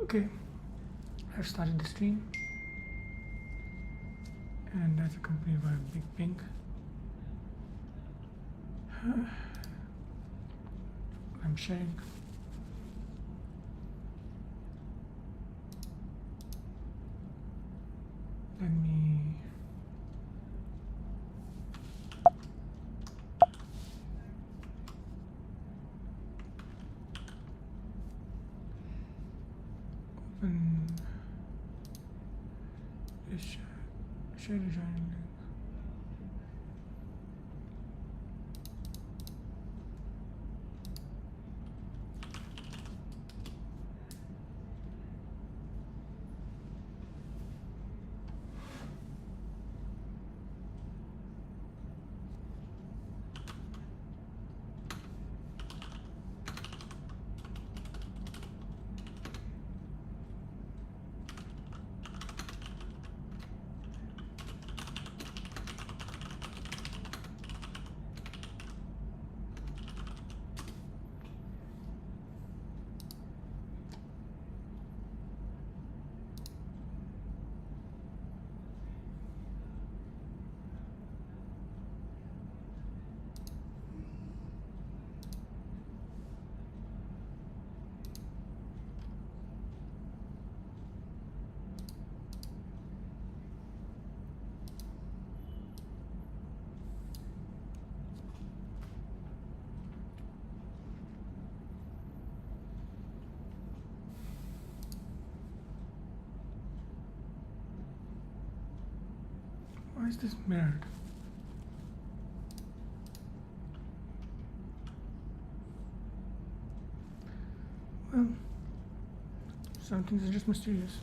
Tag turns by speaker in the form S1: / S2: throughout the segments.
S1: Okay, I've started the stream, and that's accompanied by a big ping. I'm sharing. Let me open this share the joining link. Why is this mirrored? Well, some things are just mysterious.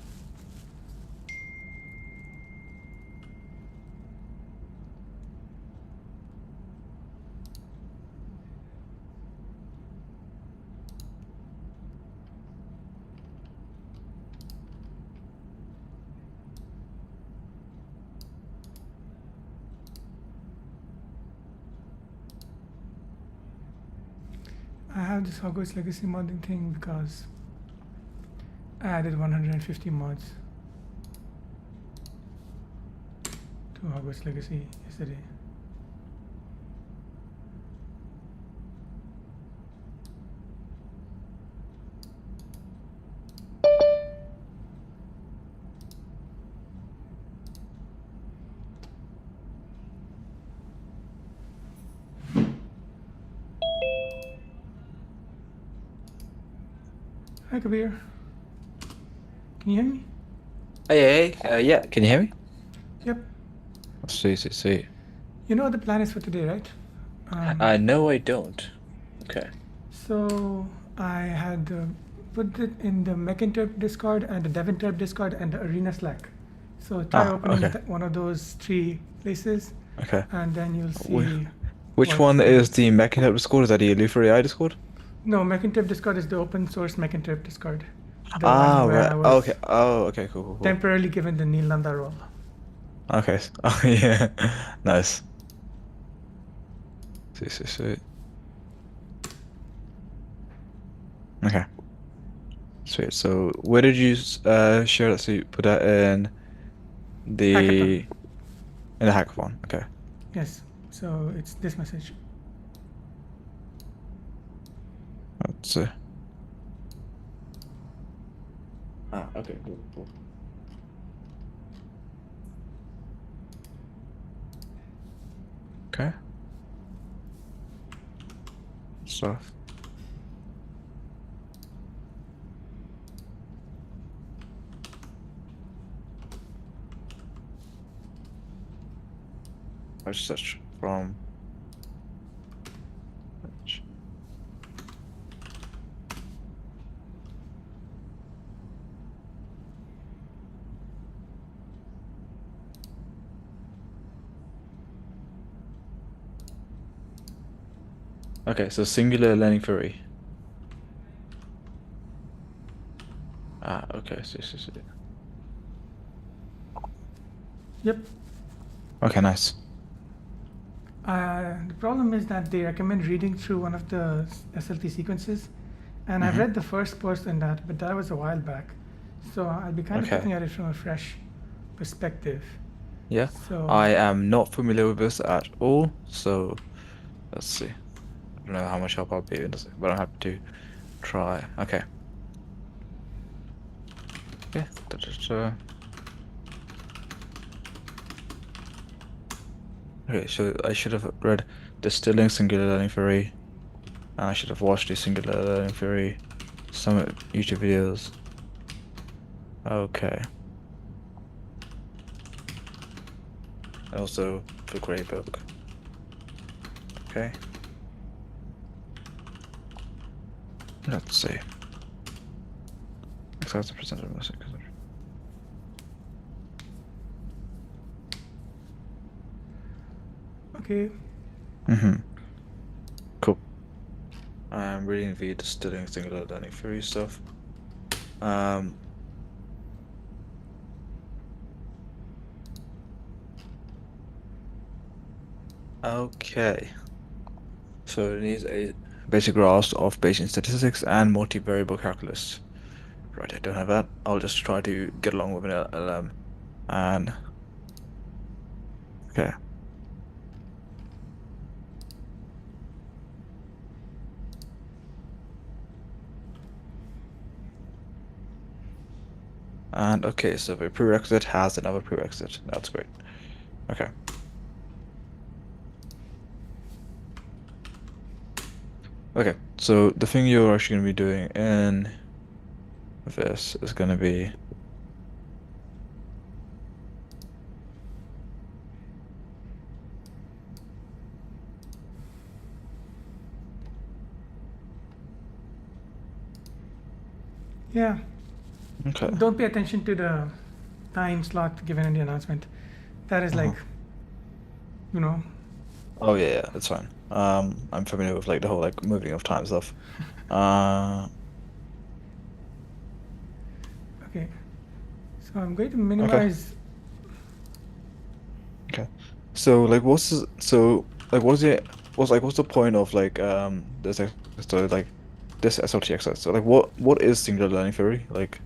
S1: I have this Hogwarts Legacy modding thing because I added 150 mods to Hogwarts Legacy yesterday. Hi Kabir. Can you hear me?
S2: Hey, yeah, can you hear me?
S1: Yep.
S2: Sweet.
S1: You know what the plan is for today, right?
S2: No, I don't. Okay.
S1: So I had put it in the Mecinterp Discord and the Devinterp Discord and the Arena Slack. So try opening
S2: okay.
S1: one of those three places,
S2: Okay.
S1: and then you'll see.
S2: Which
S1: what-
S2: one is the Mechanism Discord? Is that the Lufa AI Discord?
S1: No, Mecinterp Discord is the open source Mecinterp Discord. The
S2: Ah,
S1: one where
S2: right.
S1: I was
S2: Okay. Oh, okay, cool.
S1: temporarily given the Neil Nanda role.
S2: Okay. Oh, yeah. Nice. Sweet. Okay. Sweet. So, where did you share that? So you put that in the hackathon. Okay.
S1: Yes. So it's this message.
S2: Let's see. Okay, cool. Okay. Stuff. Let's search from. Okay, so singular learning theory. Okay, see.
S1: Yep.
S2: Okay, nice.
S1: The problem is that they recommend reading through one of the SLT sequences, and I've read the first post in that, but that was a while back. So I'll be kind of
S2: Okay.
S1: looking at it from a fresh perspective.
S2: Yeah.
S1: So
S2: I am not familiar with this at all, so let's see. I don't know how much help I'll be in this, but I'm happy to try. Okay. Yeah. Okay, so I should have read Distilling Singular Learning Theory, and I should have watched the Singular Learning Theory, some YouTube videos. Okay. And also the Grey Book. Okay. Let's see. Exercise the percent of music.
S1: okay,
S2: Cool. I'm reading the Distilling Singular Learning Theory stuff. Okay. So it needs a basic grasp of Bayesian statistics and multivariable calculus. Right, I don't have that. I'll just try to get along with an LLM. And okay. And okay, so the prerequisite has another prerequisite. That's great. Okay. Okay, so the thing you're actually going to be doing in this is going to be
S1: yeah.
S2: okay.
S1: Don't pay attention to the time slot given in the announcement. That is like, you know,
S2: Oh yeah, that's fine. I'm familiar with like the whole like moving of time stuff.
S1: okay. So I'm going to minimize.
S2: Okay. So like what's what's the point of like this so like this SLT exercise? So like what is singular learning theory? Like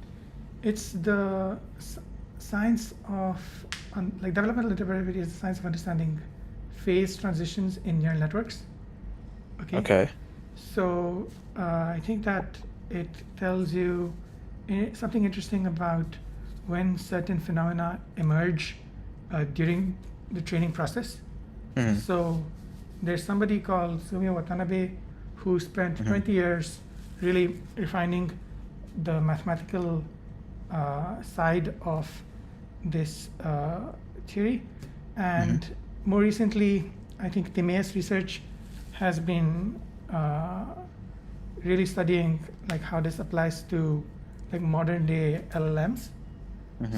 S1: It's the science of like developmental interpretability is the science of understanding phase transitions in neural networks.
S2: okay.
S1: So I think that it tells you something interesting about when certain phenomena emerge during the training process. So there's somebody called Sumio Watanabe who spent 20 years really refining the mathematical side of this theory. And more recently, I think Timaeus research has been really studying like how this applies to like modern day LLMs.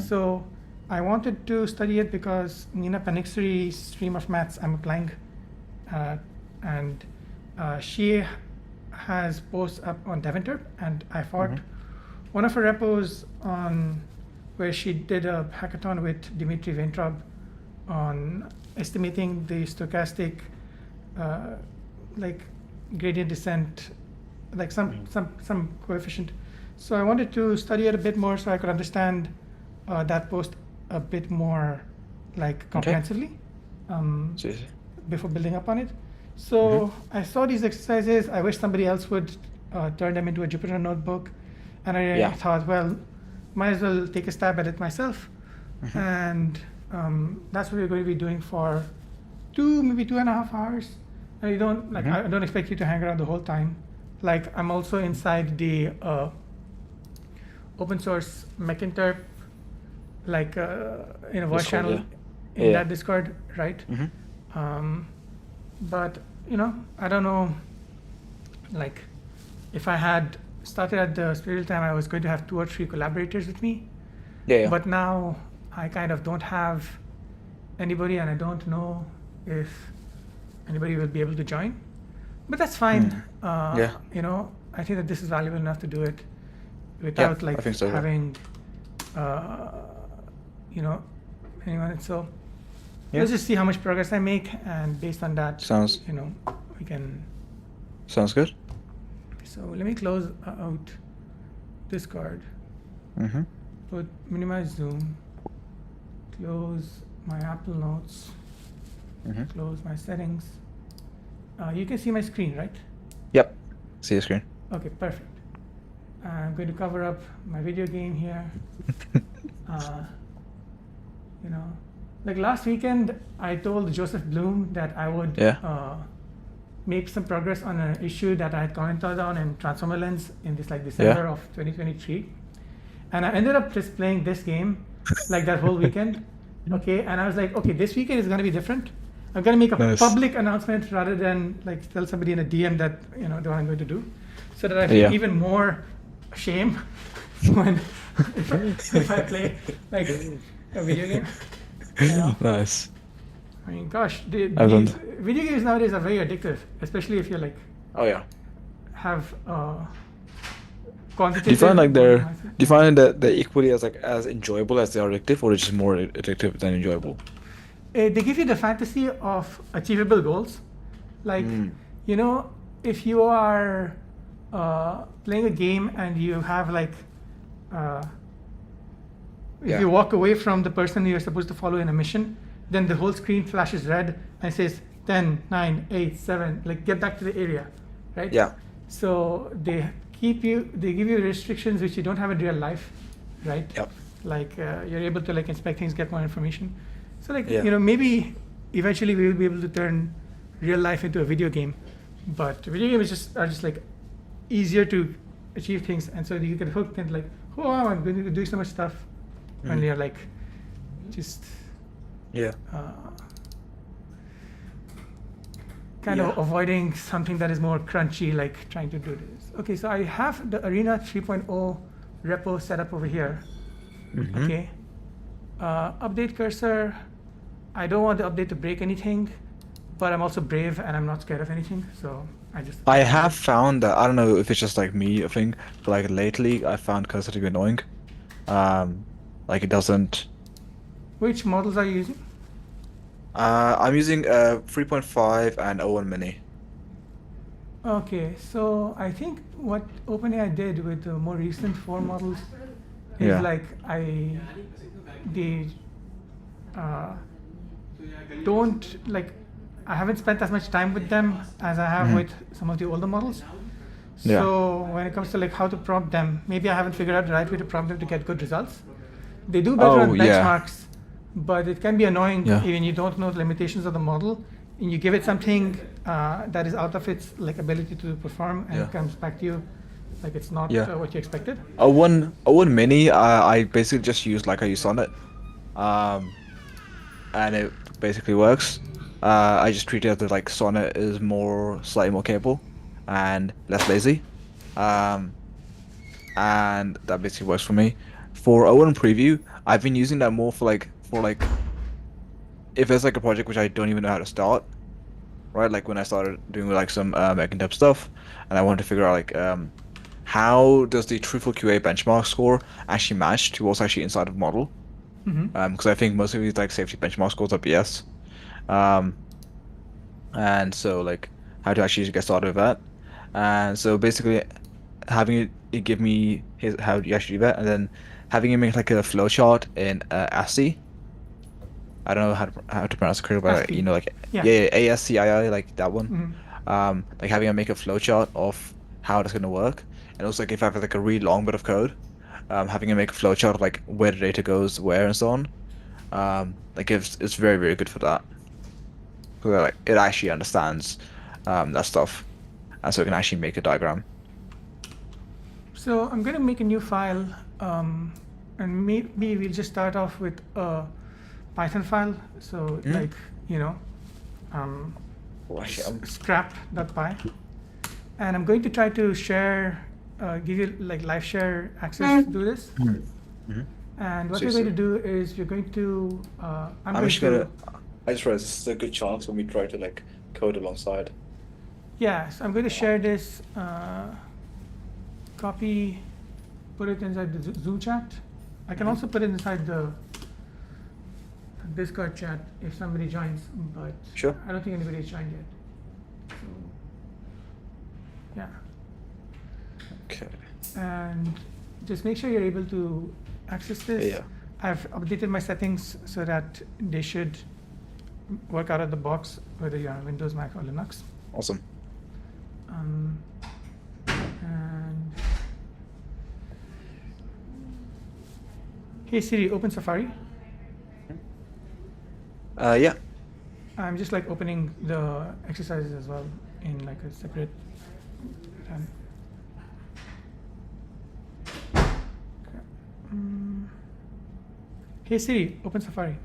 S1: So I wanted to study it because Nina Paniksari's stream of maths I'm applying, and she has posts up on Deventerp, and I fought one of her repos on where she did a hackathon with Dmitry Ventrov on estimating the stochastic like gradient descent, like some coefficient. So I wanted to study it a bit more so I could understand that post a bit more like comprehensively before building up on it. So I saw these exercises. I wish somebody else would turn them into a Jupyter notebook, and I thought, well, might as well take a stab at it myself. And that's what we're going to be doing for maybe 2.5 hours. And you don't like I don't expect you to hang around the whole time. Like I'm also inside the open source Mecinterp, like in a voice
S2: Discord,
S1: channel in that Discord, right? But you know, I don't know. Like, if I had started at the Spiritual Time, I was going to have 2 or 3 collaborators with me. But now I kind of don't have anybody, and I don't know if anybody will be able to join. But that's fine. You know, I think that this is valuable enough to do it without like having, you know, anyone. So let's just see how much progress I make, and based on that, you know, we can.
S2: Sounds good.
S1: So let me close out Discord. minimize zoom, close my Apple Notes,
S2: Mm-hmm.
S1: close my settings. You can see my screen, right?
S2: Yep. See your screen.
S1: Okay, perfect. I'm going to cover up my video game here. You know, like last weekend, I told Joseph Bloom that I would
S2: Yeah.
S1: make some progress on an issue that I had commented on in Transformer Lens in this like December
S2: Yeah.
S1: of 2023, and I ended up just playing this game like that whole weekend. Okay, and I was like, okay, this weekend is going to be different. I'm going to make a
S2: Nice.
S1: public announcement rather than like tell somebody in a DM that what I'm going to do, so that I feel
S2: Yeah.
S1: even more shame when if I play like a video game. You know?
S2: Nice.
S1: I mean, gosh,
S2: I've done-
S1: these video games nowadays are very addictive, especially if you're like
S2: Oh yeah.
S1: have
S2: Do you find like do you find that they're equally as enjoyable as they are addictive, or just more addictive than enjoyable?
S1: They give you the fantasy of achievable goals, like if you are playing a game and you have like if you walk away from the person you're supposed to follow in a mission, then the whole screen flashes red and says 10, 9, 8, 7, like get back to the area, right?
S2: Yeah.
S1: So they give you restrictions which you don't have in real life, right?
S2: Yep.
S1: Like you're able to like inspect things, get more information. So like
S2: Yeah.
S1: maybe eventually we will be able to turn real life into a video game, but video games are just like easier to achieve things, and so you get hooked and like, oh, I'm going to do so much stuff, when you're like just
S2: Yeah.
S1: kind of avoiding something that is more crunchy, like trying to do this. Okay, so I have the Arena 3.0 repo set up over here.
S2: Mhm.
S1: Okay. Update cursor. I don't want the update to break anything, but I'm also brave and I'm not scared of anything, so I just.
S2: I have found that, I don't know if it's just like me, I think, but like lately I found cursor to be annoying. Like it doesn't.
S1: Which models are you using?
S2: I'm using 3.5 and 01 Mini.
S1: Okay, so I think what OpenAI did with the more recent 4 models is
S2: Yeah.
S1: like don't like I haven't spent as much time with them as I have with some of the older models.
S2: Yeah.
S1: So when it comes to like how to prompt them, maybe I haven't figured out the right way to prompt them to get good results. They do better on
S2: Oh, yeah.
S1: benchmarks, but it can be annoying
S2: Yeah.
S1: when you don't know the limitations of the model and you give it something that is out of its like ability to perform, and
S2: Yeah.
S1: it comes back to you like it's not
S2: Yeah.
S1: what you expected.
S2: 01 Mini, I basically just use like I use Sonnet, and it basically works. I just treat it as like Sonnet is slightly more capable and less lazy, and that basically works for me. For 01 Preview, I've been using that more for like if there's like a project which I don't even know how to start, right? Like when I started doing like some back-end stuff, and I wanted to figure out like how does the truthful QA benchmark score actually match to what's actually inside of model? Because I think most of these like safety benchmark scores are BS. And so like how to actually get started with that. And so basically having it give me how you actually do that, and then having it make like a flowchart in ASCII. I don't know how to pronounce it correctly, but
S1: ASCII.
S2: like
S1: Yeah.
S2: ASCII, like that one. Like having it make a flowchart of how it's gonna work, and also like if I have like a really long bit of code, having it make a flowchart of like where the data goes, where, and so on. Like it's very, very good for that. Because like it actually understands that stuff, and so it can actually make a diagram.
S1: So I'm going to make a new file, and maybe we'll just start off with a Python file. So like scrap.py, and I'm going to try to share, give you like live share access to do this. And what we're going to do is we're going to. I just
S2: realized this is a good chance when we try to like code alongside.
S1: Yeah, so I'm going to share this. Copy, put it inside the Zoom chat. I can also put it inside the Discord chat if somebody joins, but
S2: Sure.
S1: I don't think anybody's joined yet. So, yeah.
S2: Okay.
S1: And just make sure you're able to access this.
S2: Yeah.
S1: I've updated my settings so that they should work out of the box, whether you're on Windows, Mac, or Linux.
S2: Awesome.
S1: And hey Siri, open Safari.
S2: Yeah.
S1: I'm just like opening the exercises as well in like a separate tab. Okay. Hey Siri, open Safari.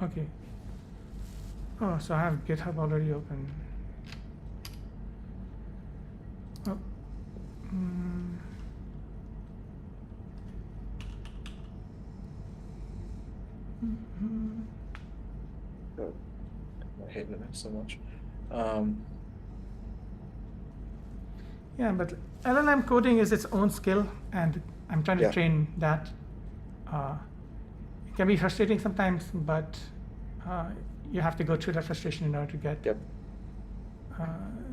S1: Okay. Oh, so I have GitHub already open. Oh.
S2: Oh, I hate Linux so much.
S1: Yeah, but LLM coding is its own skill, and I'm trying to
S2: Yeah.
S1: train that. It can be frustrating sometimes, but you have to go through that frustration in order to get
S2: Yep.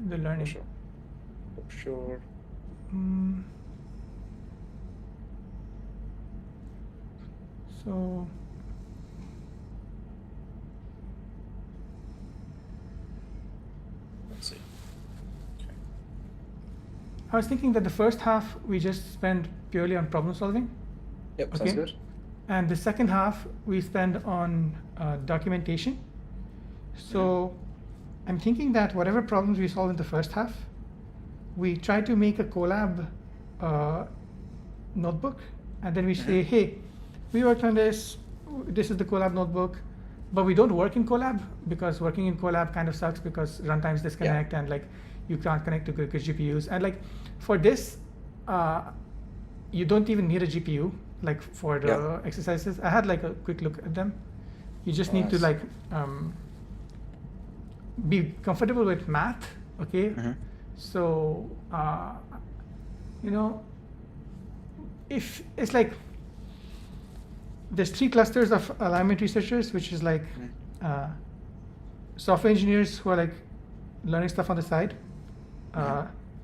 S1: the learning.
S2: For sure. For sure.
S1: So
S2: Let's see.
S1: I was thinking that the first half we just spend purely on problem solving,
S2: Yep. Sounds
S1: Okay.
S2: good.
S1: and the second half we spend on documentation. So I'm thinking that whatever problems we solve in the first half, we try to make a Colab notebook, and then we say, hey, we worked on this. This is the Colab notebook, but we don't work in Colab because working in Colab kind of sucks because runtimes disconnect and like you can't connect to good GPUs. And like for this, you don't even need a GPU like for the exercises. I had like a quick look at them. You just need to
S2: Nice.
S1: like be comfortable with math, okay? So you know, if it's like there's 3 clusters of alignment researchers, which is like software engineers who are like learning stuff on the side,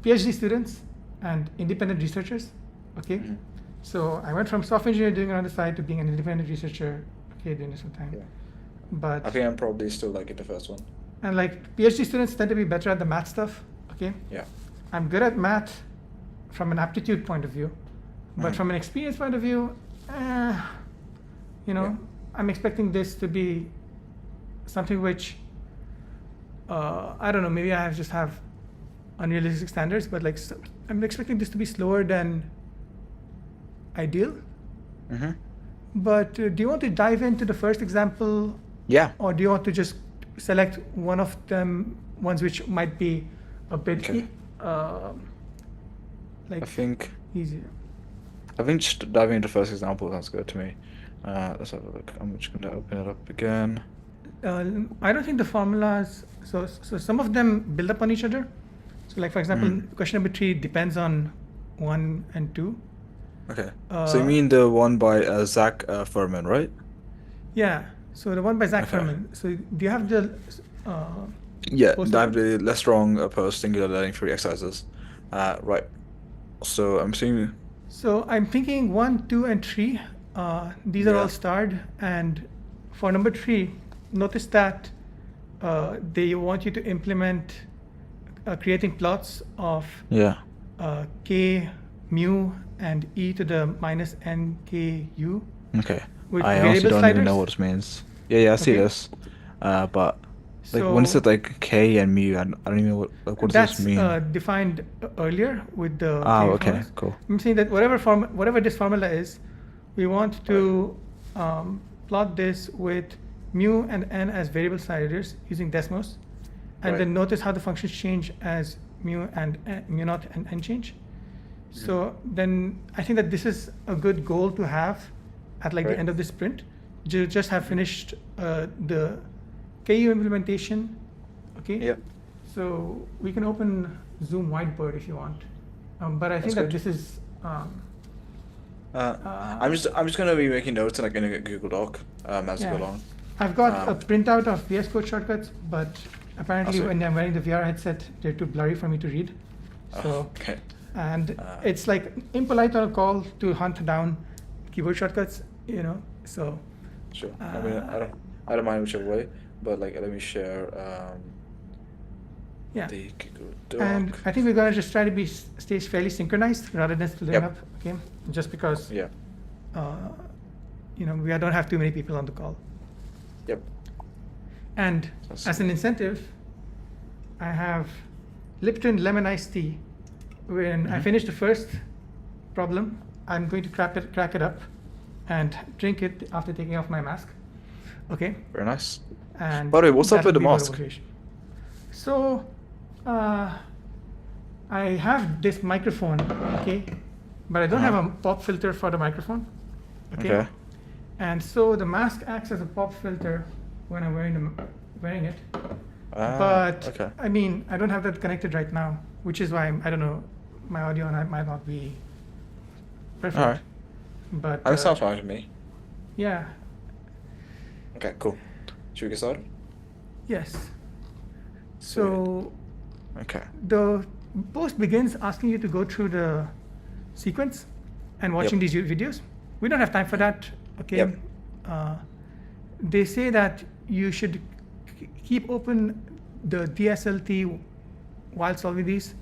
S1: PhD students, and independent researchers. Okay, so I went from software engineer doing it on the side to being an independent researcher. Okay, doing this full time.
S2: Yeah.
S1: But
S2: I think I'm probably still like in the first one.
S1: and like PhD students tend to be better at the math stuff. Okay,
S2: Yeah.
S1: I'm good at math from an aptitude point of view, but
S2: Mhm.
S1: from an experience point of view, you know,
S2: Yeah.
S1: I'm expecting this to be something which I don't know. Maybe I just have unrealistic standards, but like I'm expecting this to be slower than ideal. But do you want to dive into the first example,
S2: Yeah.
S1: or do you want to just select one of them, ones which might be a bit
S2: Okay.
S1: like
S2: I think just diving into the first example sounds good to me. Let's have a look. I'm just going to open it up again.
S1: I don't think the formulas. So some of them build up on each other. So like for example, question number 3 depends on 1 and 2.
S2: Okay. So you mean the one by Zach Furman, right?
S1: Yeah. So the one by Zach
S2: Okay.
S1: Furman. So do you have the?
S2: Yeah,
S1: post
S2: I have
S1: open?
S2: the less strong post singular learning 3 exercises. Right. So I'm seeing.
S1: So I'm thinking 1, 2, and 3. These are
S2: Yeah.
S1: all starred, and for number 3, notice that they want you to implement creating plots of
S2: Yeah.
S1: k, mu, and e to the minus nku.
S2: Okay.
S1: With
S2: I honestly
S1: variable
S2: don't even know
S1: sliders?
S2: what this means. Yeah, I see
S1: Okay.
S2: this. But like when it
S1: So
S2: said like K and mu, I don't even know what does
S1: that's
S2: this mean?
S1: defined earlier with the
S2: Ah,
S1: K
S2: okay,
S1: formulas.
S2: cool.
S1: I'm saying that whatever this formula is, we want to plot this with mu and n as variable sliders using Desmos, and then notice how the functions change as mu and mu naught and n change. So then I think that this is a good goal to have at like the end of the sprint. Just have finished the KU implementation. Okay.
S2: Yeah.
S1: So we can open Zoom Whiteboard if you want, but I think that
S2: That's
S1: this is.
S2: I'm just gonna be making notes and like in a Google Doc as we go along.
S1: I've got a printout of VS Code shortcuts, but apparently
S2: see.
S1: when I'm wearing the VR headset, they're too blurry for me to read. So
S2: Okay.
S1: and it's like impolite on a call to hunt down keyboard shortcuts, you know. So
S2: Sure. I mean, I don't mind whichever way, but like, let me share
S1: yeah.
S2: the Google Doc.
S1: And I think we're gonna just try to be stay fairly synchronized rather than splitting
S2: Yep.
S1: up. Okay, just because
S2: Yeah.
S1: you know, we don't have too many people on the call.
S2: Yep.
S1: And
S2: Sounds
S1: as an incentive, I have Lipton lemon iced tea. When I finish the first problem, I'm going to crack it up and drink it after taking off my mask. Okay.
S2: Very nice.
S1: And
S2: By the way, what's up
S1: that
S2: with
S1: will
S2: the
S1: be
S2: mask?
S1: motivation. So, I have this microphone, okay, but I don't have a pop filter for the microphone.
S2: Okay.
S1: And so the mask acts as a pop filter when I'm wearing it. But
S2: okay.
S1: I mean, I don't have that connected right now, which is why I don't know, my audio might not be perfect.
S2: All right.
S1: But
S2: That sounds fine to me.
S1: yeah,
S2: Okay, cool. Should we get started?
S1: yes. So
S2: Okay.
S1: the post begins asking you to go through the sequence and watching
S2: Yep.
S1: these videos. We don't have time for that. Okay.
S2: Yep.
S1: They say that you should keep open the DSLT while solving these,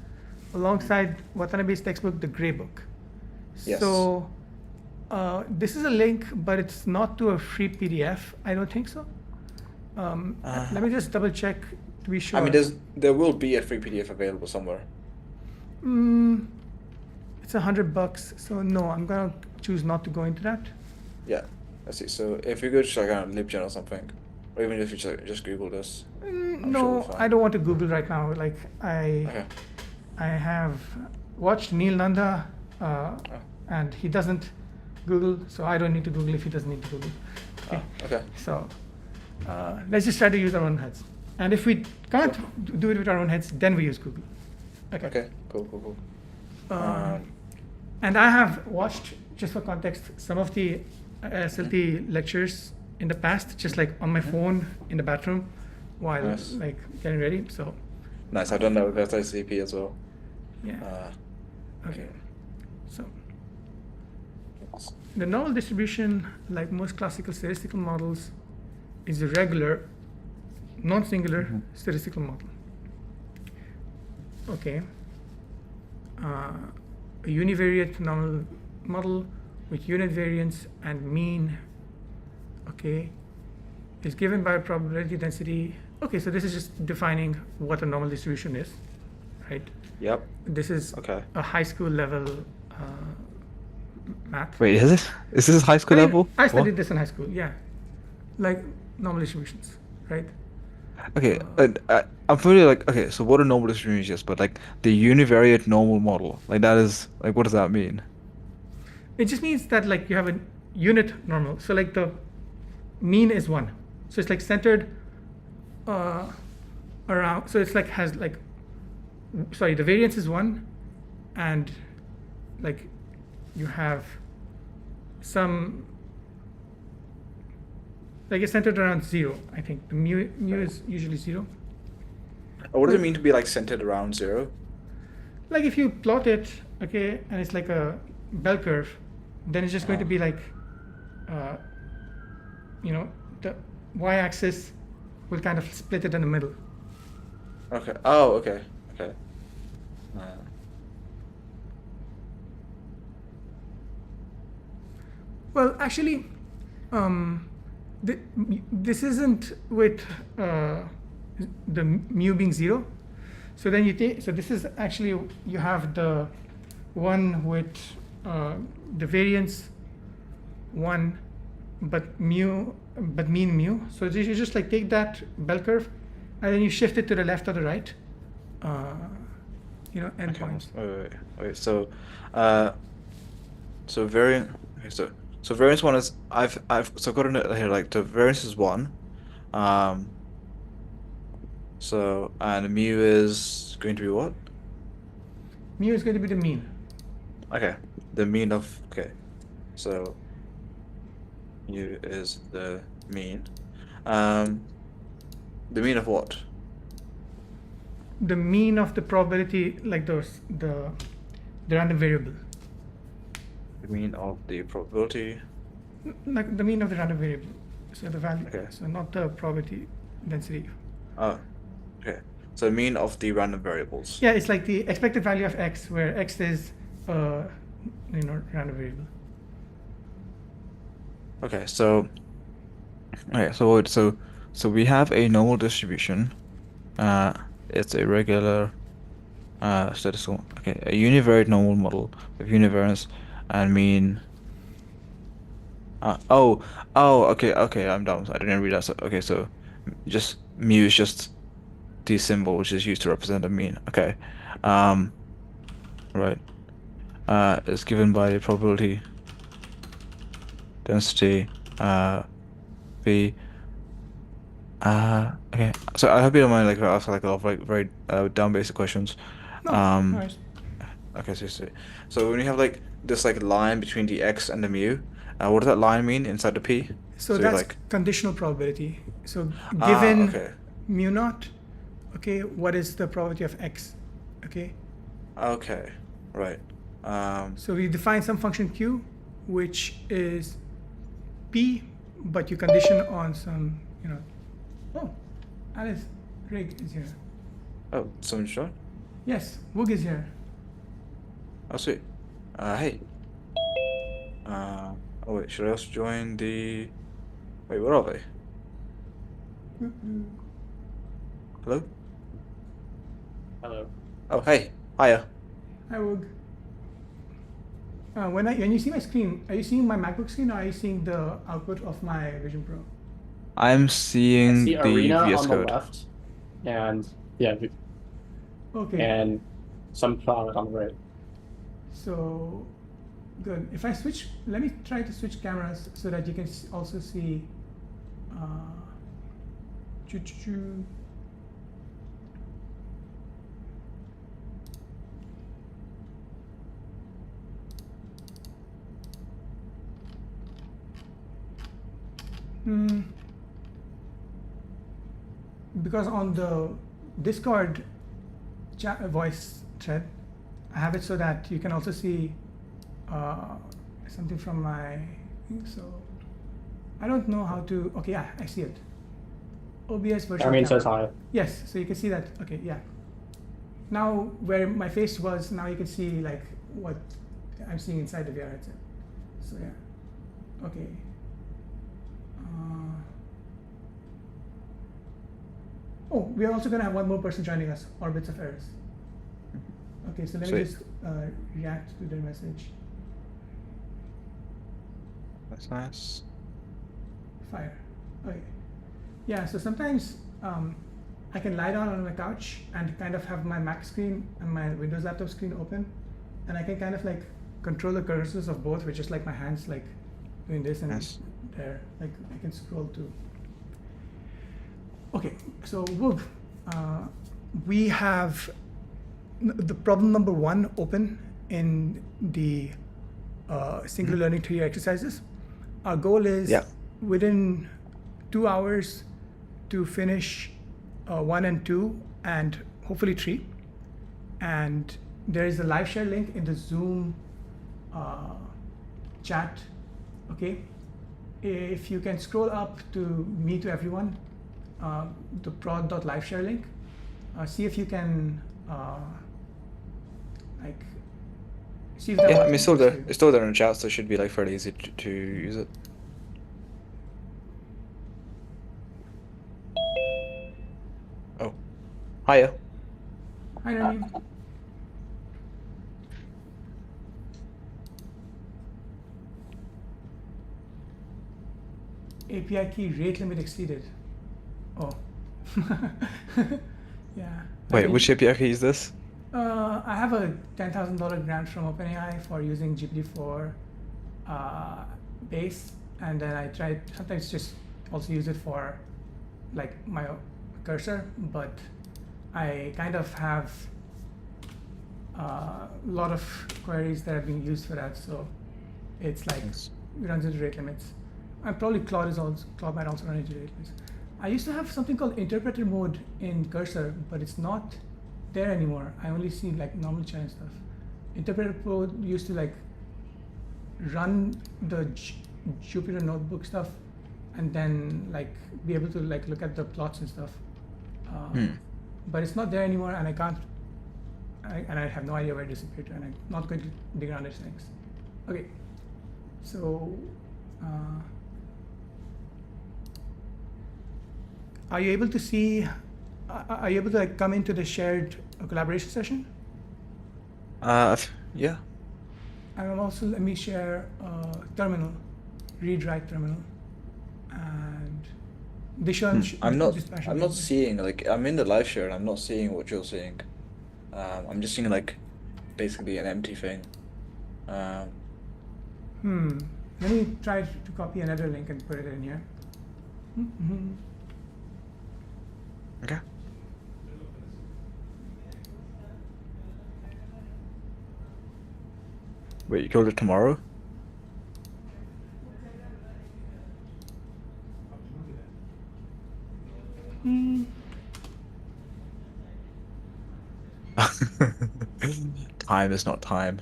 S1: alongside Watanabe's textbook, The Gray Book.
S2: Yes.
S1: So this is a link, but it's not to a free PDF. I don't think so. Let me just double check to be sure.
S2: I mean, there will be a free PDF available somewhere.
S1: It's $100, so no, I'm gonna choose not to go into that.
S2: Yeah. Let's see. So if you go to like on LibGen or something, or even if you just Google this. I'm
S1: No,
S2: sure we'll find.
S1: I don't want to Google right now. Like
S2: Okay.
S1: I have watched Neil Nanda, and he doesn't Google, so I don't need to Google if he doesn't need to Google. Okay.
S2: Okay.
S1: So let's just try to use our own heads. And if we can't do it with our own heads, then we use Google.
S2: Okay. Cool.
S1: And I have watched, just for context, some of the SLT lectures in the past, just like on my phone in the bathroom while
S2: Nice.
S1: like getting ready. So
S2: Nice. I've done that with SICP as well.
S1: yeah. Okay.
S2: Okay.
S1: So the normal distribution, like most classical statistical models, is a regular, non-singular statistical model. Okay. A univariate normal model with unit variance and mean, okay, is given by a probability density. Okay, so this is just defining what a normal distribution is, right?
S2: Yep.
S1: This is
S2: Okay.
S1: a high school level math.
S2: Wait, is it? Is this high school
S1: I mean,
S2: level?
S1: I studied
S2: What?
S1: this in high school, yeah. Like normal distributions, right?
S2: Okay, I'm familiar. Like, okay, so what a normal distribution is, but like the univariate normal model, like that is like, what does that mean?
S1: It just means that like you have a unit normal. So like the mean is 1. So it's like centered around. So it's like has like, sorry, the variance is 1, and like you have some, like it's centered around 0. I think the mu is usually 0.
S2: Or what does it mean to be like centered around 0?
S1: Like if you plot it, okay, and it's like a bell curve, then it's just going to be like, you know, the y-axis will kind of split it in the middle.
S2: Okay. Oh, okay. Okay.
S1: Well, actually, this isn't with the mu being 0. So then you take, so this is actually, you have the one with the variance 1, but mean mu. So you just like take that bell curve, and then you shift it to the left or the right, you know, endpoints.
S2: Wait. So, so variant. Okay, so variance 1 is I've so got it here, like the variance is 1. So and mu is going to be what?
S1: Mu is going to be the mean.
S2: Okay, the mean of, okay, so mu is the mean. The mean of what?
S1: The mean of the probability, like the random variable.
S2: The mean of the probability.
S1: Like the mean of the random variable. So the value,
S2: Okay.
S1: so not the probability density.
S2: Oh, okay. So mean of the random variables.
S1: Yeah, it's like the expected value of x, where x is random variable.
S2: Okay, so so we have a normal distribution. It's a regular statistical. Okay, a univariate normal model of univariance and mean. Okay, I'm dumb. I didn't read that. So, okay, so just mu is just the symbol which is used to represent a mean. Okay, um, right. It's given by the probability density v. Okay. So I hope you don't mind like if I ask like a lot of like very dumb basic questions.
S1: No,
S2: Um,
S1: nice.
S2: okay, so when you have like this like line between the x and the mu, what does that line mean inside the p?
S1: So
S2: So you're
S1: that's
S2: like
S1: conditional probability. So given
S2: okay,
S1: mu naught, okay, what is the probability of x? Okay,
S2: okay, right.
S1: so we define some function q, which is p, but you condition on some, Oh, Alice, Greg is here.
S2: Oh, someone joined?
S1: Yes, Woog is here.
S2: Oh, sweet. Hey. Oh wait, should I also join the? Wait, where are they? Hello?
S3: Hello.
S2: Oh, hey. Hiya.
S1: Hi, Woog. When you see my screen, are you seeing my MacBook screen or are you seeing the output of my Vision Pro?
S2: I'm
S3: I
S2: seeing
S3: see
S2: the
S3: Arena
S2: VS
S3: on the
S2: Code.
S3: left, and yeah,
S1: Okay.
S3: and some product on the right.
S1: So, good. If I switch, let me try to switch cameras so that you can also see. Choo-choo-choo. Because on the Discord chat voice thread, I have it so that you can also see something from my thing. So I don't know how to. Okay, yeah, I see it. OBS virtual
S3: Armin
S1: camera.
S3: says hi.
S1: Yes, so you can see that. Okay, yeah. Now where my face was, now you can see like what I'm seeing inside the VR headset. So yeah. Okay. Oh, we are also going to have one more person joining us, Orbits of Eris. Okay, so let me
S2: Sweet.
S1: just react to their message.
S2: That's nice.
S1: Fire. Okay. Yeah, so sometimes I can lie down on my couch and kind of have my Mac screen and my Windows laptop screen open, and I can kind of like control the cursors of both with just like my hands like doing this and
S2: Yes.
S1: there. Like I can scroll to. Okay, so Woog, we have the problem number 1 open in the singular learning 3 exercises. Our goal is
S2: Yeah.
S1: within 2 hours to finish 1 and 2 and hopefully 3. And there is a live share link in the Zoom chat. Okay, if you can scroll up to me to everyone, the prod.live share link, see if you can like see if that
S2: Yeah, I
S1: works.
S2: mean, it's still there. It's still there in the chat, so it should be like fairly easy to use it. Oh, hiya.
S1: Hi, Remy. API key rate limit exceeded. Oh. Yeah.
S2: Wait, which API key is this?
S1: I have a $10,000 grant from OpenAI for using GPT-4 base, and then I try sometimes just also use it for like my cursor, but I kind of have a lot of queries that are being used for that, so it's like
S2: Nice.
S1: it runs into rate limits. And probably Claude might also run into rate limits. I used to have something called interpreter mode in cursor, but it's not there anymore. I only see like normal China stuff. Interpreter mode used to like run the Jupyter notebook stuff, and then like be able to like look at the plots and stuff. But it's not there anymore, and I can't. And I have no idea where it disappeared, and I'm not going to dig around its things. Okay, so are you able to see? Are you able to like come into the shared collaboration session?
S2: Yeah.
S1: And I'm also, let me share terminal, read write terminal, and this show.
S2: I'm not seeing, like, I'm in the live share and I'm not seeing what you're seeing. I'm just seeing like basically an empty thing.
S1: Let me try to copy another link and put it in here.
S2: Okay. Wait, you called it tomorrow? Time is not time.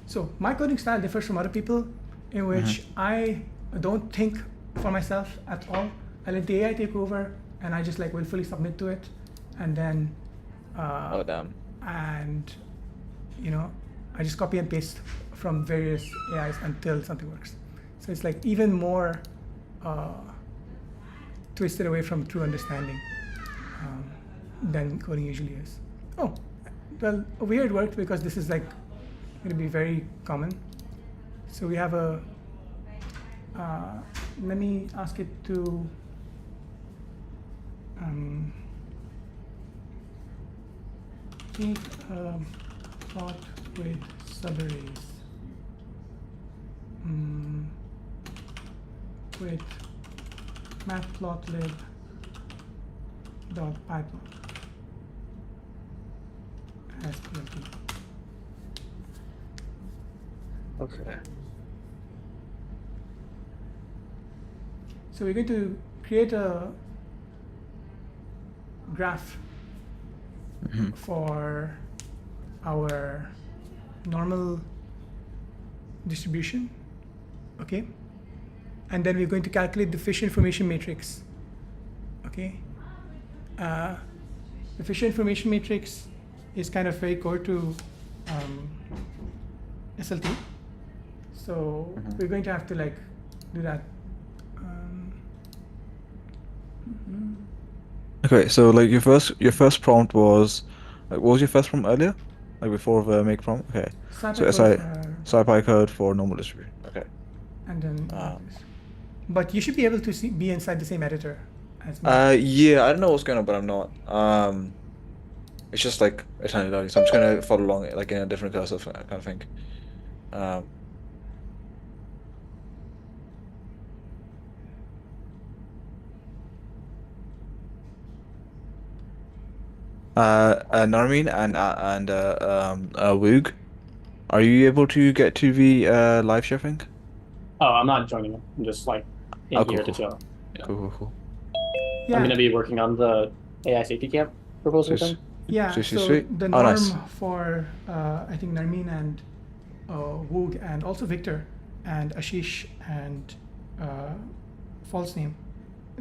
S1: So my coding style differs from other people, in which I don't think for myself at all. I let the AI take over, and I just like willfully submit to it, and then
S2: Oh damn.
S1: and you know, I just copy and paste from various AIs until something works. So it's like even more twisted away from true understanding than coding usually is. Oh, well, over here it worked because this is like going to be very common. So we have a, let me ask it to, take a plot with subarrays with matplotlib.pyplot as PLT.
S2: Okay.
S1: So we're going to create a graph for our normal distribution, okay? And then we're going to calculate the fish information matrix, okay? The fish information matrix is kind of very core to SLT. So we're going to have to like do that.
S2: Okay, so like your first prompt was, like, what was your first prompt earlier? Like before the make prompt? Okay. So SciPy code for normal distribution. Okay.
S1: And then this. But you should be able to be inside the same editor as me.
S2: Yeah, I don't know what's going on, but I'm not. It's just like a tiny loading, so I'm just gonna follow along like in a different cursor kind of thing. Narmeen and Woog, are you able to get to the live share thing?
S3: Oh, I'm not joining it. I'm just like in here to chill.
S2: Yeah. Cool.
S1: Yeah.
S3: I'm gonna be working on the AI safety camp proposal thing.
S1: Yeah,
S2: Sweet.
S1: so the norm
S2: nice.
S1: for I think Narmeen and Woog and also Victor and Ashish and false name,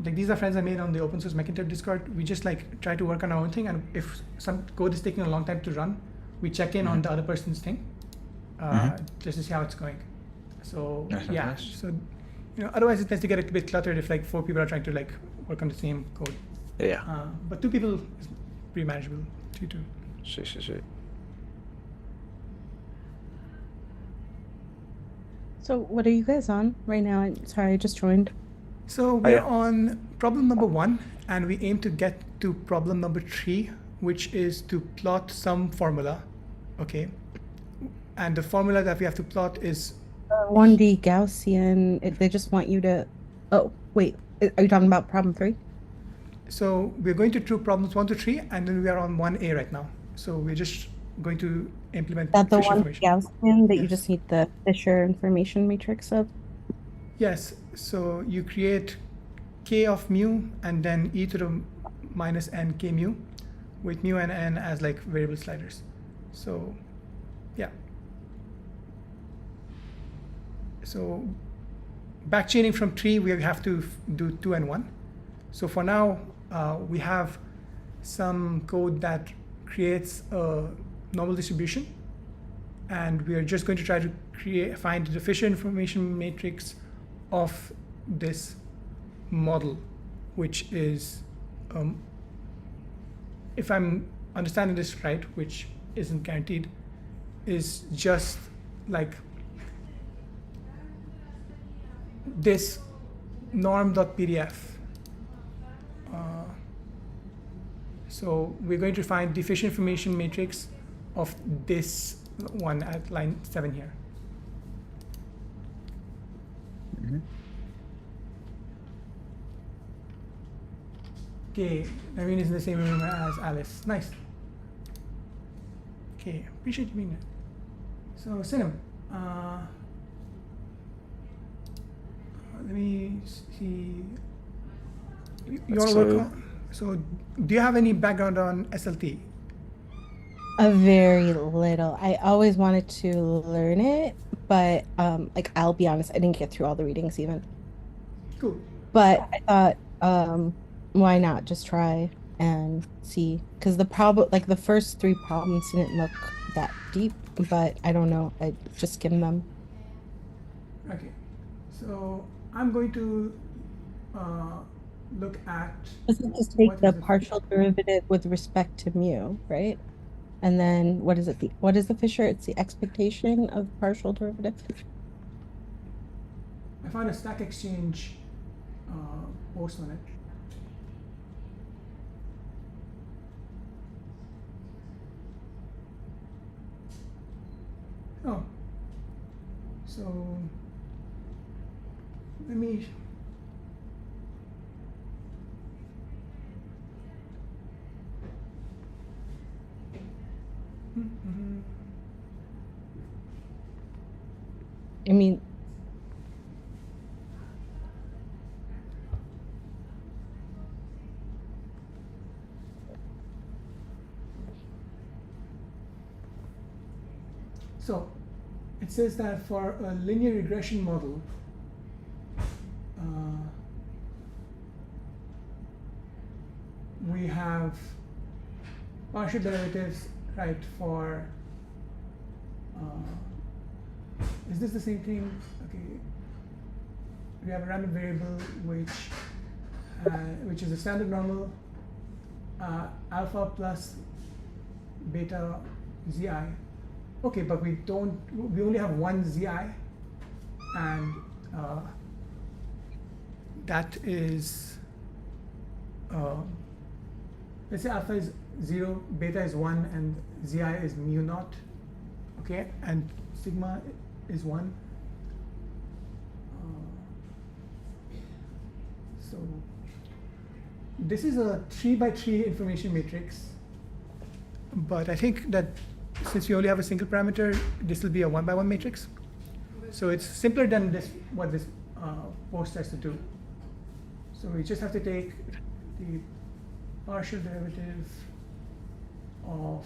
S1: like these are friends I made on the open source Mechanism Discord. We just like try to work on our own thing, and if some code is taking a long time to run, we check in on the other person's thing just to see how it's going. So
S2: Nice.
S1: so otherwise it tends to get a bit cluttered if like 4 people are trying to like work on the same code.
S2: Yeah.
S1: But 2 people is pretty manageable. 2.
S2: Sweet.
S4: So what are you guys on right now? I'm sorry, I just joined.
S1: So we're on problem number 1, and we aim to get to problem number 3, which is to plot some formula, okay? And the formula that we have to plot is
S4: 1D Gaussian. They just want you to. Oh wait, are you talking about problem 3?
S1: so we're going to do problems 1 to 3, and then we are on 1A right now. So we're just going to implement
S4: That the
S1: Fisher
S4: one
S1: information.
S4: Gaussian that you
S1: Yes.
S4: just need the Fisher information matrix of.
S1: Yes, so you create k of mu and then e to the minus n k mu with mu and n as like variable sliders. So Yeah. So backchaining from tree, we have to do 2 and 1. So for now, we have some code that creates a normal distribution, and we are just going to try to find the Fisher information matrix of this model, which is, if I'm understanding this right, which isn't guaranteed, is just like this norm.pdf. So we're going to find the Fisher information matrix of this one at line 7 here. Okay, Naveen is in the same room as Alice. Nice. Okay, appreciate you being there. So, Sinem, let me see. You want to work on? So, do you have any background on SLT?
S4: A very little. I always wanted to learn it, but like I'll be honest, I didn't get through all the readings even.
S1: Cool.
S4: But I thought, why not just try and see? Because the problem, like the first 3 problems didn't look that deep, but I don't know. I just skimmed them.
S1: Okay. So, I'm going to look at.
S4: Doesn't just take
S1: what
S4: the
S1: is it?
S4: partial derivative with respect to mu, right? And then what is it? What is the Fisher? It's the expectation of partial derivative.
S1: I found a Stack Exchange post on it. Oh, so let me.
S4: I mean,
S1: So it says that for a linear regression model, we have partial derivatives, right, for, is this the same thing? Okay, we have a random variable which is a standard normal alpha plus beta zi. Okay, but we only have one zi, and that is, let's say alpha is 0, beta is 1, and zi is mu naught, okay, and sigma is 1. So this is a 3x3 information matrix, but I think that since you only have a single parameter, this will be a 1x1 matrix. So it's simpler than this, what this post tries to do. So we just have to take the partial derivative of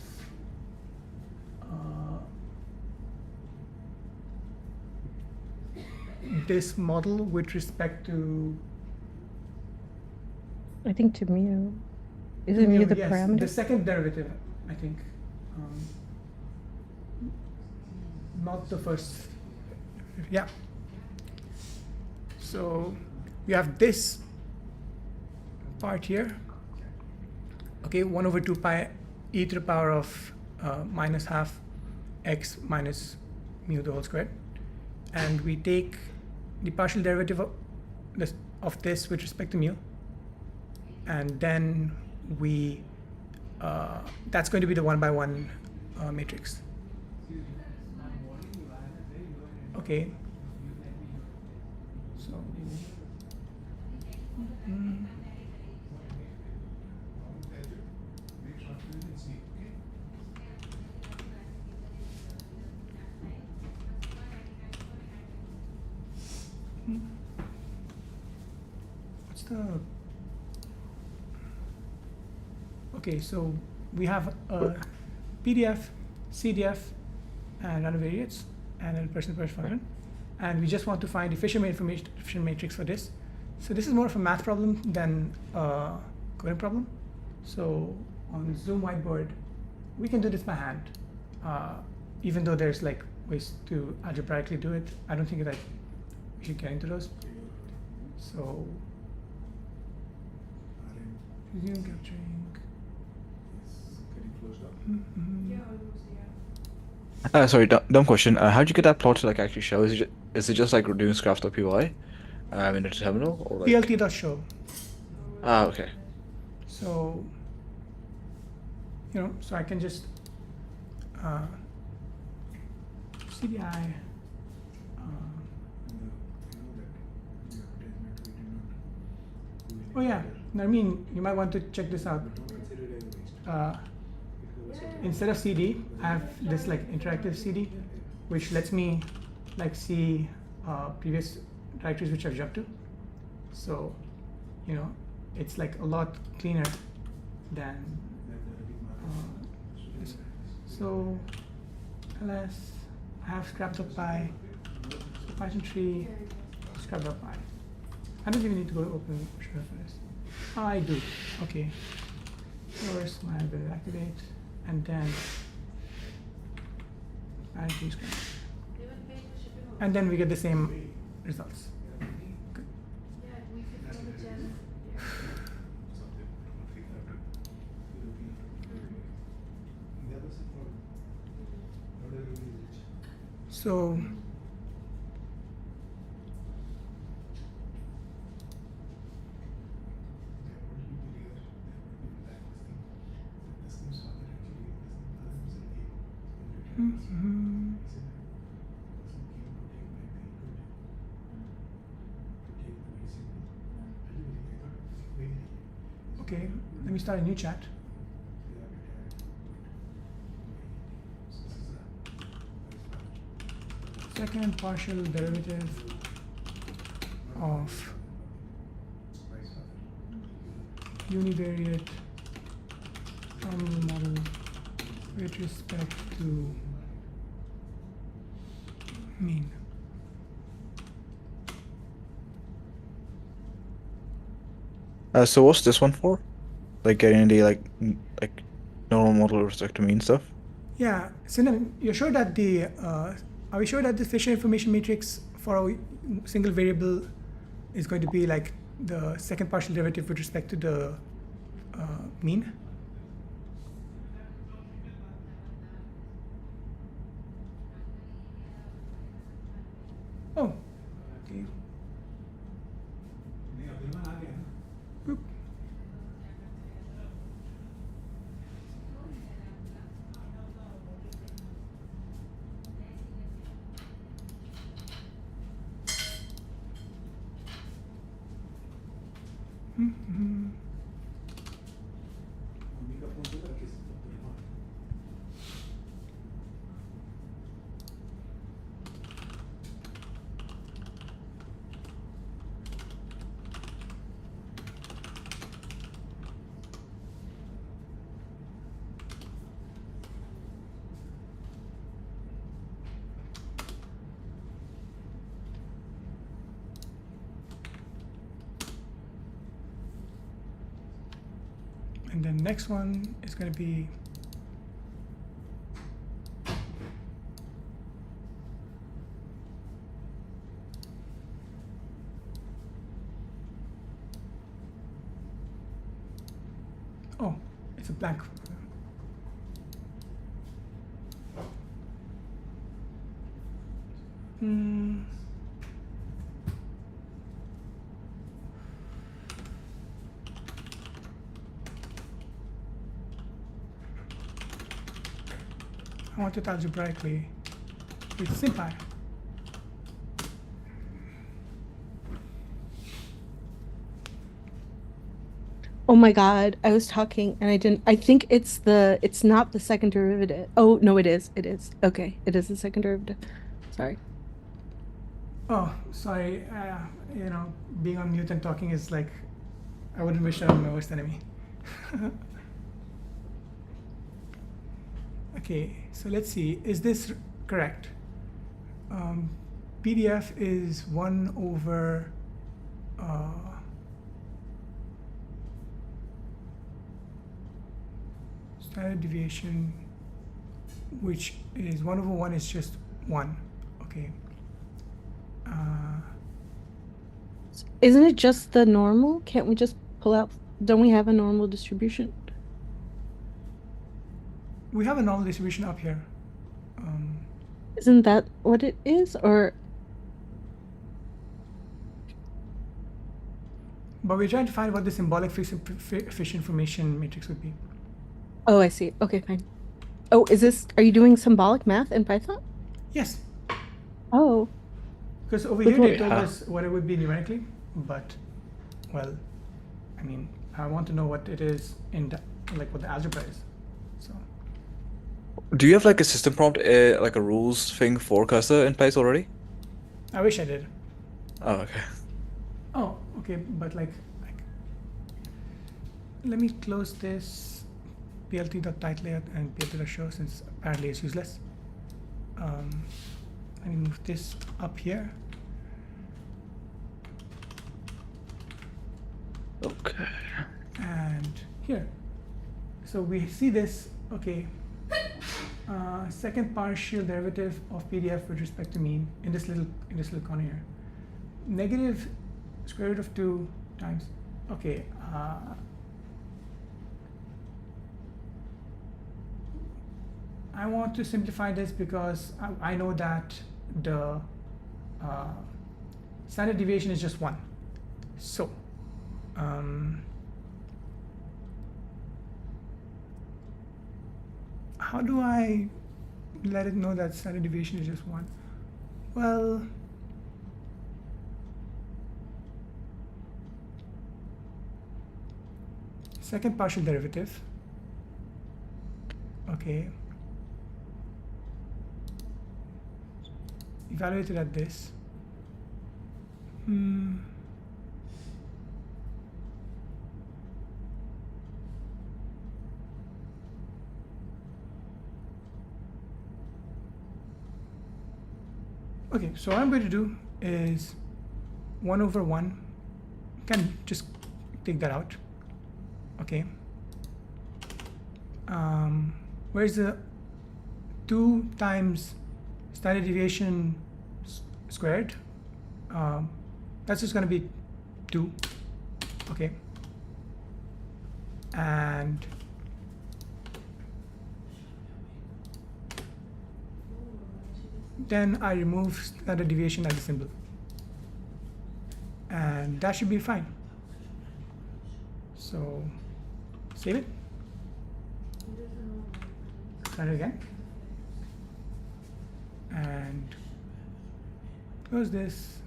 S1: this model with respect to,
S4: I think to mu. Is it mu the
S1: yes,
S4: parameter?
S1: the second derivative, I think. Not the first. Yeah. So we have this part here. Okay, 1 over 2 pi e to the power of minus half x minus mu the whole squared, and we take the partial derivative of this with respect to mu, and then we that's going to be the 1x1 matrix. Okay. So. What's the? Okay, so we have a PDF, CDF, and random variates and a person function. And we just want to find the Fisher information matrix for this. So this is more of a math problem than a coding problem. So on Zoom whiteboard, we can do this by hand. Even though there's like ways to algebraically do it, I don't think that we should get into those. So resume capturing.
S2: Sorry, dumb question. How'd you get that plot to like actually show? Is it just like doing scraph.py in the terminal, or like?
S1: plt.show.
S2: Ah, okay.
S1: So, so I can just CDI. Oh yeah, I mean, you might want to check this out. Instead of CD, I have this like interactive CD, which lets me like see previous directories which I've jumped to. So, it's like a lot cleaner than this. So, ls, I have scrap.py, so Python tree, scrap.py. I don't even need to go to open for this. Oh, I do. Okay. First, I will activate, and then I use scrap. And then we get the same results. Good. So okay, let me start a new chat. Second partial derivative of univariate from model with respect to mean.
S2: So what's this one for? Like getting the like normal model with respect to mean stuff?
S1: Yeah, Sinan, you're sure that are we sure that the Fisher information matrix for a single variable is going to be like the second partial derivative with respect to the mean? Oh, okay. Boop. And then next one is going to be oh, it's a blank. I want it algebraically with SymPy.
S4: Oh my God, I was talking and I didn't. I think it's not the second derivative. Oh, no, it is. It is. Okay, it is the second derivative. Sorry.
S1: Oh, sorry. Being on mute and talking is like, I wouldn't wish that on my worst enemy. Okay, so let's see. Is this correct. PDF is 1 over standard deviation, which is 1 over 1 is just 1. Okay.
S4: Isn't it just the normal? Can't we just pull out? Don't we have a normal distribution?
S1: We have a normal distribution up here.
S4: Isn't that what it is? Or
S1: But we're trying to find what the symbolic fish information matrix would be.
S4: oh, I see. Okay, fine. Oh, are you doing symbolic math in Python?
S1: Yes,
S4: Oh,
S1: because over
S4: But
S1: here they
S4: what-
S1: told us what it would be numerically, but, well, I mean, I want to know what it is in like what the algebra is. So
S2: Do you have like a system prompt, like a rules thing for cursor in place already?
S1: I wish I did.
S2: Oh, okay.
S1: Oh, okay, but like let me close this plt.titleAir and plt.show since apparently it's useless. Let me move this up here.
S2: Okay.
S1: And here. So we see this, okay. Second partial derivative of PDF with respect to mean in this little corner here. Negative square root of 2 times, okay. I want to simplify this because I know that the standard deviation is just 1. So, how do I let it know that standard deviation is just 1? Well, second partial derivative, okay, evaluated at this. Okay, so what I'm going to do is 1 over 1, can just take that out, okay. Where's the 2 times standard deviation squared? That's just going to be 2, okay. And then I remove standard deviation as a symbol, and that should be fine. So save it, run it again, and close this.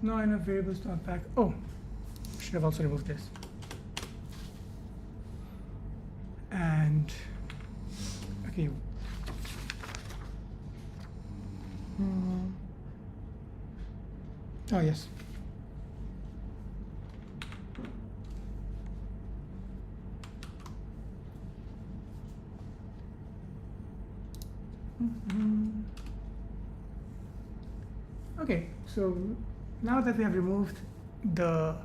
S1: Not enough variables to unpack. Oh, should have also removed this. And okay. Oh yes. Okay, so now that we have removed the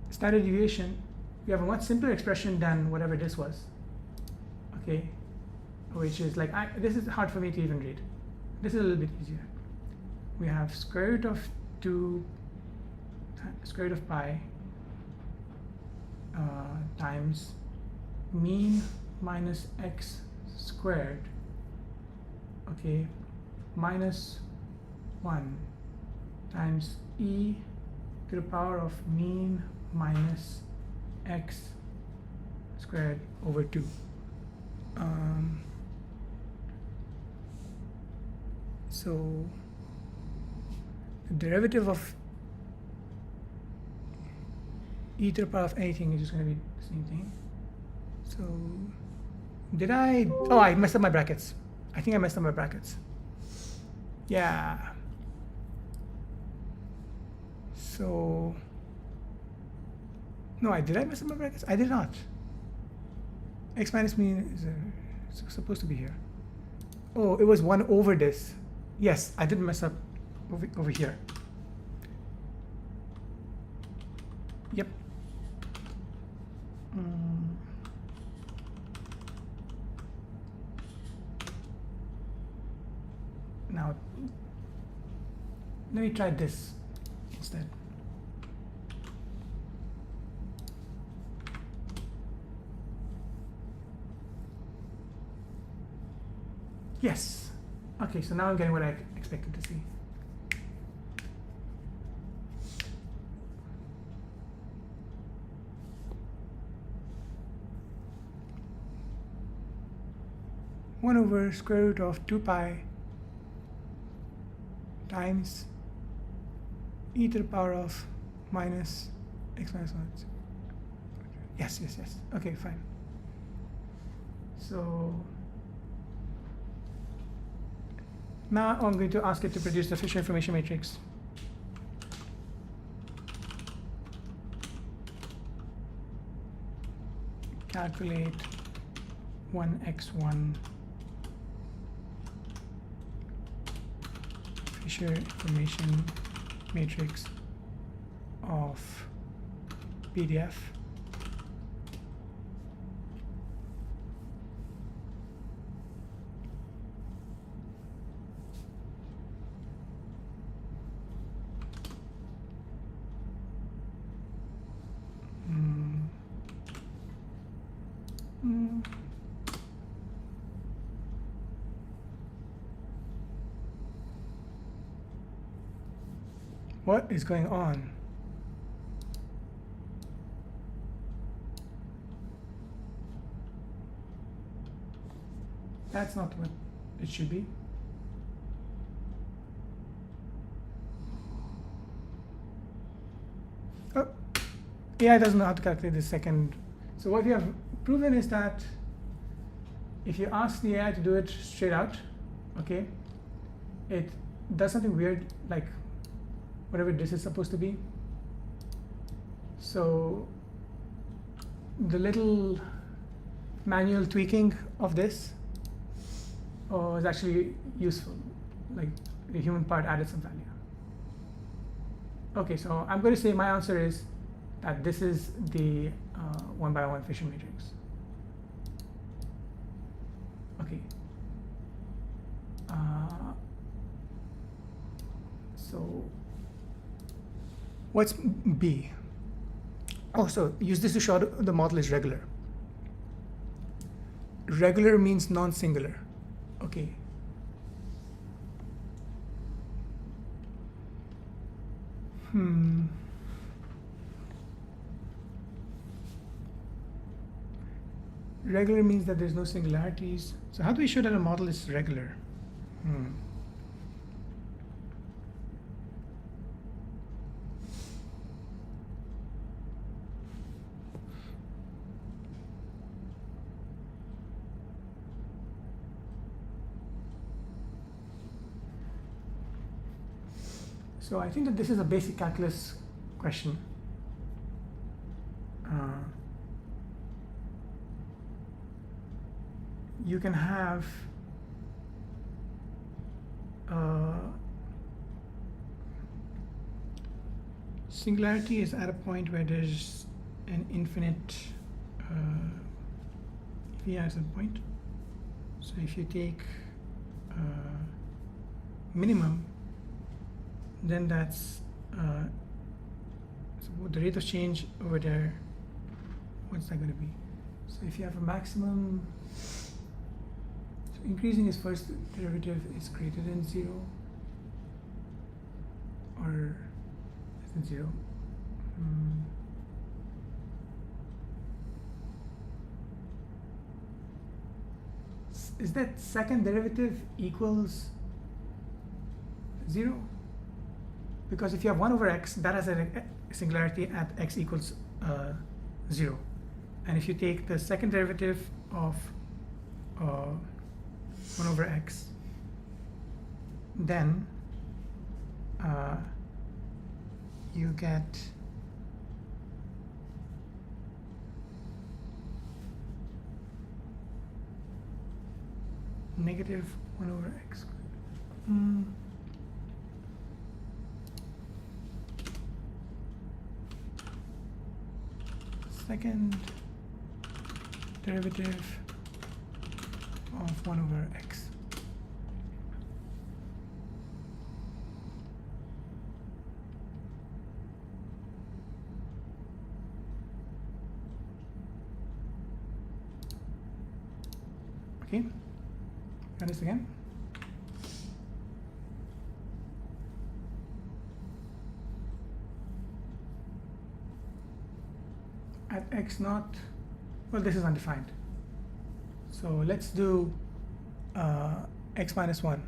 S1: standard deviation, we have a much simpler expression than whatever this was. Okay, which is like, this is hard for me to even read. This is a little bit easier. We have square root of 2 square root of pi times mean minus x squared, okay, minus 1 times e to the power of mean minus x squared over 2. So the derivative of e to the power of anything is just going to be the same thing. So did I? Oh, I messed up my brackets. I think I messed up my brackets. Yeah. So no, did I mess up my brackets? I did not. x minus mean is supposed to be here. Oh, it was 1 over this. Yes, I did mess up over here. Yep. Now, let me try this instead. Yes. Okay, so now I'm getting what I expected to see. One over square root of 2 pi times e to the power of minus x minus 1. Yes, yes, yes. Okay, fine. So now I'm going to ask it to produce the Fisher information matrix. Calculate 1x1 Fisher information matrix of PDF. What is going on? That's not what it should be. Oh, AI doesn't know how to calculate the second. So what we have proven is that if you ask the AI to do it straight out, okay, it does something weird, like whatever this is supposed to be. So the little manual tweaking of this is actually useful. Like the human part added some value. Okay, so I'm going to say my answer is that this is the 1 by 1 Fisher matrix. Okay. So what's B? Oh, so use this to show the model is regular. Regular means non-singular. Okay. Regular means that there's no singularities. So how do we show that a model is regular? So I think that this is a basic calculus question. You can have singularity is at a point where there's an infinite as a point. So if you take minimum, then that's so the rate of change over there, what's that going to be? So if you have a maximum, so increasing its first derivative is greater than 0 or less than 0. Is that second derivative equals 0? Because if you have 1 over x, that has a singularity at x equals 0. And if you take the second derivative of 1 over x, then you get negative 1 over x. Second derivative of 1 over x. Okay, run this again. At x naught, well, this is undefined. So let's do x minus 1.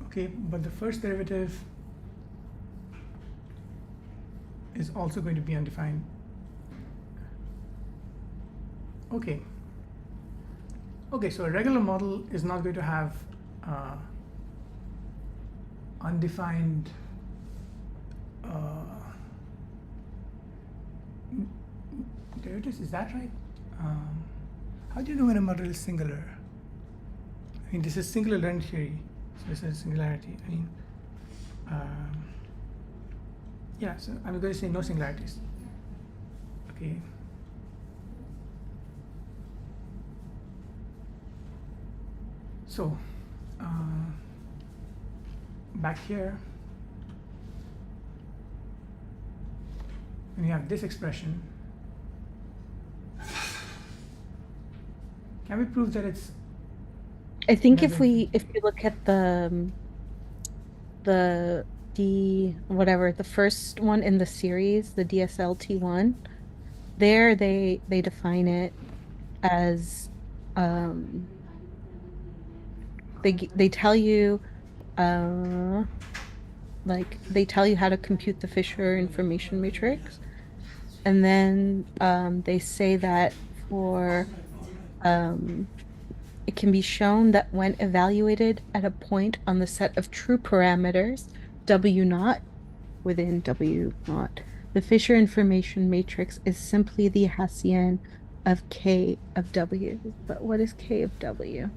S1: Okay, but the first derivative is also going to be undefined. Okay. Okay, so a regular model is not going to have undefined derivatives. Is that right? How do you know when a model is singular? I mean, this is singular learned theory. So this is singularity. I mean, yeah, so I'm going to say no singularities. Okay. So, back here, when you have this expression, can we prove that it's
S4: I think if
S1: never-
S4: we look at the whatever the first one in the series, the DSLT1, there they define it as they tell you like they tell you how to compute the Fisher information matrix, and then they say that for it can be shown that when evaluated at a point on the set of true parameters W naught within W naught, the Fisher information matrix is simply the Hessian of K of W. But what is K of W?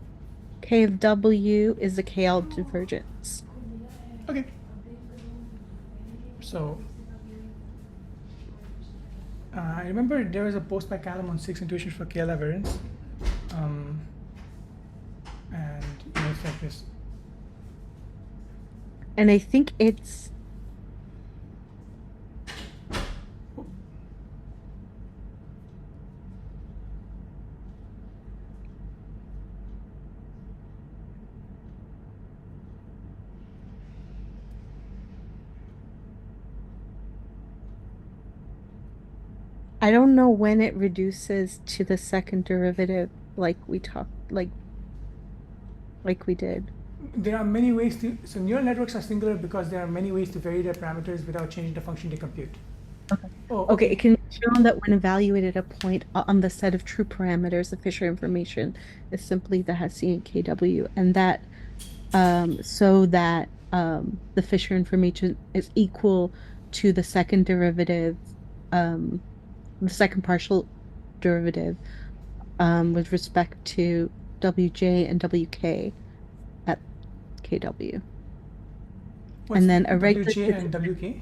S4: K of W is the KL divergence.
S1: Okay. So, I remember there was a post by Callum on 6 intuitions for KL divergence. And it's like this.
S4: And I think it's I don't know when it reduces to the second derivative like we talked like we did.
S1: There are many ways to, so neural networks are singular because there are many ways to vary their parameters without changing the function they compute.
S4: Okay.
S1: Oh,
S4: Okay, it can be shown that when evaluated at a point on the set of true parameters, the Fisher information is simply the Hessian KW, and that so that the Fisher information is equal to the second derivative, the second partial derivative with respect to WJ and WK at KW.
S1: what's
S4: And then a regular
S1: WJ and WK?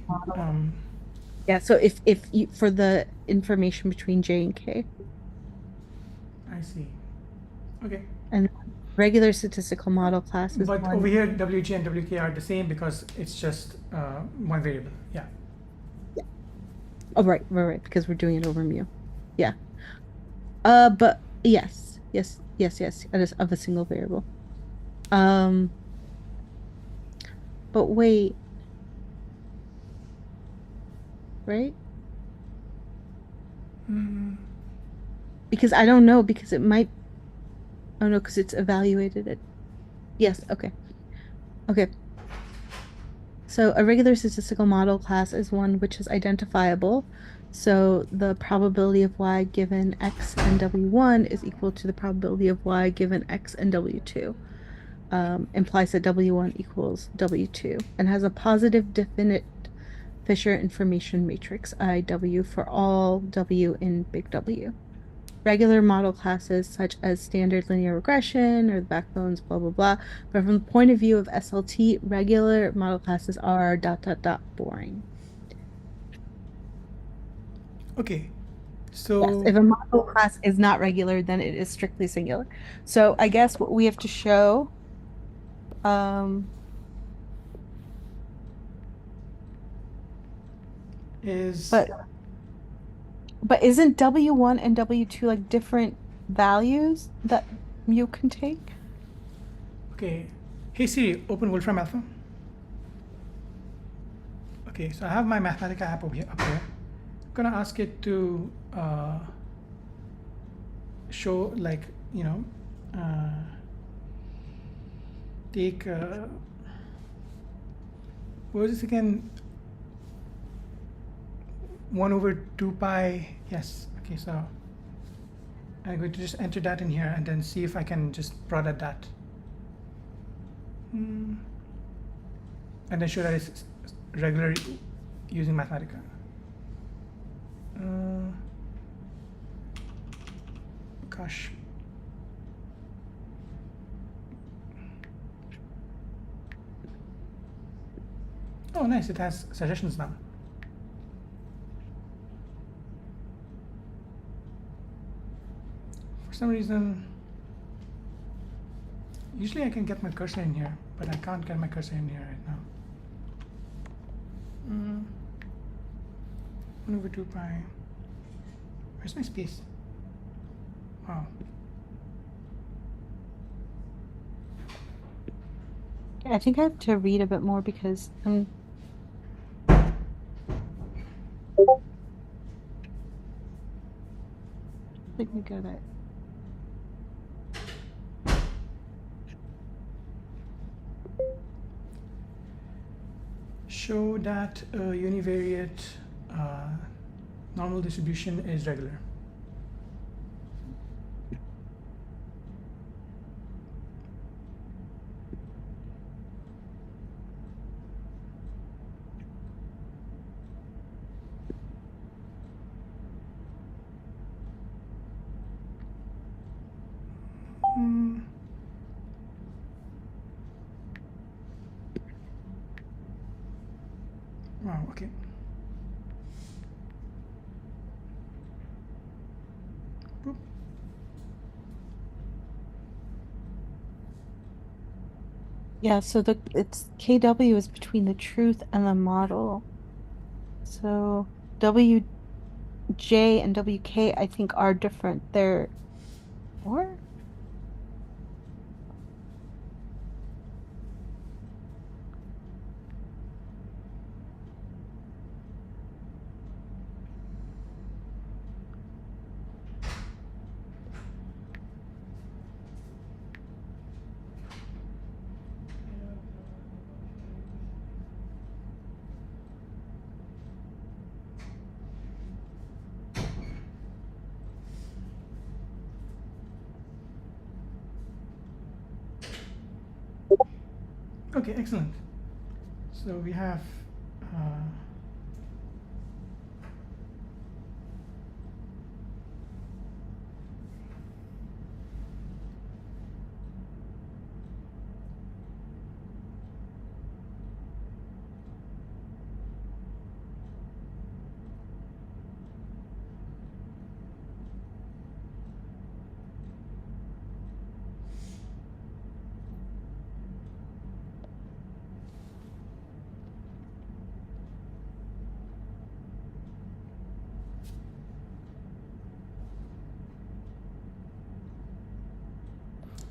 S4: Yeah, so if you for the information between J and K,
S1: I see. Okay.
S4: and regular statistical model class is
S1: But
S4: one.
S1: over here, WJ and WK are the same because it's just one variable. Yeah.
S4: Oh, right, because we're doing it over mu. Yeah. But yes, it is of a single variable. But wait. right?
S1: Mm,
S4: Because I don't know, because it might. Oh no, because it's evaluated at. Yes, okay. Okay. So a regular statistical model class is one which is identifiable. So the probability of y given x and w1 is equal to the probability of y given x and w2. Implies that w1 equals w2 and has a positive definite Fisher information matrix IW for all w in big W. Regular model classes such as standard linear regression or the backbones, blah, blah, blah. But from the point of view of SLT, regular model classes are ... boring.
S1: okay.
S4: Yes,
S1: So
S4: if a model class is not regular, then it is strictly singular. So I guess what we have to show,
S1: is
S4: but isn't W1 and W2 like different values that you can take?
S1: okay. Hey Siri, open Wolfram Alpha. Okay, so I have my Mathematica app over here, up here. I'm gonna ask it to show, like, you know, take what was this again? 1/2 pi. Yes. Okay, so I'm going to just enter that in here and then see if I can just plot at that. And then show that it's regular using Mathematica. Gosh. Oh, nice. It has suggestions now. For some reason, usually I can get my cursor in here, but I can't get my cursor in here right now. 1/2 pi. Where's my space? Wow.
S4: I think I have to read a bit more because let me get it.
S1: Show that a univariate normal distribution is regular. Wow, okay. Boop.
S4: Yeah, so it's KW is between the truth and the model. So WJ and WK I think are different. They're or
S1: Okay, excellent. So we have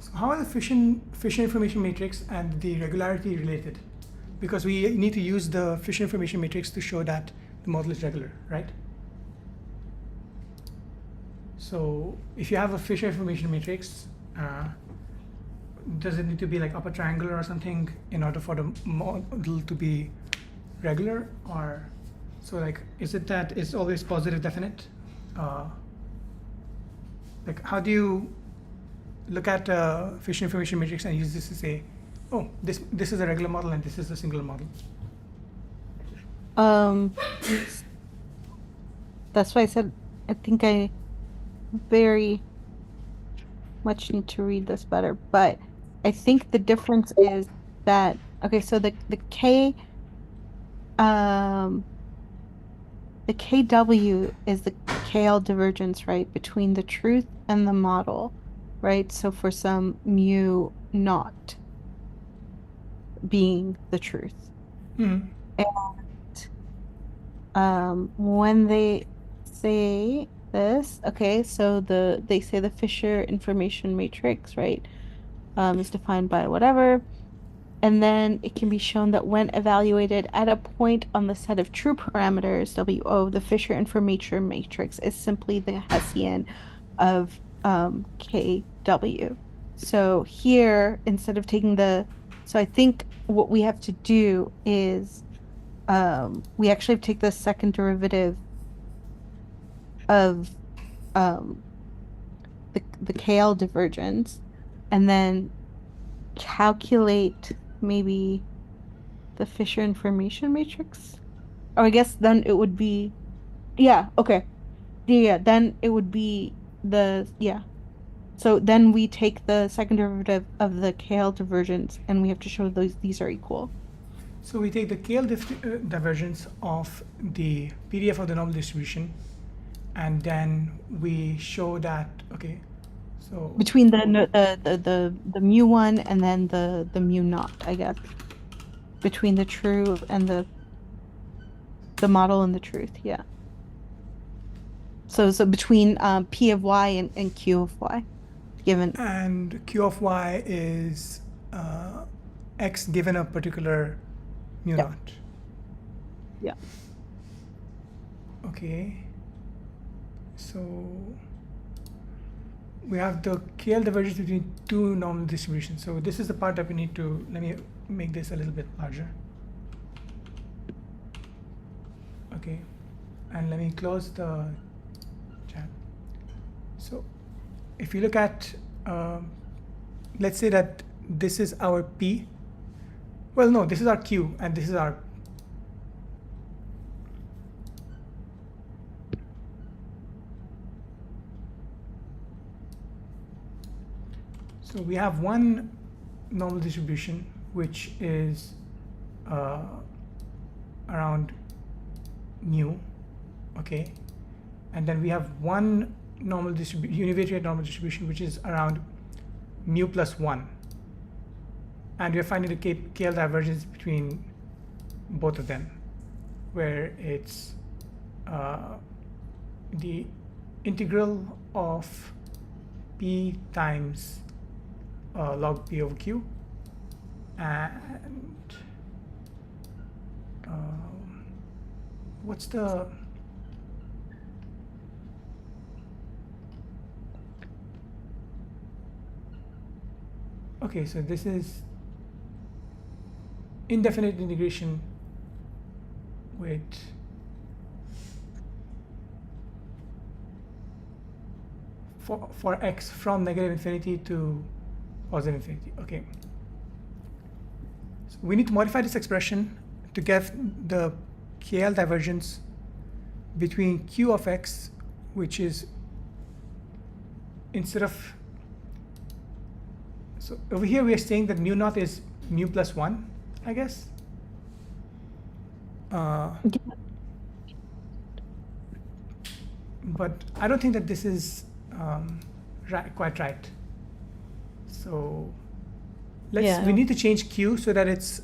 S1: so how are the Fisher information matrix and the regularity related? Because we need to use the Fisher information matrix to show that the model is regular, right? So if you have a Fisher information matrix, does it need to be like upper triangular or something in order for the model to be regular? Or so like, is it that it's always positive definite? Like, how do you look at a Fisher information matrix and use this to say, oh, this is a regular model and this is a singular model?
S4: That's why I said I think I very much need to read this better, but I think the difference is that okay, so the K the KW is the KL divergence, right, between the truth and the model, right? So for some mu not being the truth.
S1: Mm-hmm.
S4: And when they say this, okay, so they say the Fisher information matrix, right, is defined by whatever. And then it can be shown that when evaluated at a point on the set of true parameters, WO, the Fisher information matrix is simply the Hessian of KW. So here, instead of taking so I think what we have to do is we actually have to take the second derivative of the KL divergence and then calculate maybe the Fisher information matrix. Or I guess then it would be, yeah, okay. Yeah, then it would be yeah. So then we take the second derivative of the KL divergence and we have to show these are equal.
S1: So we take the KL divergence of the PDF of the normal distribution, and then we show that, okay, so
S4: between the mu one and then the mu naught, I guess. Between the true and the model and the truth, yeah. So between P of y and Q of y, given.
S1: And Q of y is x given a particular mu naught.
S4: Yeah.
S1: Okay. So we have the KL divergence between two normal distributions. So this is the part that we need to, let me make this a little bit larger. Okay. And let me close the chat. So if you look at, let's say that this is our P. Well, no, this is our Q and this is our. So we have one normal distribution which is around mu, okay, and then we have one normal univariate normal distribution which is around mu plus 1, and we're finding the KL divergence between both of them, where it's the integral of P times log P over Q, and what's the okay, so this is indefinite integration with for x from negative infinity to positive infinity. Okay, so we need to modify this expression to get the KL divergence between Q of x, which is instead of, so over here we are saying that mu naught is mu plus 1, I guess. But I don't think that this is quite right. So we need to change Q so that it's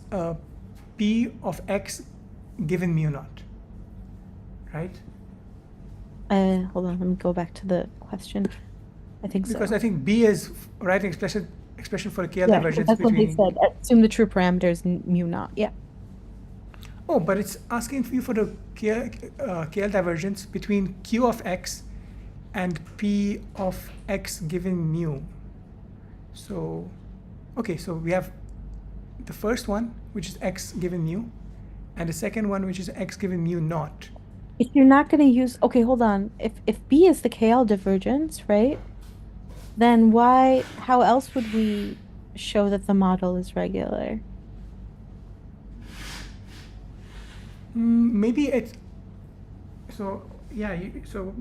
S1: P of x given mu naught, right?
S4: Hold on, let me go back to the question. I think
S1: because
S4: so.
S1: I think B is right expression for a KL divergence
S4: that's
S1: between.
S4: What they said. Assume the true parameter is mu naught. Yeah.
S1: Oh, but it's asking for you for the KL divergence between Q of X and P of X given mu. So, okay, so we have the first one, which is X given mu, and the second one, which is X given mu naught.
S4: If you're not going to use, okay, hold on. If B is the KL divergence, right? Then how else would we show that the model is regular?
S1: Maybe it's, so yeah, so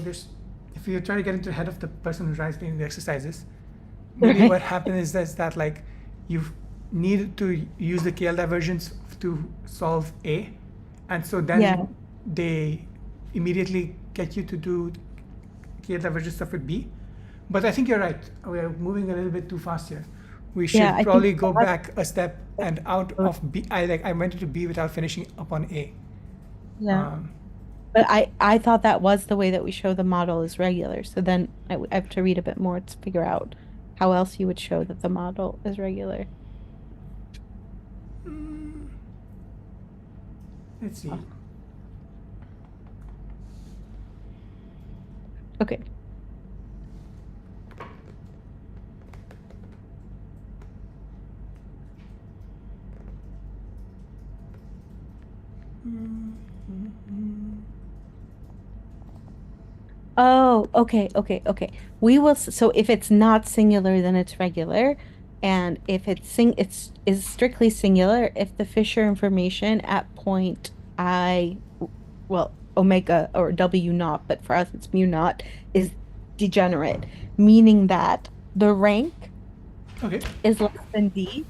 S1: there's, if you're trying to get into the head of the person who's writing the exercises, maybe
S4: Right.
S1: what happens is that like you need to use the KL divergence to solve A, and so then
S4: Yeah.
S1: they immediately get you to do KL divergence stuff with B. But I think you're right. We are moving a little bit too fast here. We should
S4: Yeah, I think
S1: probably go
S4: that-
S1: back a step and out of B. I went into B without finishing up on A.
S4: Yeah.
S1: Um,
S4: But I thought that was the way that we show the model is regular. So then I have to read a bit more to figure out how else you would show that the model is regular.
S1: let's see.
S4: Okay. Oh, okay. We will, so if it's not singular, then it's regular. And if it's is strictly singular, if the Fisher information at point I, well, omega or W naught, but for us it's mu naught, is degenerate, meaning that the rank
S1: Okay.
S4: is less than D,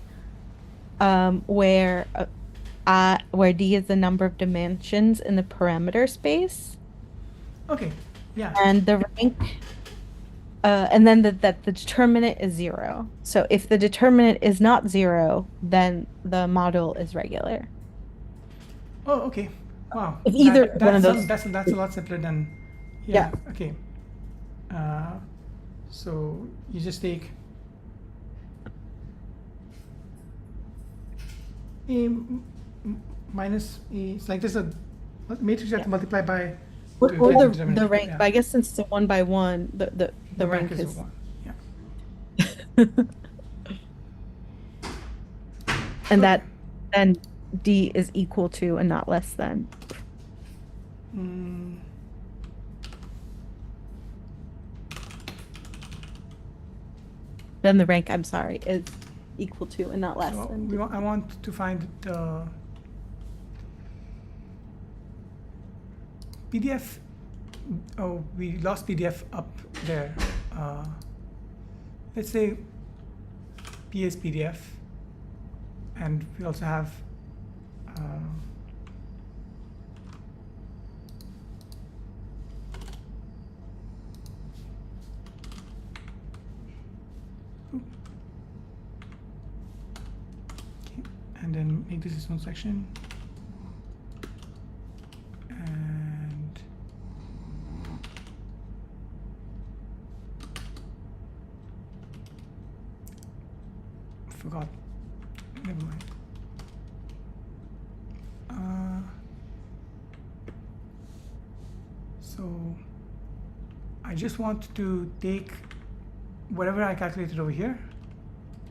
S4: where D is the number of dimensions in the parameter space.
S1: Okay. Yeah.
S4: And the rank, and then that the determinant is 0. So if the determinant is not 0, then the model is regular.
S1: Oh, okay. Wow.
S4: If either
S1: That-
S4: one of
S1: that's
S4: those-
S1: that's a lot simpler than. Yeah. Okay. So you just take minus A. It's like there's a matrix you have to multiply by.
S4: Or
S1: to get
S4: the
S1: determinant.
S4: rank,
S1: Yeah.
S4: but I guess since it's a 1 by 1, the rank
S1: is
S4: is.
S1: 1. Yeah.
S4: And that then D is equal to and not less than.
S1: Mm,
S4: Then the rank, I'm sorry, is equal to and not less
S1: so
S4: than.
S1: I want to find the PDF. Oh, we lost PDF up there. Let's say P is PDF, and we also have. And then make this its own section. And forgot. Never mind. So I just want to take whatever I calculated over here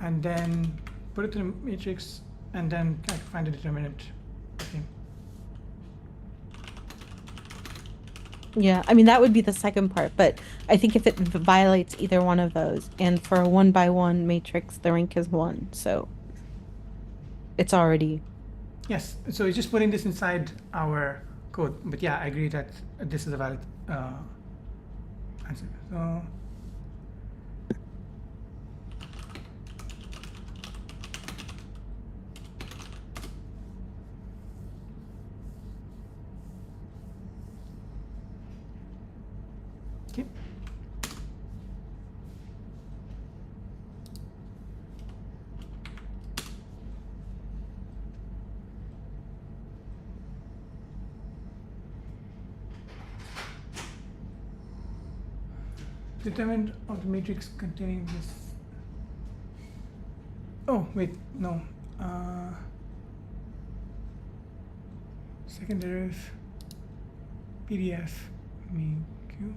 S1: and then put it in the matrix and then find the determinant. Okay.
S4: Yeah, I mean, that would be the second part, but I think if it violates either one of those, and for a 1 by 1 matrix, the rank is 1, so it's already.
S1: Yes, so it's just putting this inside our code. But yeah, I agree that this is a valid answer. So okay. Determinant of the matrix containing this. Oh wait, no. second derivative, PDF, mu q.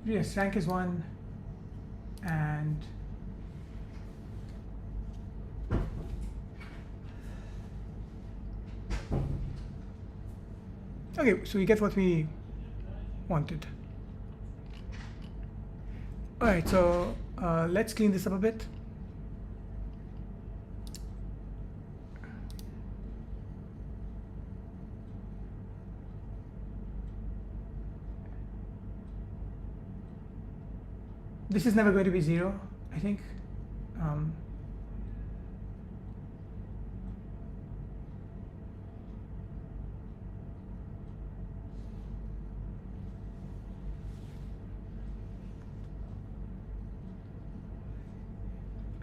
S1: Yes, rank is 1, and okay, so we get what we wanted. All right, so let's clean this up a bit. This is never going to be 0, I think.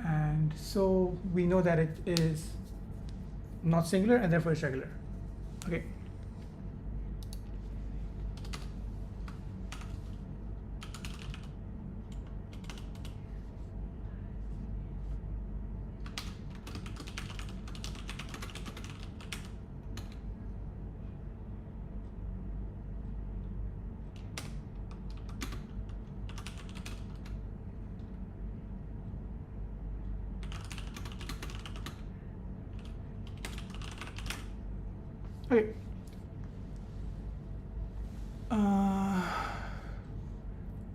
S1: And so we know that it is not singular and therefore it's regular. Okay. Okay.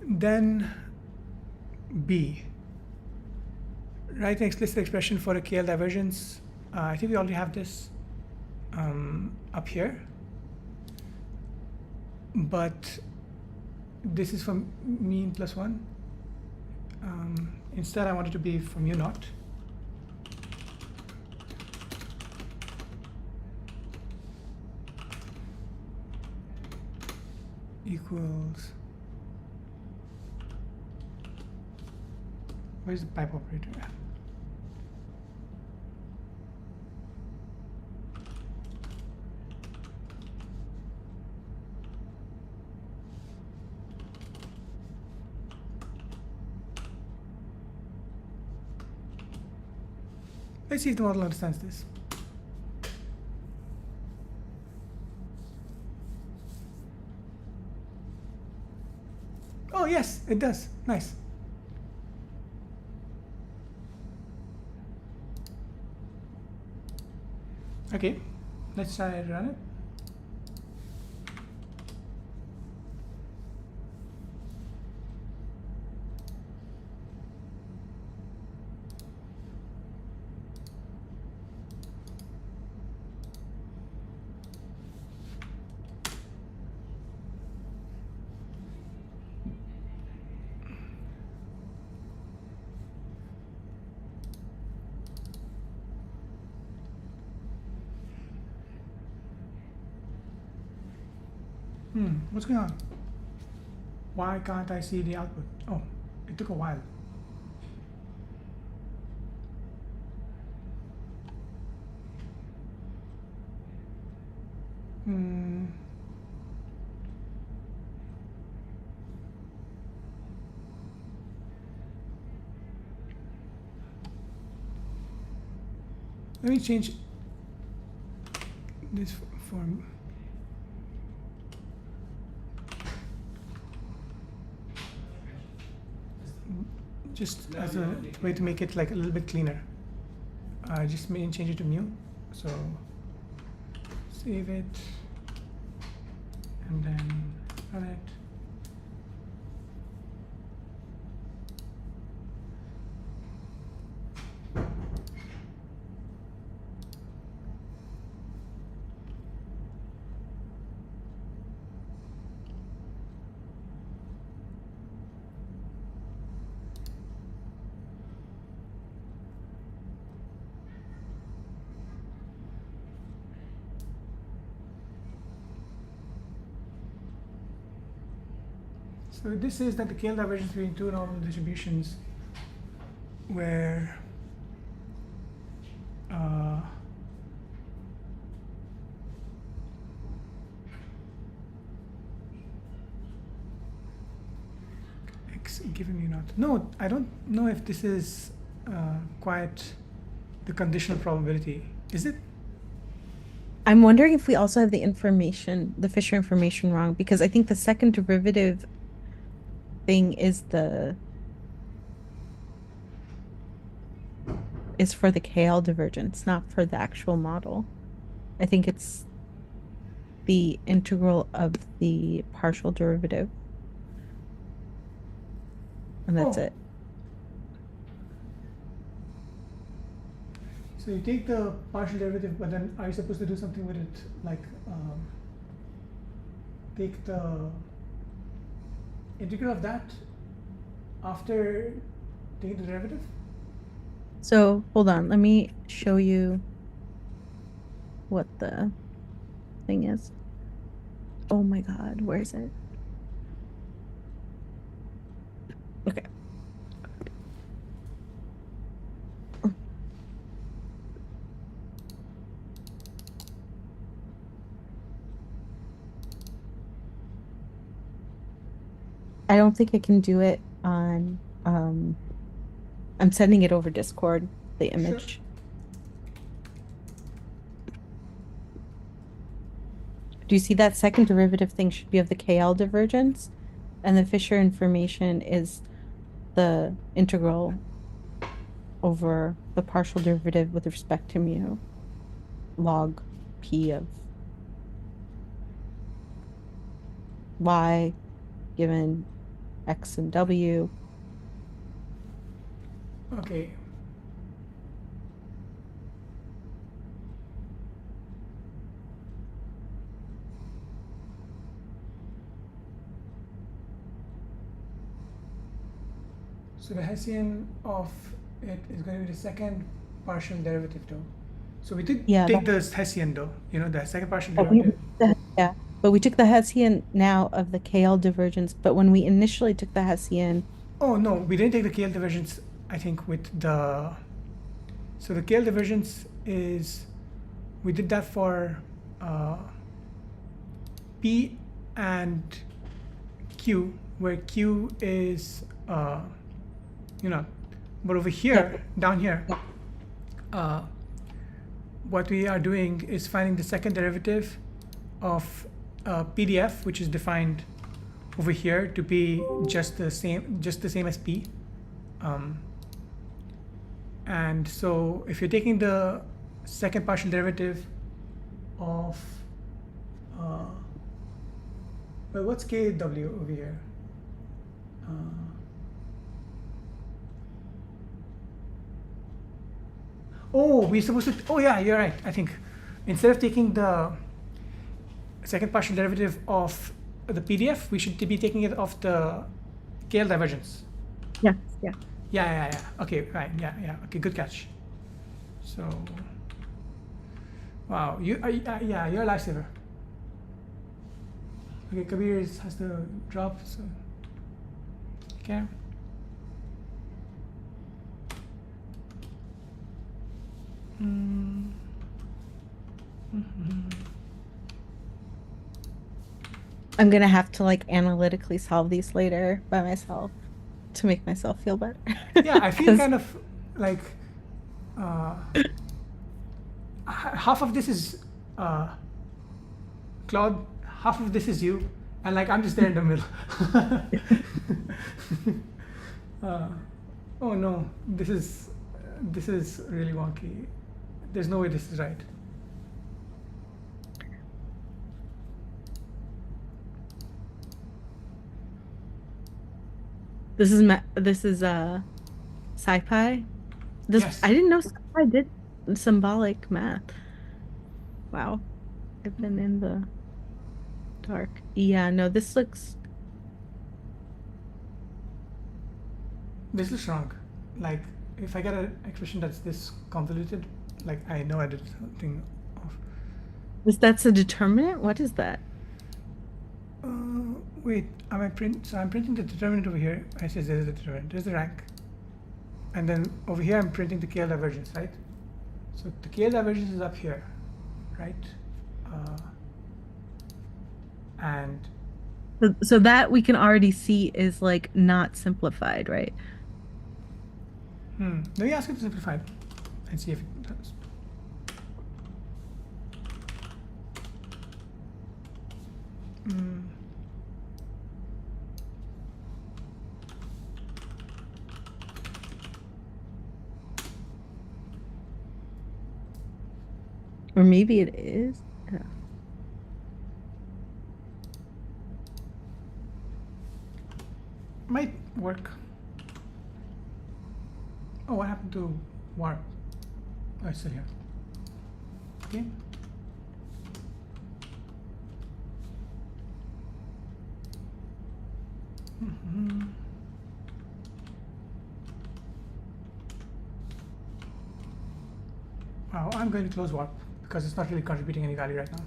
S1: Then B. Write an explicit expression for a KL divergence. I think we already have this up here. But this is from mean plus 1. Instead, I want it to be from mu naught. Equals, where's the pipe operator at? Let's see if the model understands this. Oh yes, it does. Nice. Okay, let's try and run it. What's going on? Why can't I see the output? Oh, it took a while. Let me change this form. Just as a way to make it like a little bit cleaner. Just change it to mu. So save it and then run it. So this is that the KL divergence between two normal distributions where x giving me not. No, I don't know if this is quite the conditional probability. Is it?
S4: I'm wondering if we also have the information, the Fisher information wrong, because I think the second derivative thing is for the KL divergence, not for the actual model. I think it's the integral of the partial derivative. And that's
S1: Oh.
S4: it.
S1: So you take the partial derivative, but then are you supposed to do something with it? Like take the integral of that after taking the derivative?
S4: So hold on, let me show you what the thing is. Oh my God, where is it? Okay. I don't think I can do it on, I'm sending it over Discord, the image. Do you see that second derivative thing should be of the KL divergence? And the Fisher information is the integral over the partial derivative with respect to mu log p of y given x and w.
S1: Okay. So the Hessian of it is going to be the second partial derivative though. So we did take the Hessian though, the second partial derivative.
S4: But we took the Hessian now of the KL divergence, but when we initially took the Hessian...
S1: Oh no, we didn't take the KL divergence, I think, with the... So the KL divergence is, we did that for P and Q, where Q is, but over here, down here, what we are doing is finding the second derivative of PDF, which is defined over here to be just the same as P. And so if you're taking the second partial derivative of, well, what's KW over here? We're supposed to, oh yeah, you're right, I think. Instead of taking the second partial derivative of the PDF, we should be taking it of the KL divergence.
S4: Yeah.
S1: Yeah. Okay, right, yeah. Okay, good catch. So, wow, you're a lifesaver. Okay, Kabir has to drop, so, okay.
S4: I'm gonna have to analytically solve these later by myself to make myself feel better.
S1: Yeah, I feel kind of like half of this is Claude, half of this is you, and I'm just there in the middle. Oh no, this is really wonky. There's no way this is right.
S4: This is SciPy.
S1: Yes.
S4: I didn't know SciPy did symbolic math. Wow, I've been in the dark. Yeah, no, this looks
S1: wrong. If I get an expression that's this convoluted, I know I did something off.
S4: That's a determinant? What is that?
S1: Wait, I'm printing the determinant over here. I said there's the determinant. There's the rank. And then over here I'm printing the KL divergence, right? So the KL divergence is up here, right? And
S4: So that we can already see is like not simplified, right?
S1: Let me ask it to simplify it and see if it does. Hmm.
S4: Or maybe it is. Yeah.
S1: Might work. Oh, what happened to warp? Oh, it's still here. Okay. Wow, I'm going to close warp because it's not really contributing any value right now.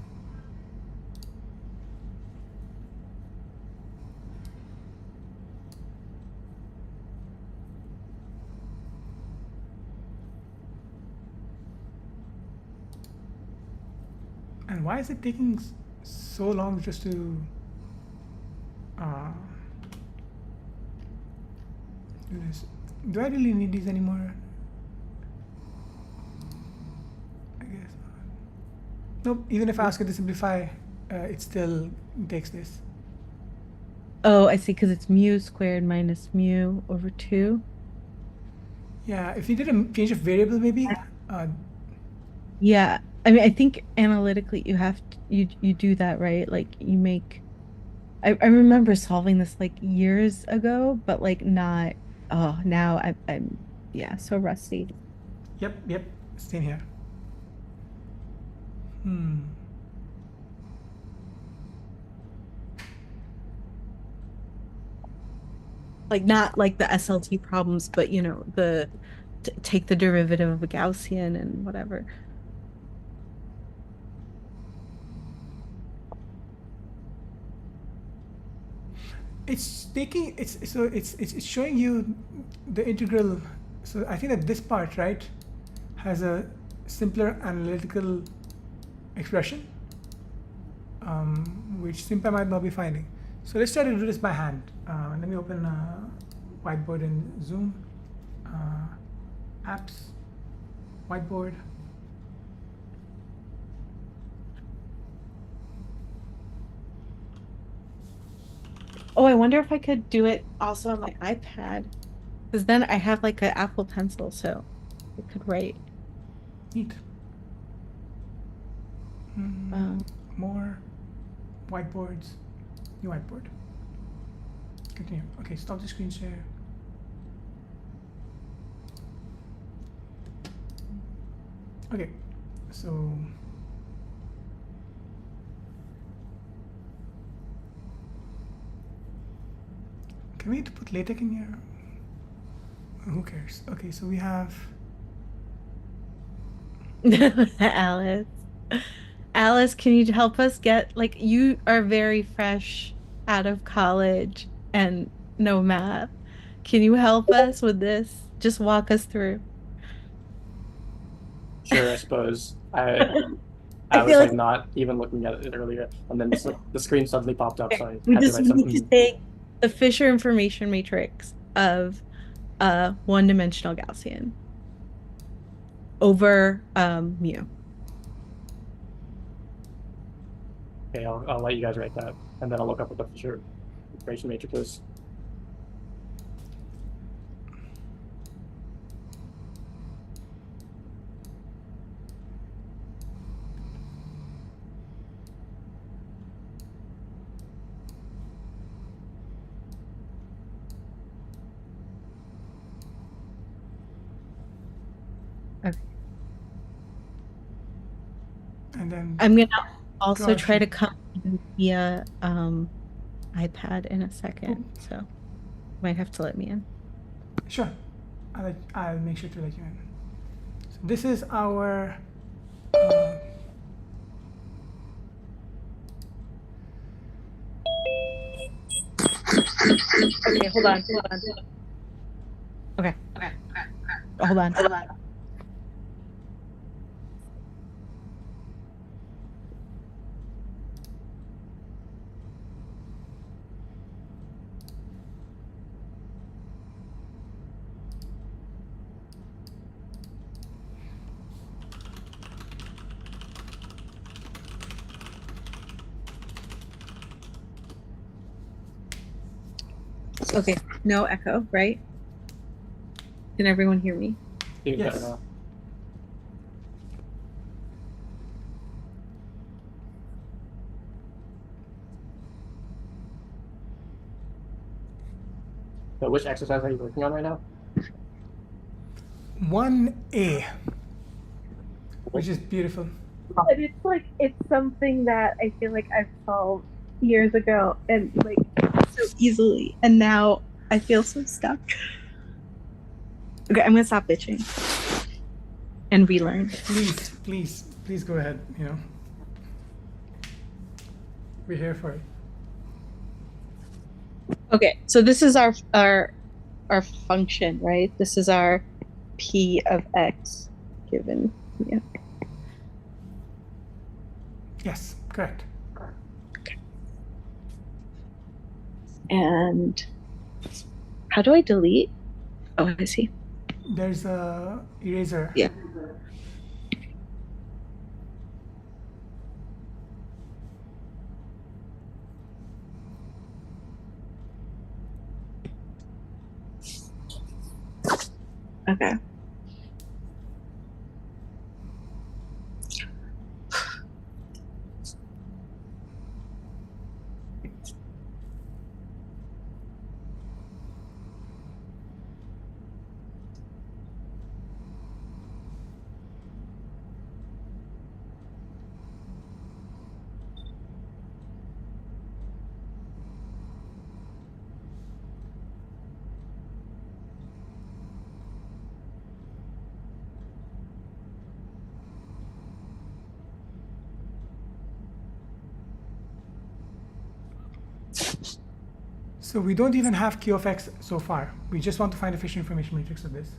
S1: And why is it taking so long just to do this? Do I really need these anymore? I guess not. Nope, even if I ask it to simplify, it still takes this.
S4: Oh, I see, because it's mu squared minus mu over 2.
S1: Yeah, if you did a change of variable maybe,
S4: Yeah. I mean, I think analytically you have to, you do that, right? Like you make I remember solving this like years ago, but like not now I'm yeah, so rusty.
S1: yep, same here.
S4: Like not like the SLT problems, but you know, the take the derivative of a Gaussian and whatever.
S1: It's taking it's showing you the integral. So I think that this part, right, has a simpler analytical expression, which Simpa might not be finding. So let's try to do this by hand. Let me open whiteboard in Zoom. Apps, whiteboard.
S4: Oh, I wonder if I could do it also on my iPad. Because then I have like an Apple Pencil, so I could write.
S1: Neat.
S4: Um,
S1: More whiteboards. New whiteboard. Continue. Okay, stop the screen share. Okay, so can we need to put LaTeX in here? Who cares? Okay, so we have
S4: Alice. Alice, can you help us get like you are very fresh out of college and no math. Can you help us with this? Just walk us through.
S3: Sure, I suppose.
S4: I
S3: I
S4: feel
S3: was
S4: like
S3: like not even looking at it earlier, and then the screen suddenly popped up, so I
S4: we
S3: had to
S4: just
S3: write
S4: need to
S3: something.
S4: take the Fisher information matrix of a one-dimensional Gaussian over mu.
S3: Okay, I'll let you guys write that, and then I'll look up what the Fisher information matrix is.
S4: Okay.
S1: and then
S4: I'm gonna also
S1: draw
S4: try to
S1: sheet.
S4: come in via iPad in a second, so you might have to let me in.
S1: Sure, I'll make sure to let you in. So this is our
S4: Okay, hold on. Okay. Hold on. Okay, no echo, right? Can everyone hear me?
S3: Even
S1: Yes.
S3: better now. So which exercise are you working on right now?
S1: 1A, which is beautiful.
S4: And it's like it's something that I feel like I've solved years ago and like so easily, and now I feel so stuck. Okay, I'm gonna stop bitching and relearn.
S1: Please go ahead. You know, we're here for it.
S4: Okay, so this is our function, right? This is our p of x given. Yeah.
S1: Yes, correct.
S4: And how do I delete? Oh, I see.
S1: There's a eraser.
S4: Yeah. Okay.
S1: So we don't even have Q of X so far. We just want to find the Fisher information matrix of this.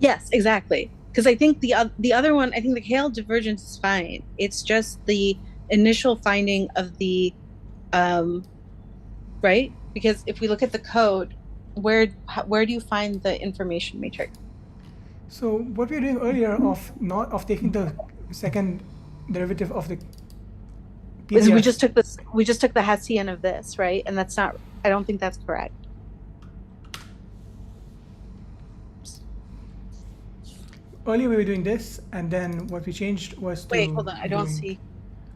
S4: Yes, exactly. Because I think the other one, I think the Hale divergence is fine. It's just the initial finding of the right? Because if we look at the code, where do you find the information matrix?
S1: So what we were doing earlier of taking the second derivative of the
S4: Is
S1: PDF.
S4: we just took the Hessian of this, right? And that's not, I don't think that's correct.
S1: Earlier we were doing this, and then what we changed was to
S4: Wait, hold on, I don't
S1: doing-
S4: see.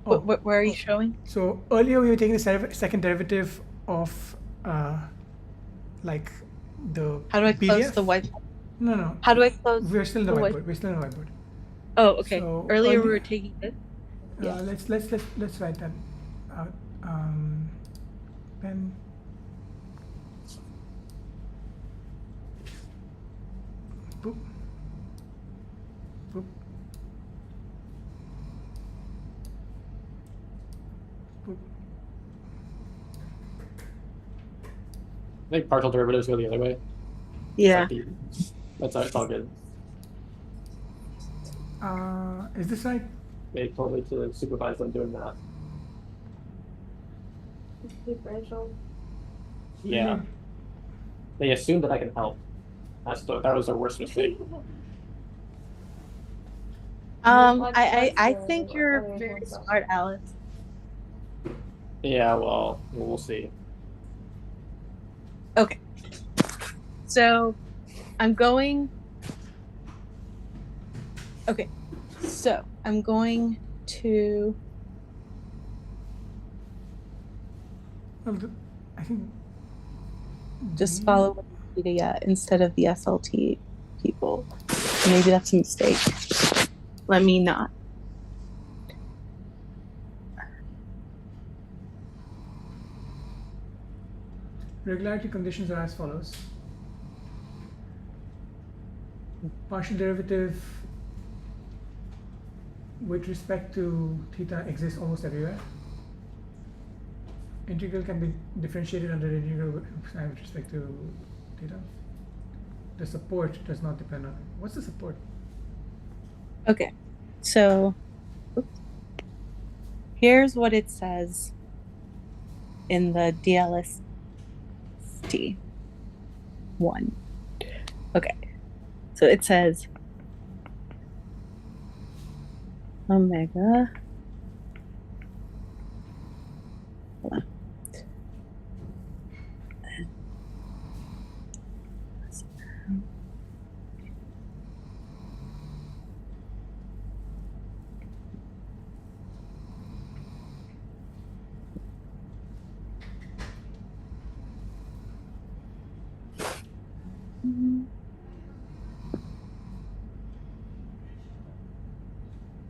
S1: Oh.
S4: Where are you showing?
S1: So earlier we were taking the second derivative of like the
S4: How do I close
S1: PDF?
S4: the white?
S1: No.
S4: How do I close?
S1: We're still in the
S4: the
S1: whiteboard.
S4: white-
S1: We're still in the whiteboard.
S4: Oh, okay.
S1: So
S4: Earlier we were taking this. Yeah.
S1: Let's write that out. Pen. Boop. Boop. Boop.
S3: I think partial derivatives go the other way.
S4: Yeah.
S3: That's it's all good.
S1: Is this right?
S3: They told me to supervise them doing that. Yeah.
S1: Mhm.
S3: They assume that I can help. That was their worst mistake.
S4: I think you're very smart, Alice.
S3: Yeah, well, we'll see.
S4: Okay. So I'm going. Okay. So I'm going to.
S1: Well, I think
S4: Just follow Wikipedia instead of the SLT people. Maybe that's a mistake. Let me not.
S1: regularity conditions are as follows. Partial derivative with respect to theta exists almost everywhere. Integral can be differentiated under integral with respect to theta. The support does not depend on it. What's the support?
S4: Okay. So here's what it says in the DLST 1. Okay. So it says omega. Hold on.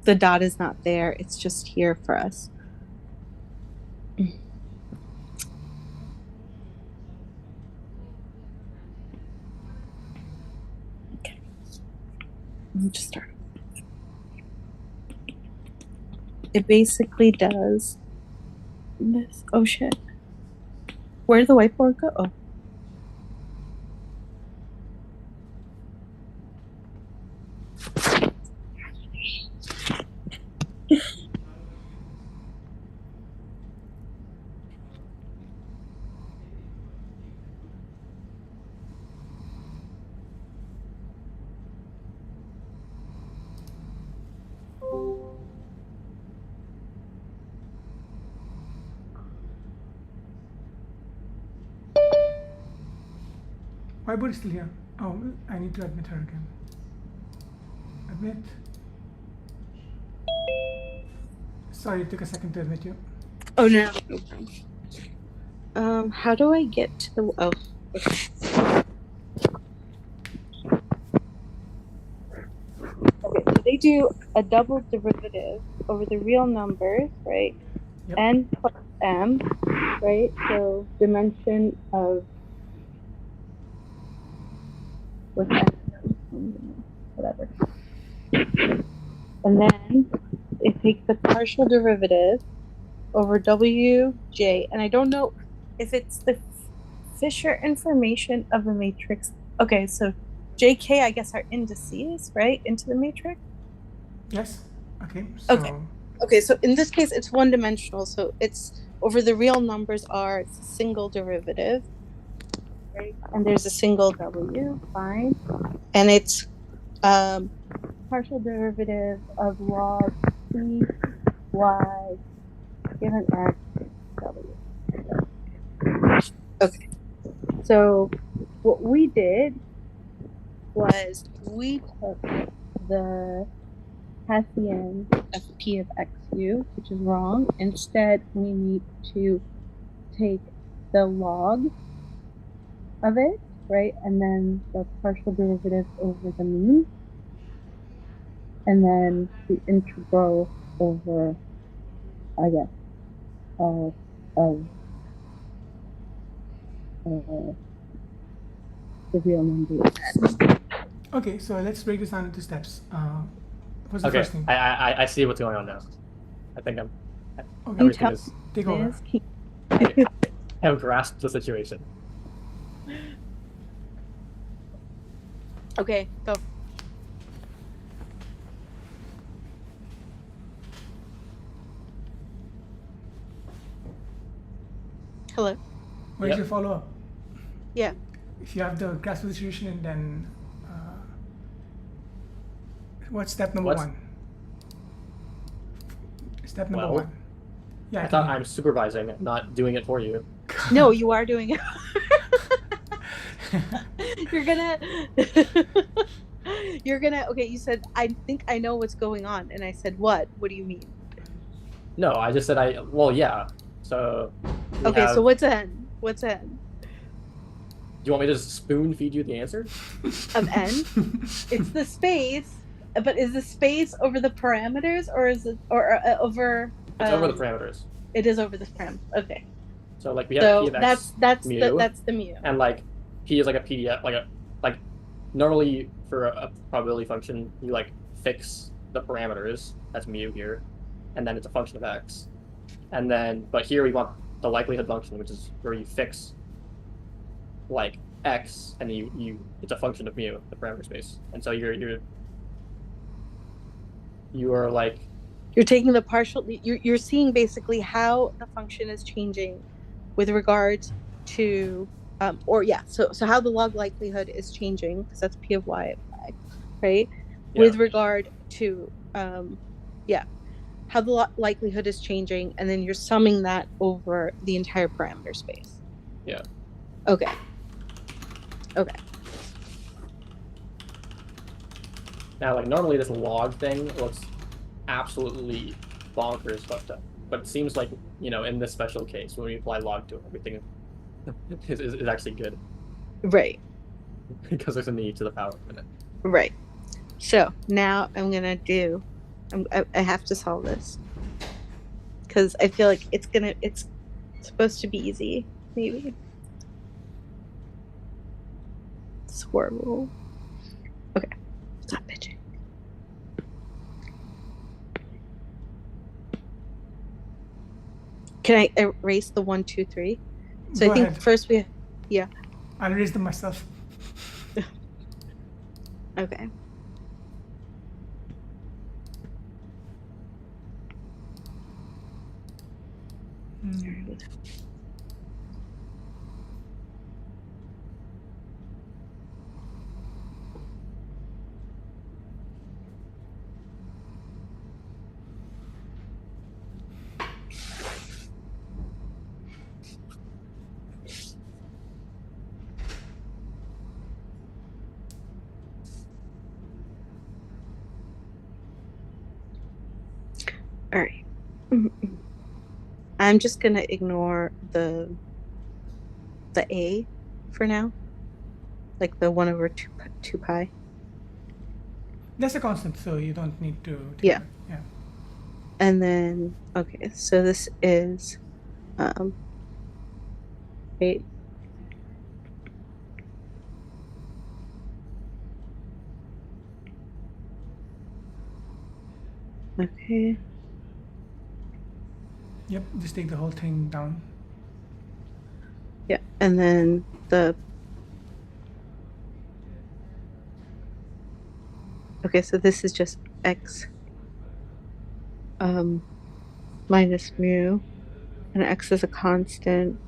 S4: The dot is not there. It's just here for us. Okay. Let me just start. It basically does this. Oh shit. Where did the whiteboard go? Oh.
S1: Whiteboard is still here. Oh, I need to admit her again. Admit. Sorry, it took a second to admit you.
S4: Oh no. How do I get to the? Oh. Okay. Okay, so they do a double derivative over the real numbers, right?
S1: Yep.
S4: N plus m, right? So dimension of what's n? Whatever. And then it takes the partial derivative over wj, and I don't know if it's the Fisher information of a matrix. Okay, so jk, I guess, are indices, right, into the matrix?
S1: Yes. Okay. So,
S4: Okay, so in this case, it's one-dimensional, so it's over the real numbers are it's a single derivative, right? And there's a single w, fine. And it's partial derivative of log c y given x w. Okay, so what we did was we took the Hessian of p of xu, which is wrong. Instead, we need to take the log of it, right? And then the partial derivative over the mean. And then the integral over, I guess, of the real number.
S1: okay, so let's break this down into steps. What's the
S3: Okay,
S1: first thing?
S3: I see what's going on now. I think I'm.
S1: Okay,
S3: Everything is.
S1: take over.
S3: I have grasped the situation.
S4: Okay, go. Hello.
S1: Where's
S3: Yep.
S1: your follow up?
S4: Yeah.
S1: If you have the grasp of the situation, and then what's step number
S3: What's-
S1: one? Step number
S3: Well,
S1: one. Yeah,
S3: I thought I'm supervising, not doing it for you.
S4: No, you are doing it. You're gonna. Okay, you said I think I know what's going on, and I said what? What do you mean?
S3: No, I just said well, yeah. So.
S4: Okay, so what's n? What's n?
S3: Do you want me to just spoon feed you the answer?
S4: Of n? It's the space, but is the space over the parameters, or is it over?
S3: It's over the parameters.
S4: It is over the param. Okay.
S3: So like we have
S4: So
S3: p of x
S4: that's
S3: mu,
S4: the mu.
S3: and like p is like a PDF, like normally for a probability function you like fix the parameters. That's mu here, and then it's a function of x, and then but here we want the likelihood function, which is where you fix like x, and you it's a function of mu, the parameter space, and so you are like
S4: You're taking the partial. You're seeing basically how the function is changing with regards to so how the log likelihood is changing, because that's p of y, right?
S3: Yeah.
S4: With regard to how the likelihood is changing, and then you're summing that over the entire parameter space.
S3: Yeah.
S4: Okay.
S3: Now, like normally this log thing looks absolutely bonkers fucked up, but it seems like in this special case when we apply log to it, everything is actually good
S4: Right.
S3: because there's a need to the power of it.
S4: Right. So now I'm gonna do I have to solve this because I feel like it's supposed to be easy. Maybe it's horrible. Okay, stop bitching. Can I erase the 1, 2, 3? So
S1: Go
S4: I think
S1: ahead.
S4: first yeah.
S1: I'll erase them myself.
S4: Okay. All right. I'm just gonna ignore the a for now, like the 1 over 2 pi.
S1: That's a constant, so you don't need to.
S4: Yeah.
S1: It. Yeah.
S4: And then okay, so this is 8. Okay.
S1: Yep. Just take the whole thing down.
S4: Yeah, and then okay, so this is just x minus mu, and x is a constant.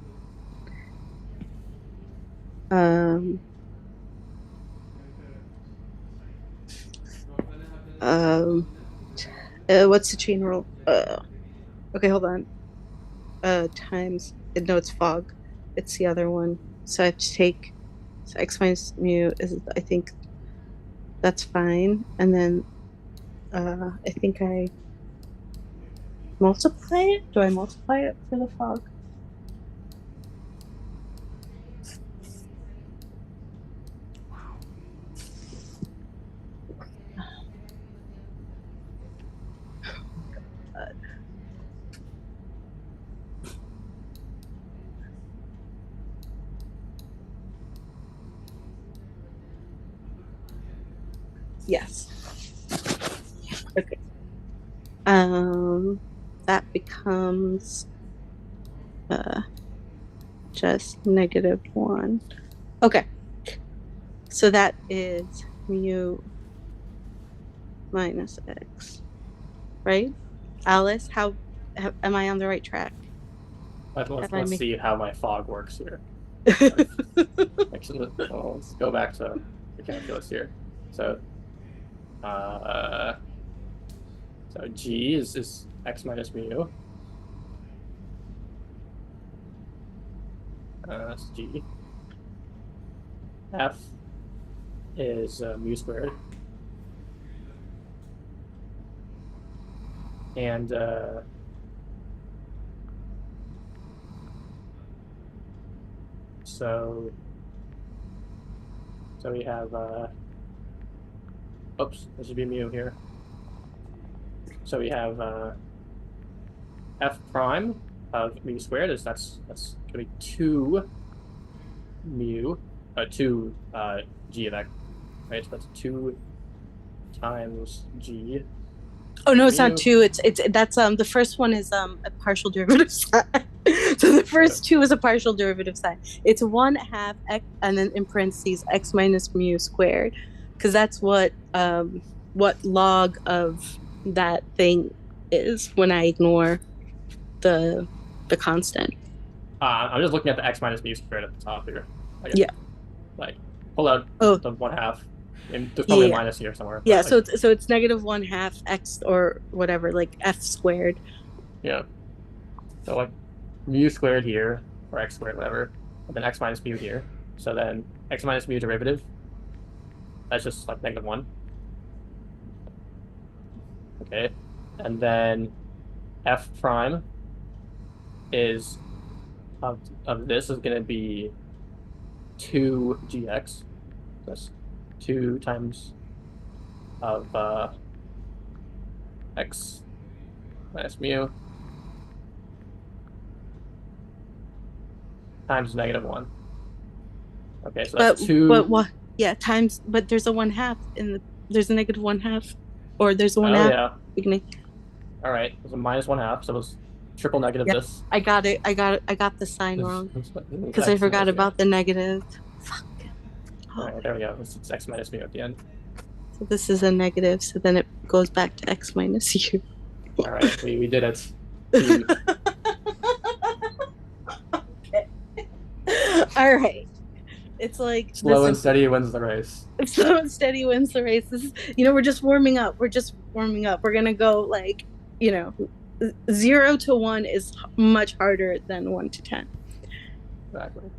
S4: What's the chain rule? Okay, hold on. Times, no, it's fog. It's the other one. So I have to take, so x minus mu is, I think that's fine. And then I think I multiply it. Do I multiply it for the fog? Yes. Okay. That becomes just -1. Okay. So that is mu minus x, right? Alice, how am I on the right track?
S3: Let's see how my fog works here. Actually, let's go back to the calculus here. So, so G is x minus mu. That's G. F is mu squared. And so we have oops, there should be mu here. So we have f prime of mu squared is that's gonna be 2 mu 2 g of x, right? So that's 2 times g.
S4: Oh no, it's not 2. It's that's the first one is a partial derivative sign. So the first 2 is a partial derivative sign. It's 1/2 x and then in parentheses x minus mu squared, because that's what log of that thing is when I ignore the constant.
S3: I'm just looking at the x minus mu squared at the top here.
S4: Yeah.
S3: Like pull out the 1/2. And there's probably a minus here somewhere.
S4: Yeah, so it's -1/2 x or whatever, like f squared.
S3: Yeah. So like mu squared here, or x squared, whatever, and then x minus mu here. So then x minus mu derivative, that's just like -1. Okay. And then f prime is of this is going to be 2gx. That's 2 times of x minus mu times -1. Okay, so that's 2.
S4: But what? Yeah, times. But there's a 1/2 in the. There's a -1/2, or there's a 1/2
S3: yeah.
S4: beginning.
S3: All right, it was a -1/2, so it was triple negative
S4: Yeah,
S3: this.
S4: I got it. I got the sign wrong because I forgot about the negative. Fuck.
S3: All right, there we go. It's x minus mu at the end.
S4: So this is a negative, so then it goes back to x minus u.
S3: All right, we did it.
S4: Okay. All right. It's like
S3: Slow and steady wins the race.
S4: Slow and steady wins the race. This is, we're just warming up. We're just warming up. We're gonna go like, 0 to 1 is much harder than 1 to 10.
S3: Exactly.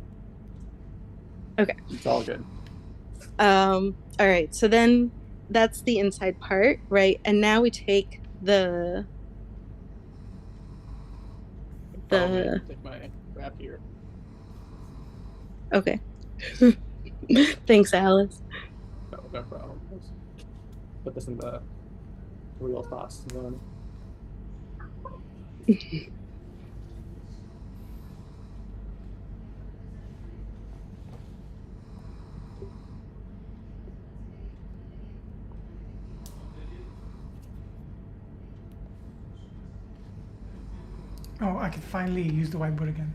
S4: Okay.
S3: It's all good.
S4: All right. So then that's the inside part, right? And now we take the
S3: take my wrap here.
S4: Okay. Thanks, Alice.
S3: No problem. Put this in the real thoughts zone.
S1: Oh, I can finally use the whiteboard again.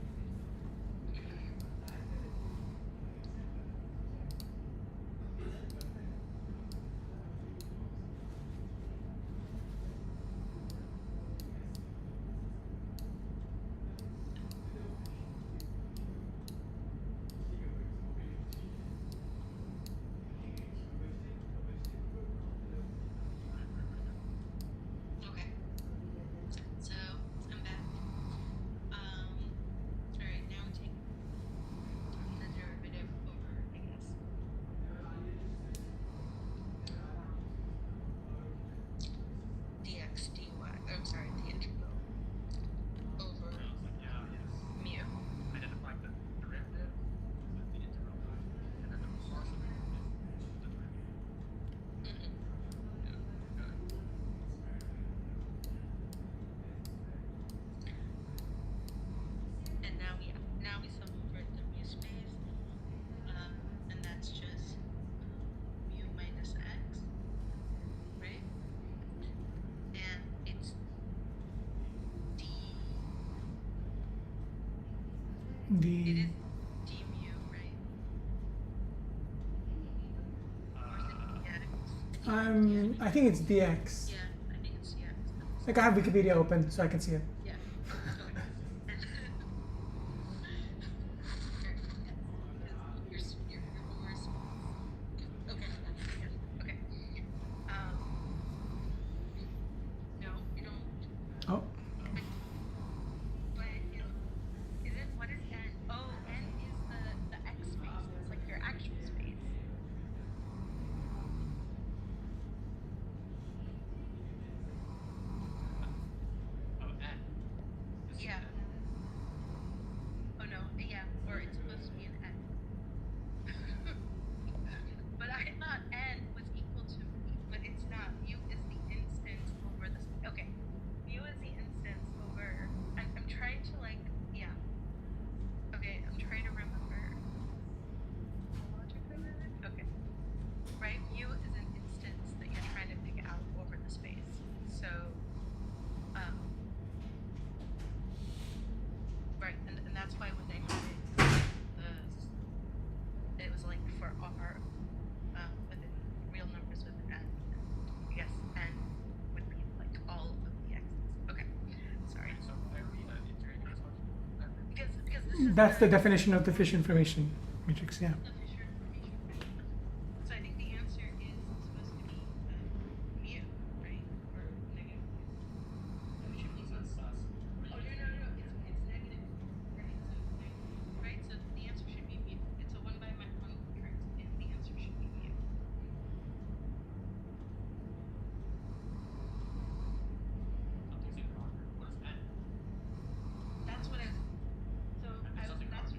S1: I think it's dx.
S4: Yeah, I think it's dx.
S1: Like I have Wikipedia open so I can see it.
S4: Yeah.
S1: Oh.
S4: But what is n? Oh, n is the x space. It's like your actual space. Yeah. Oh no, yeah, or it's supposed to be an n. But I thought n was equal to, but it's not. Mu is the instance over this. Okay, mu is the instance over. I'm trying to yeah. Okay, I'm trying to remember. Okay, right. Mu is an instance that you're trying to pick out over the space. So, right, and that's why when they had it was like for r, within real numbers with an n. I guess n would be like all of the x's. Okay, sorry. So because this is
S1: That's the definition of the fish information matrix, yeah.
S4: So I think the answer is supposed to be mu, right? Or negative. Which means it's sus. Oh no, it's negative. Right. So right. So the answer should be mu. It's a 1 by 1 matrix, and the answer should be mu. That's what I. So I. That's.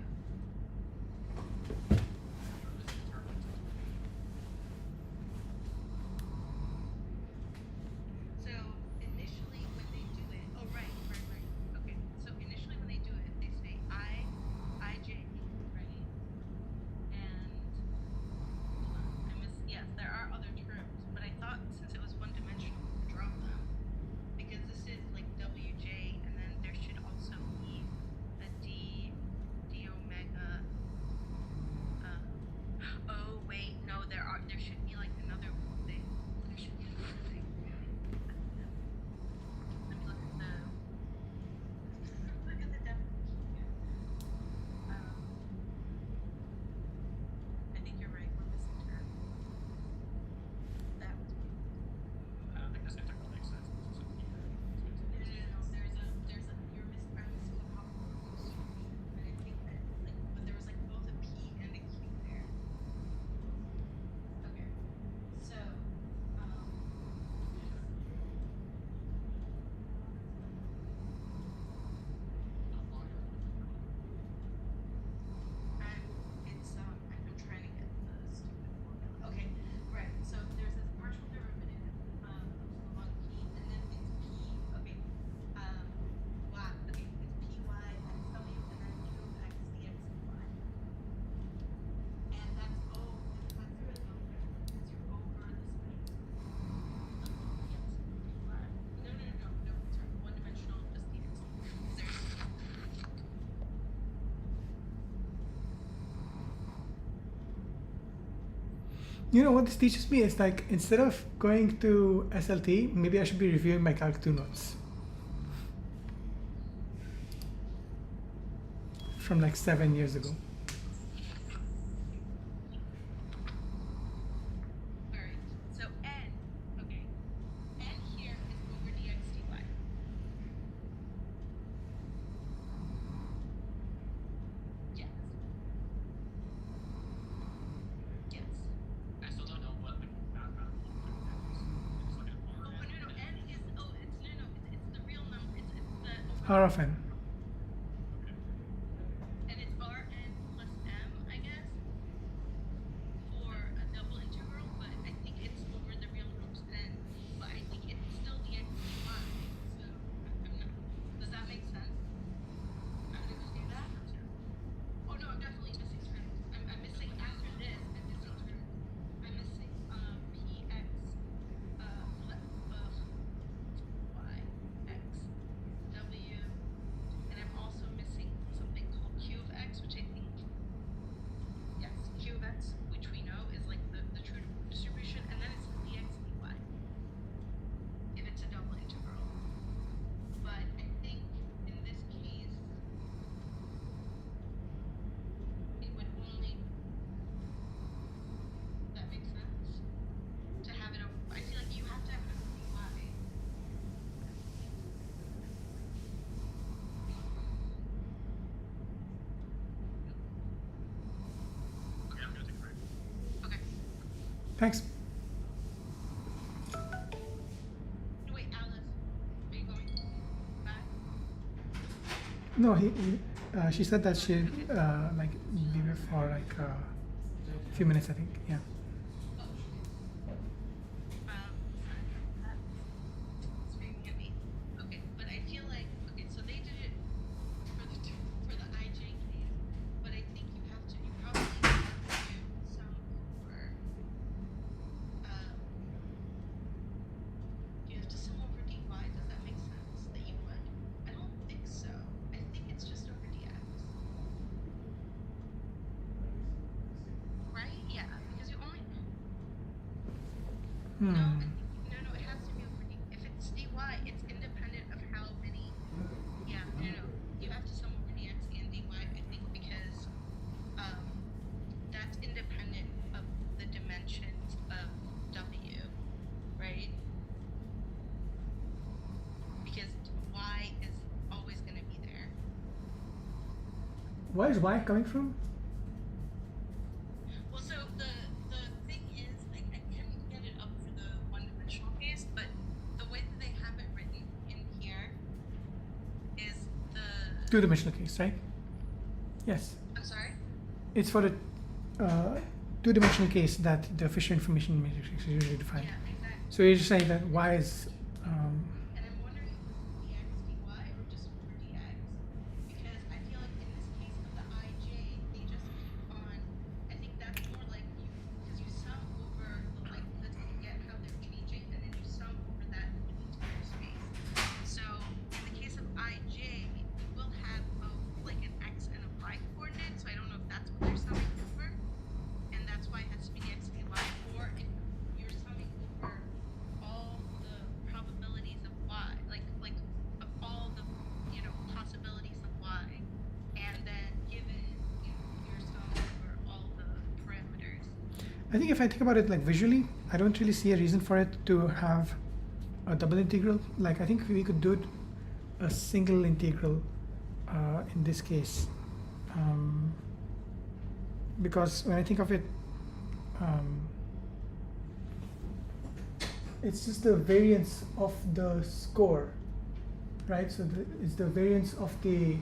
S1: You know what this teaches me is like instead of going to SLT, maybe I should be reviewing my Calc 2 notes from like 7 years ago.
S5: All right. So n, okay. N here is over dx dy. Yes. Yes.
S6: I still don't know what like background is. It's like an
S5: Oh,
S6: R.
S5: no, n is, oh, it's the real number. It's the
S1: R of n.
S5: and it's Rn plus m, I guess, for a double integral, but I think it's over the real numbers n, but I think it's still dx dy, so I'm not, does that make sense? I'm gonna do that? Oh no, I'm definitely missing terms. I'm missing after this, I'm missing terms. I'm missing px y x w, and I'm also missing something called q of x, which I think, yes, q of x, which we know is like the true distribution, and then it's dx dy if it's a double integral. But I think in this case it would only, that makes sense, to have it over, I feel like you have to have it over dy.
S6: Okay, I'm gonna take a break.
S5: Okay.
S1: Thanks.
S5: Wait, Alice, are you going back?
S1: No, she said that she'd like leave it for like a few minutes, I think. Yeah.
S5: It's very heavy. Okay, but I feel like, okay, so they did it for the IJ case, but I think you probably have to do some over, you have to sum over dy, does that make sense, that you would? I don't think so, I think it's just over dx. Right? Yeah, because you only,
S1: Hmm.
S5: no, it has to be over d. If it's dy, it's independent of how many. Yeah, no. You have to sum over dx and dy, I think, because that's independent of the dimensions of w, right? Because y is always going to be there.
S1: Where is y coming from?
S5: Well, so the thing is, I couldn't get it up for the one-dimensional case, but the way that they have it written in here is the.
S1: Two-dimensional case, right? Yes.
S5: I'm sorry?
S1: It's for the two-dimensional case that the Fisher information matrix is usually defined.
S5: Yeah, exactly.
S1: So you're just saying that y is
S5: And I'm wondering if it's dx dy or just over dx, because I feel like in this case of the IJ, they just keep on. I think that's more like because you sum over the likelihoods and you get how they're changing, and then you sum over that entire space. So in the case of IJ, we will have both like an x and a y coordinate. So I don't know if that's what they're summing over, and that's why it has to be dx dy, or if you're summing over all the probabilities of y, like of all the possibilities of y, and then given your sum over all the parameters.
S1: I think if I think about it like visually, I don't really see a reason for it to have a double integral. Like I think we could do it a single integral in this case, because when I think of it, it's just the variance of the score, right? So it's the variance of the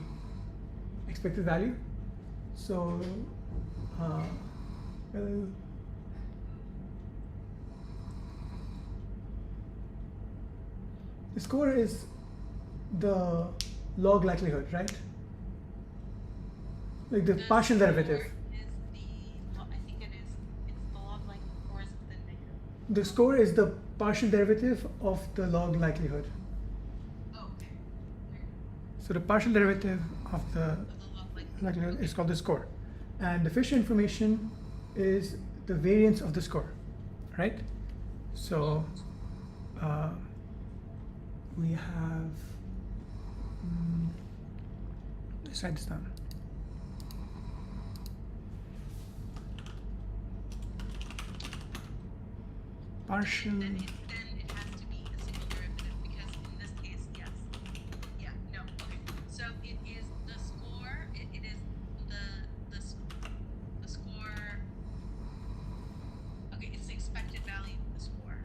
S1: expected value. So well, the score is the log likelihood, right? Like the partial derivative.
S5: Is the, I think it is, it's the log like, or is it the negative?
S1: The score is the partial derivative of the log likelihood.
S5: Oh, okay.
S1: So the partial derivative of the
S5: Of the log like.
S1: likelihood is called the score. And the Fisher information is the variance of the score. right? So we have, let's write this down. Partial.
S5: Then it has to be a single derivative because in this case, yes. Yeah, no, okay. So it is the score, it is the score, okay, it's the expected value of the score.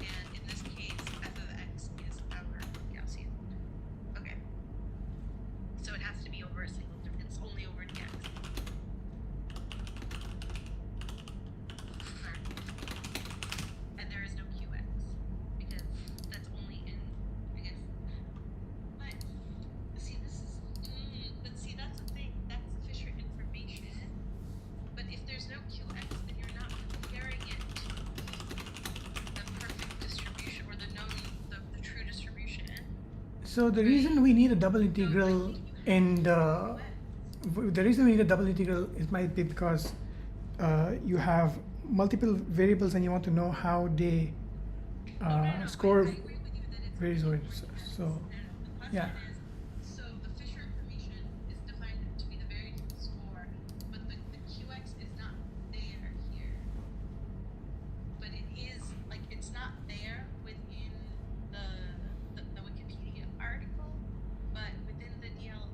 S5: And in this case, f of x is our Gaussian. Okay. So it has to be over a single, it's only over dx. And there is no qx because that's only in, I guess. But see, this is, but see, that's the thing. That's the Fisher information. But if there's no qx, then you're not comparing it to the perfect distribution or the known, the true distribution.
S1: So the reason we need a double integral in the reason we need a double integral, it might be because you have multiple variables and you want to know how they score
S5: I agree with you that it's
S1: varies
S5: only
S1: over.
S5: over dx.
S1: So
S5: The
S1: yeah.
S5: question is, so the Fisher information is defined to be the variable score, but the qx is not there here. But it is, like, it's not there within the Wikipedia article, but within the DL,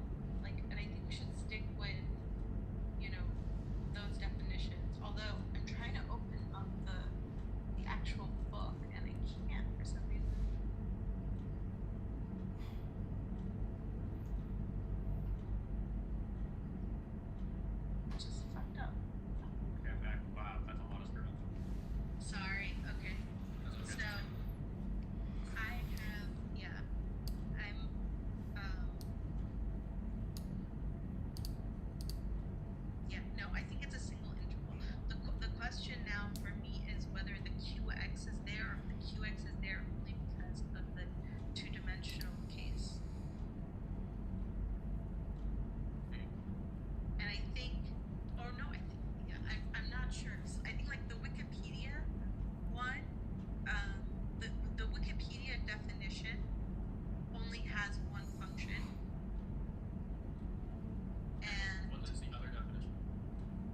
S5: like, and I think we should stick with, you know, those definitions. Although I'm trying to open up the actual book and I can't for some reason. Which is fucked up.
S6: Okay, I'm back. Wow, that's a lot of scribble.
S5: Sorry. Okay.
S6: That's okay.
S5: So I have, yeah, I'm yeah, no, I think it's a single interval. The question now for me is whether the qx is there or if the qx is there only because of the two-dimensional case. And I think, or no, I think, yeah, I'm not sure. I think like the Wikipedia one, the Wikipedia definition only has one function. And
S6: What is the other definition?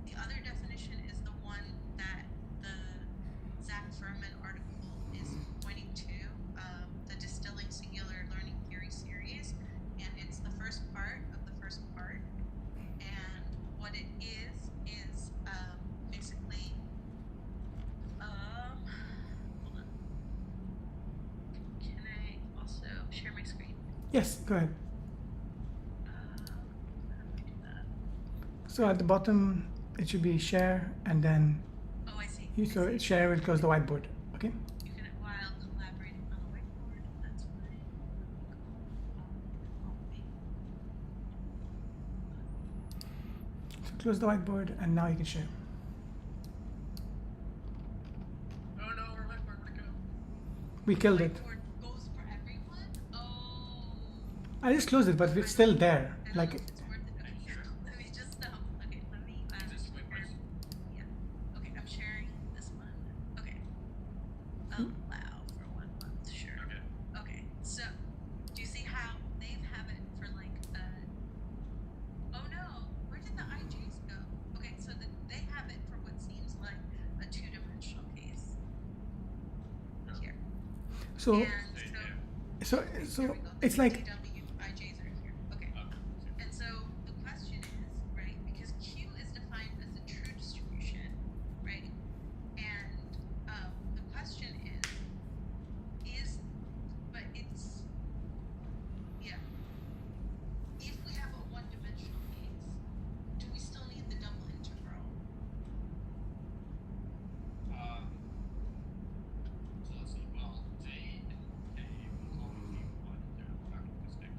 S5: the other definition is the one that the Zach Furman article is pointing to, the Distilling Singular Learning Theory series, and it's the first part of the first part. And what it is basically, hold on. Can I also share my screen?
S1: Yes, go ahead.
S5: How do I do that?
S1: So at the bottom it should be share, and then
S5: Oh, I see.
S1: so share will close the whiteboard. Okay.
S5: You can, while collaborating on the whiteboard, that's fine.
S1: So close the whiteboard, and now you can share.
S6: Oh no, where did it go?
S1: We killed it.
S5: Whiteboard goes for everyone? Oh.
S1: I just closed it, but it's still there.
S5: I don't
S1: Like
S5: know if it's worth it. Okay, let me just, okay, let me,
S6: Just wait,
S5: share.
S6: please.
S5: Yeah, okay, I'm sharing this one. Okay. Allow for 1 month, sure.
S6: Okay.
S5: Okay, so, do you see how they have it for like, oh no, where did the IJs go? Okay, so they have it for what seems like a two-dimensional case. Here.
S1: so.
S5: And
S1: So
S5: there
S1: so
S5: we go. The
S1: it's like
S5: DW IJs are here. Okay. And so the question is, right, because Q is defined as the true distribution, right? And the question is, but it's, yeah. If we have a one-dimensional case, do we still need the double integral?
S6: So let's see. Well, J and K will always be one. They're not factoristic.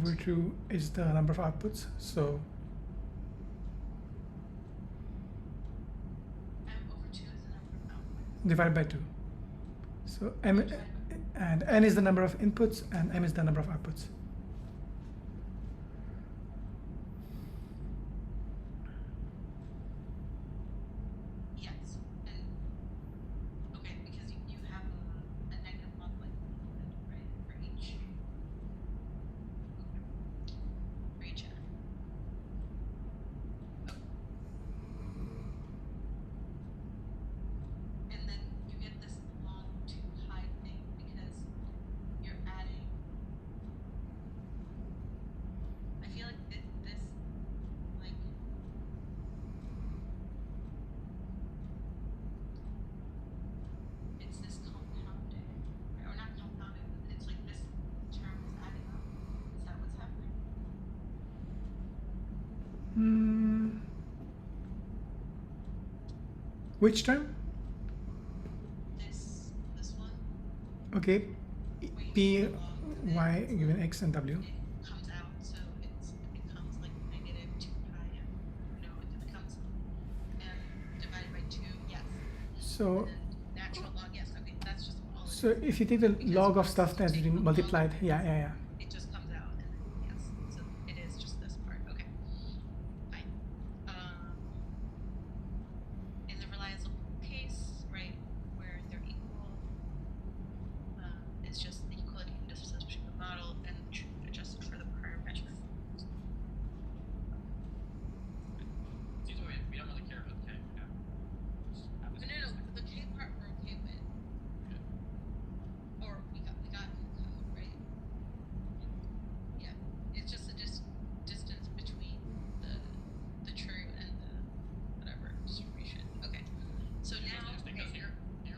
S1: over 2 is the number of outputs. So
S5: M over 2 is the number of outputs.
S1: divided by 2. So m and n is the number of inputs and m is the number of outputs.
S5: Yes. And okay, because you have a negative multiplier, right? For each n. Okay. And then you get this long to high thing because you're adding. I feel like this like it's this compounded, or not compounded, it's like this term is adding up. Is that what's happening?
S1: Which term?
S5: This one,
S1: Okay, p,
S5: Wait,
S1: y given x and w.
S5: it comes out, so it becomes like negative 2 pi m. No, it becomes m divided by 2, yes.
S1: So
S5: And then natural log, yes, okay, that's just all it
S1: so
S5: is.
S1: if you take the
S5: Because
S1: log of
S5: once
S1: stuff
S5: you
S1: that's
S5: take
S1: been
S5: the log
S1: multiplied,
S5: of it,
S1: yeah.
S5: it just comes out, and then, yes, so it is just this part, okay. Fine. In the reliable case, right, where they're equal, it's just the equality and distance between the model and the truth adjusted for the parametric.
S6: Seems like we don't really care about the K. Yeah. Just have this
S5: No, the K part we're okay with. Or we got in the code, right? Yeah. It's just the distance between the true and the whatever distribution. Okay. So now
S6: Interesting because here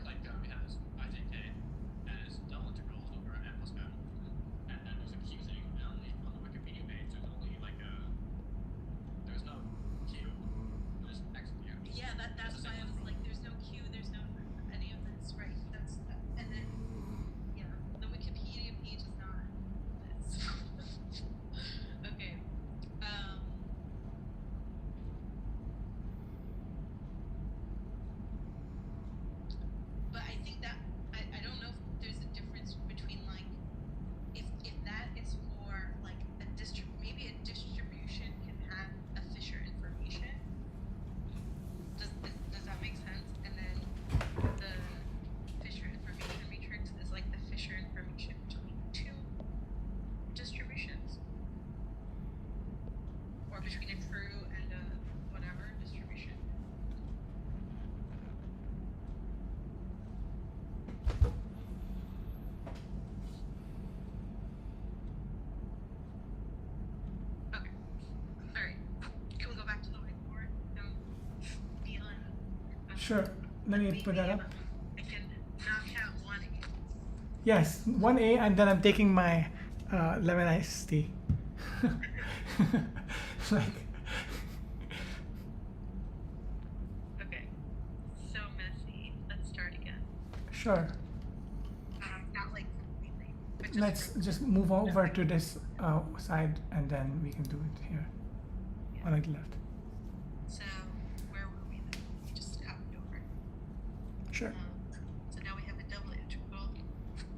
S6: like we have this ijk as double integrals over n plus n, and then there's a q thing, and on the Wikipedia page there's only like there's no q, there's x and q.
S5: yeah, that's why I was like, there's no Q, there's no any of this, right? That's and then yeah, the Wikipedia page is not this. Okay. But I think that I don't know if there's a difference between like if that is for like maybe a distribution can have a Fisher information. Does that make sense? And then the Fisher information matrix is like the Fisher information between two distributions, or between a true and a whatever distribution. Okay. All right. Can we go back to the whiteboard? Feeling.
S1: Sure. Let me put that up.
S5: I can knock out 1A.
S1: Yes, 1A, and then I'm taking my lemon iced tea. Like,
S5: Okay. So messy. Let's start again.
S1: sure.
S5: Not like completely, but just
S1: Let's just move over to this side, and then we can do it here on the left.
S5: So where were we then? We just copied over.
S1: Sure.
S5: So now we have a double integral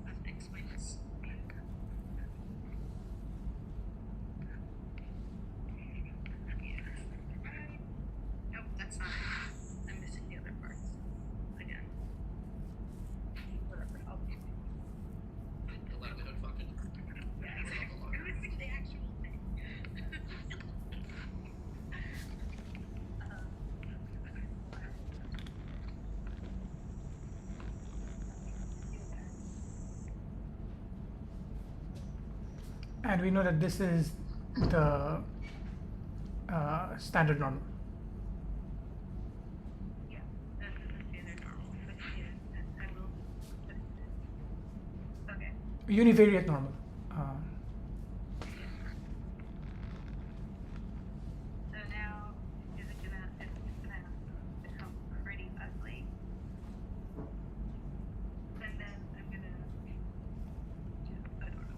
S5: of x minus b. Nope, that's not it. I'm missing the other parts. Again. Whatever. I'll do.
S6: The livelihood function.
S5: Yeah, exactly. I'm missing the actual thing.
S1: And we know that this is the standard normal.
S5: Yeah, this is the standard normal. But yeah, I will put it in. Okay.
S1: Univariate normal.
S5: So now it's gonna become pretty ugly. And then I'm gonna do, I don't know.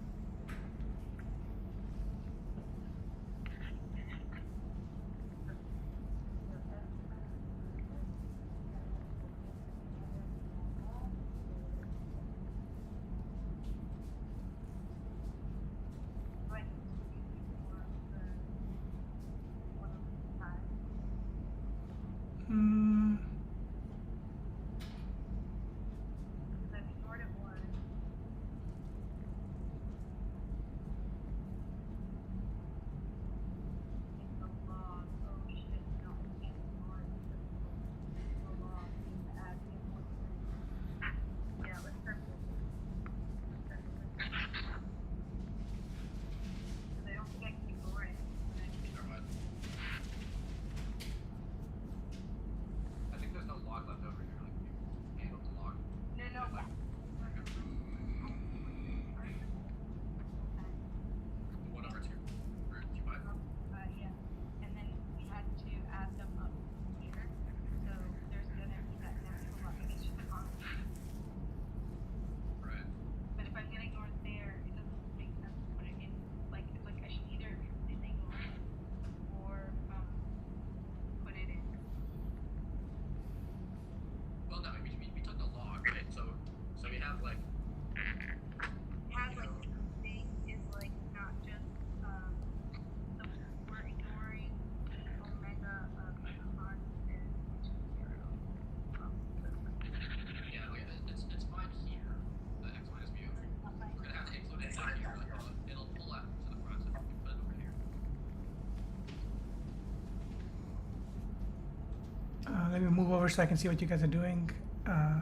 S1: Let me move over so I can see what you guys are doing.
S5: Okay,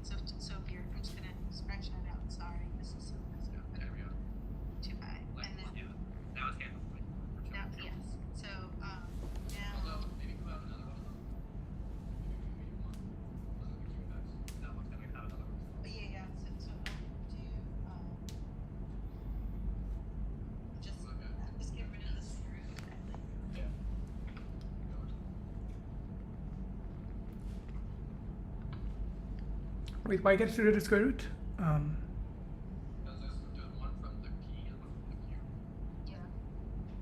S5: so here, I'm just gonna scratch that out. Sorry, this is
S6: There we go.
S5: too high. And then
S6: Yeah, that was handled.
S5: now, yes. So now.
S6: Although maybe come out another one. Maybe one. That one's gonna have another one.
S5: Yeah. So I'll do just get rid of the screw.
S6: Yeah.
S1: Wait, why get rid of the square root?
S6: Because there's one from the key and one from the cube.
S5: Yeah.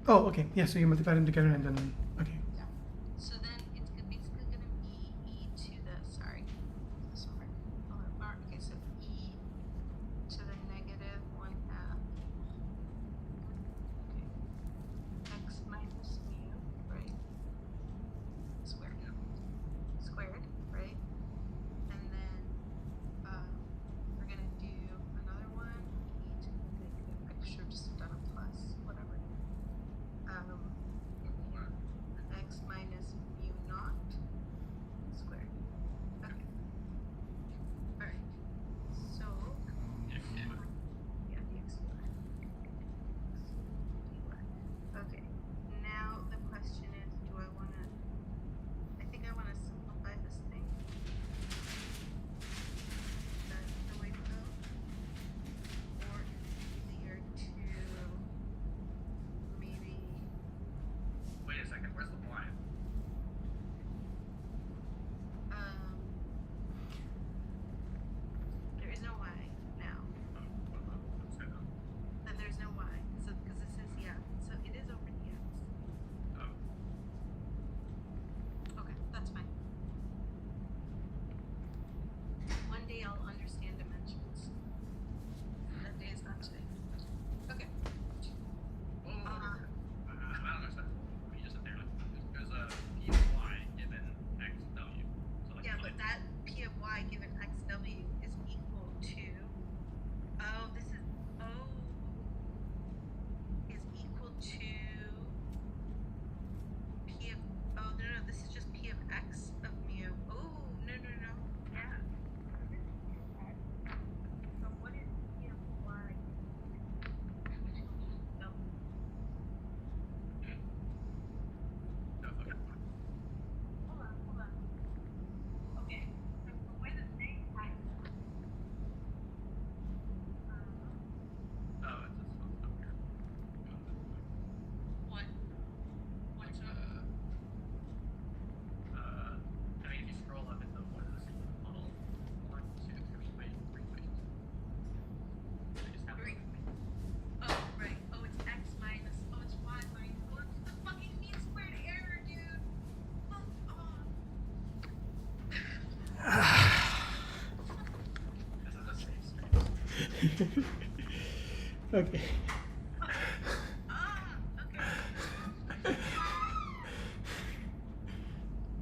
S1: Oh, okay. Yeah, so you multiply them together and then okay.
S5: Yeah. So then it's basically gonna be e to the this one. Okay, so e to the negative 1/2. Okay. X minus mu, right? Squared. Squared, right? And then we're gonna do another one, e to the negative. I should have just done a plus, whatever. X minus mu naught squared. Okay. Alright. So yeah, dx okay. Now the question is, do I wanna simplify this thing. That's the way to go. Or is it easier to maybe
S6: Wait a second, where's the y?
S5: there is no y now. Then there's no y. So because this is so it is over dx. Okay, that's fine. One day I'll understand dimensions. That day is not today. Okay.
S6: I don't understand. You just said there, there's a p of y given x w. So like,
S5: Yeah, but that p of y given xw is equal to is equal to p of no, this is just p of x of mu. Oh no. Yeah. So what is p of y? Hold on. Okay. So where the thing I what? What's up?
S6: I mean, if you scroll up into what is this model, 1, 2, 3 equations. They just have
S5: Three. Oh, right. Oh, it's x minus. Oh, it's y minus. Oh, it's the fucking mean squared error, dude. Fuck off.
S6: This is a safe stream.
S1: Okay.
S5: Okay.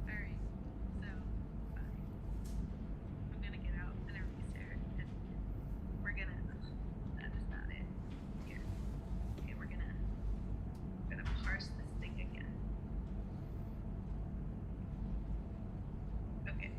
S5: Alright. So, I'm gonna get out an eraser and we're gonna. That is not it. Here. Okay, we're gonna parse this thing again. Okay.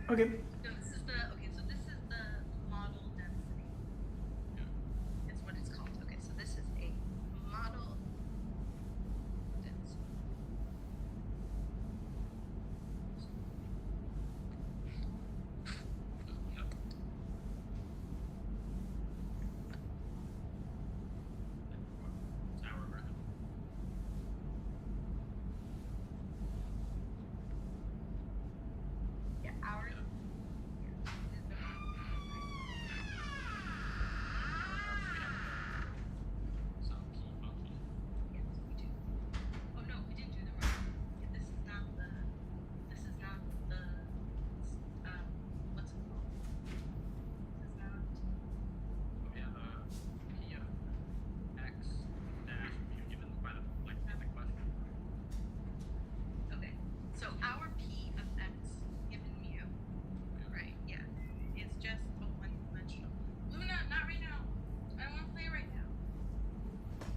S1: Okay.
S5: No, this is the so this is the model density. It's what it's called. Okay, so this is a model density.
S6: Yep. It's our version.
S5: Yeah, ours is the
S6: Some key function.
S5: yes, we do. Oh no, we didn't do the model. Yeah, this is not the what's it called? This is not
S6: But we have a p of x dash mu given by the like in the question.
S5: okay. So our P of x given mu, right, yeah, is just a one-dimensional. Luna, not right now. I don't want to play right now.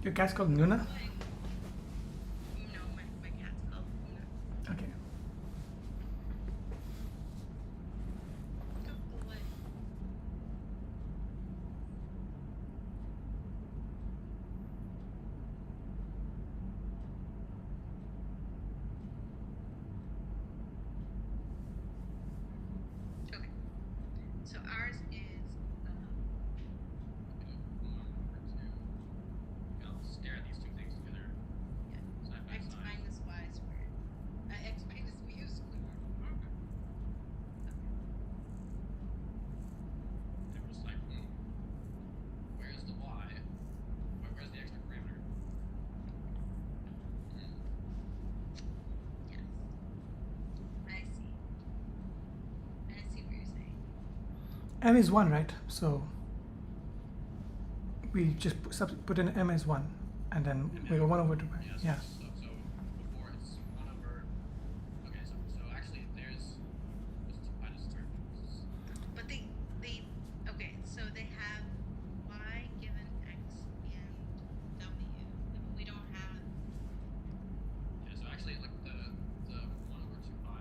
S1: Your cat's called Nuna?
S5: Play. No, my cat's called Luna.
S1: Okay.
S5: Go away. Okay. So ours is
S6: I'll stare at these two things together side by
S5: x
S6: side.
S5: minus y squared. X minus mu squared.
S6: And we're just like, where's the y? Where's the extra parameter?
S5: Yes. I see. I see what you're saying.
S1: M is 1, right? So we just put in M as 1 and then we go 1 over 2. Right?
S6: Yes.
S1: Yeah.
S6: So before it's 1 over. Okay, so actually there's 2 pi to the square.
S5: But they okay, so they have y given x and w. We don't have
S6: Yeah, so actually like the 1 over 2 pi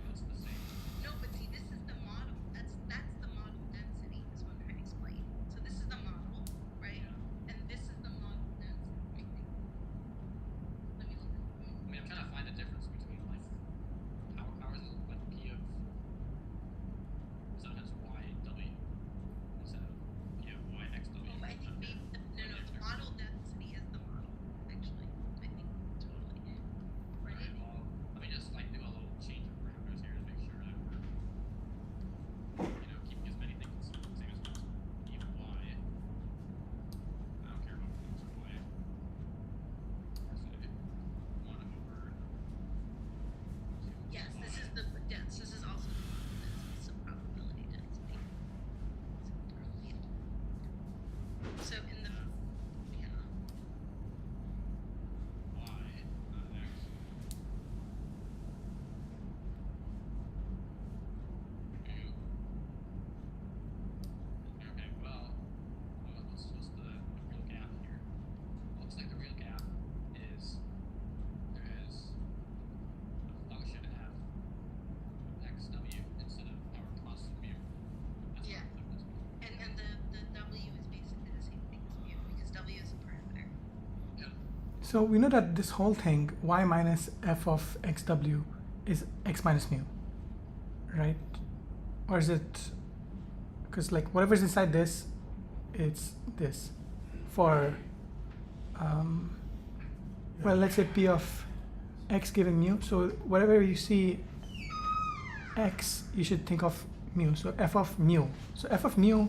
S6: that's the same.
S5: no, but see this is the model. That's the model density is what I'm trying to explain. So this is the model, right?
S6: Yeah.
S5: And this is the model density. Let me look.
S6: I mean I'm trying to find a difference between like how is it like p of sometimes y w instead of p of y x w.
S5: Oh, I think maybe no, the model density is the model, actually. I think totally. Right?
S6: Alright, well, let me just like do a little change of parameters here to make sure that we're keeping as many things the same as possible. P of y. I don't care about x or y. Or say 1 over 2.
S5: Yes, this is the yes, this is also the model density, so probability density. So in the yeah.
S6: Y, not x. Okay, well, what's the real gap here? Looks like the real gap is there is a function f xw instead of our constant mu. That's
S5: Yeah.
S6: what the difference is.
S5: And the W is basically the same thing as mu because W is a parameter.
S6: Yeah.
S1: So we know that this whole thing, y minus f of xw, is x minus mu, right? Or is it, because like whatever's inside this, it's this. For, well, let's say p of x given mu. So whatever you see x, you should think of mu. So f of mu. So f of mu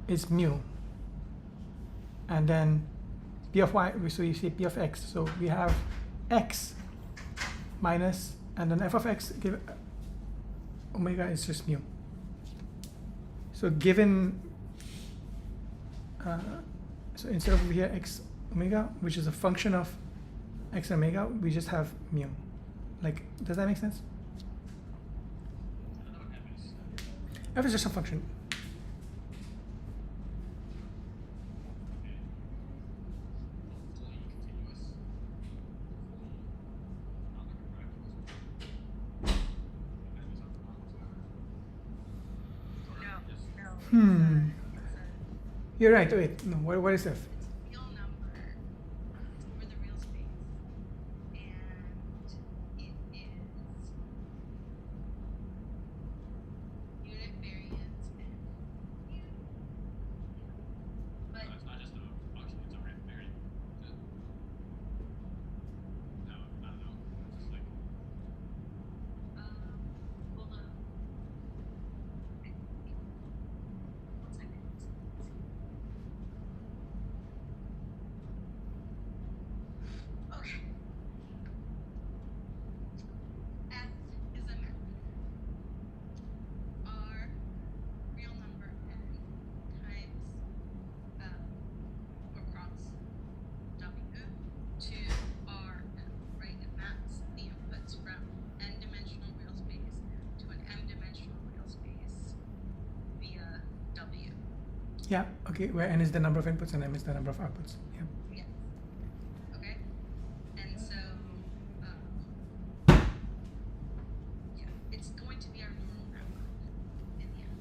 S1: is mu. And then p of y, so you see p of x. So we have x minus, and then f of x give omega is just mu. So given, so instead of over here x omega, which is a function of x omega, we just have mu. Like, does that make sense?
S6: I don't know what f is.
S1: F is just a function.
S6: Fully continuous. Fully not like a practical.
S1: You're right. Wait, no. What is F?
S5: It's real number over the real space, and it is unit variance and but
S6: No, it's not just a function, it's a random variable. Is it? No, I don't know. It's just like,
S5: hold on. One second. Okay. F is a map. R, real number n times or cross W to R n, right? It maps the inputs from n-dimensional real space to an m-dimensional real space via W.
S1: Yeah. Okay. Where n is the number of inputs and m is the number of outputs. Yeah.
S5: Yes. Okay. And so, yeah, it's going to be our normal network in the end.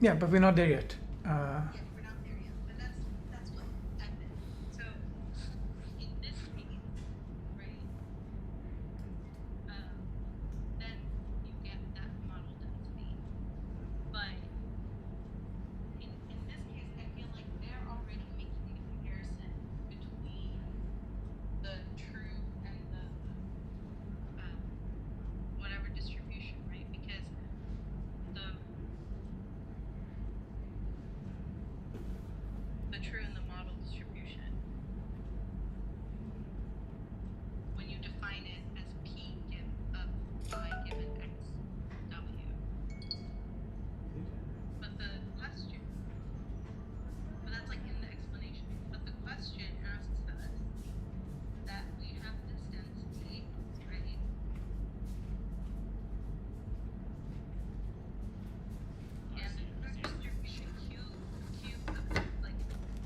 S1: Yeah, but we're not there yet.
S5: Yeah, we're not there yet, but that's what I've been. So, in this case, right? Then you get that model density, but in this case, I feel like they're already making the comparison between the true and the whatever distribution, right? Because the true and the model distribution, when you define it as P of I given X W. But the question, but that's like in the explanation, but the question asks us that we have this density, right? And the true distribution Q of, like,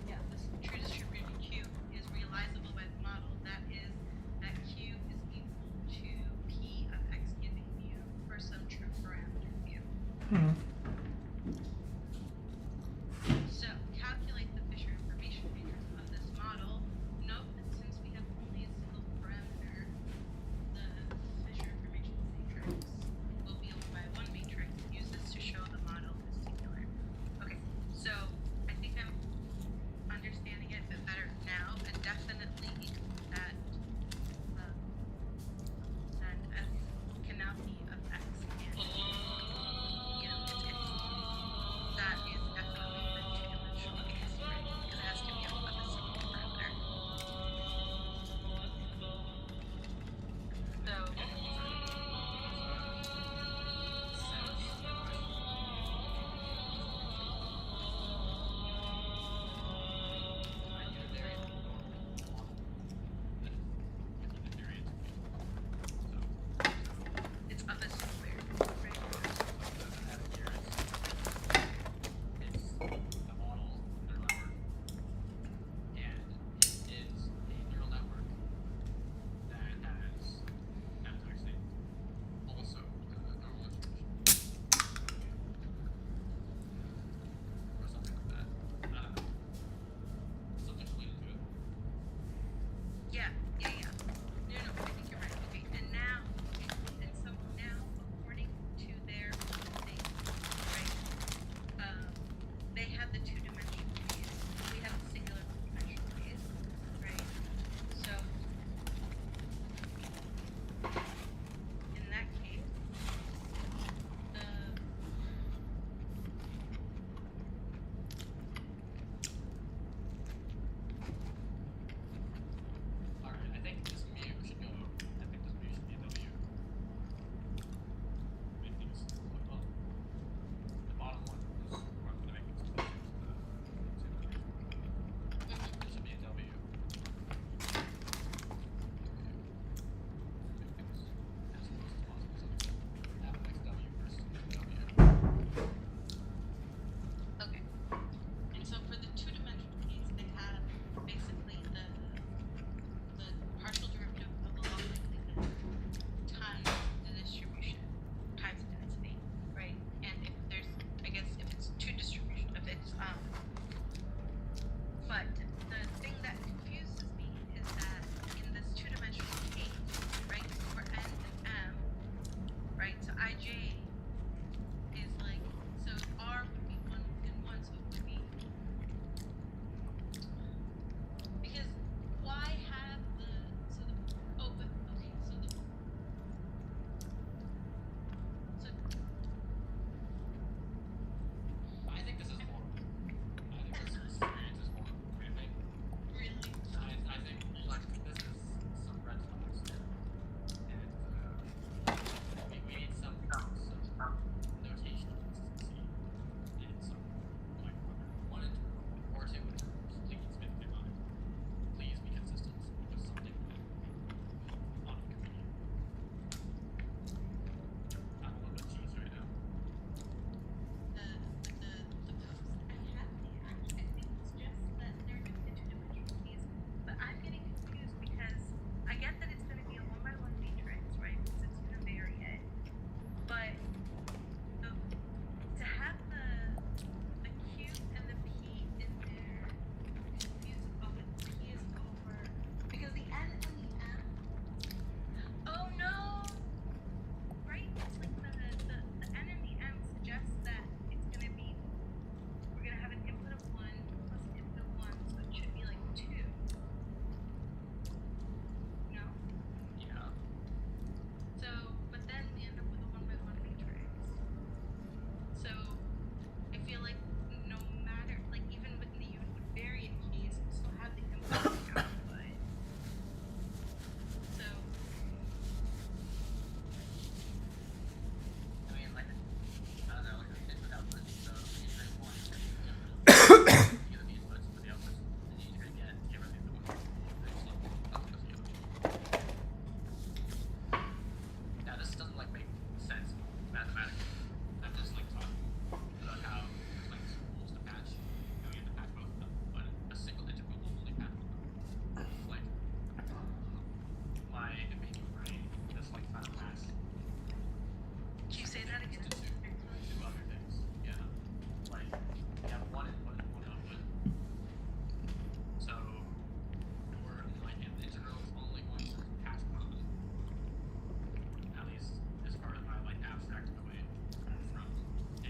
S5: yeah, this true distribution Q is realizable by the model. That is, that Q is equal to P of X giving mu for some true parameter mu.
S1: Mhm.
S5: So calculate the Fisher information matrix of this model. Note that since we have only a single parameter, the Fisher information matrix will be only by one matrix. Use this to show the model is singular. Okay, so I think I'm understanding it a bit better now, and definitely that that F can now be of X and yeah, it's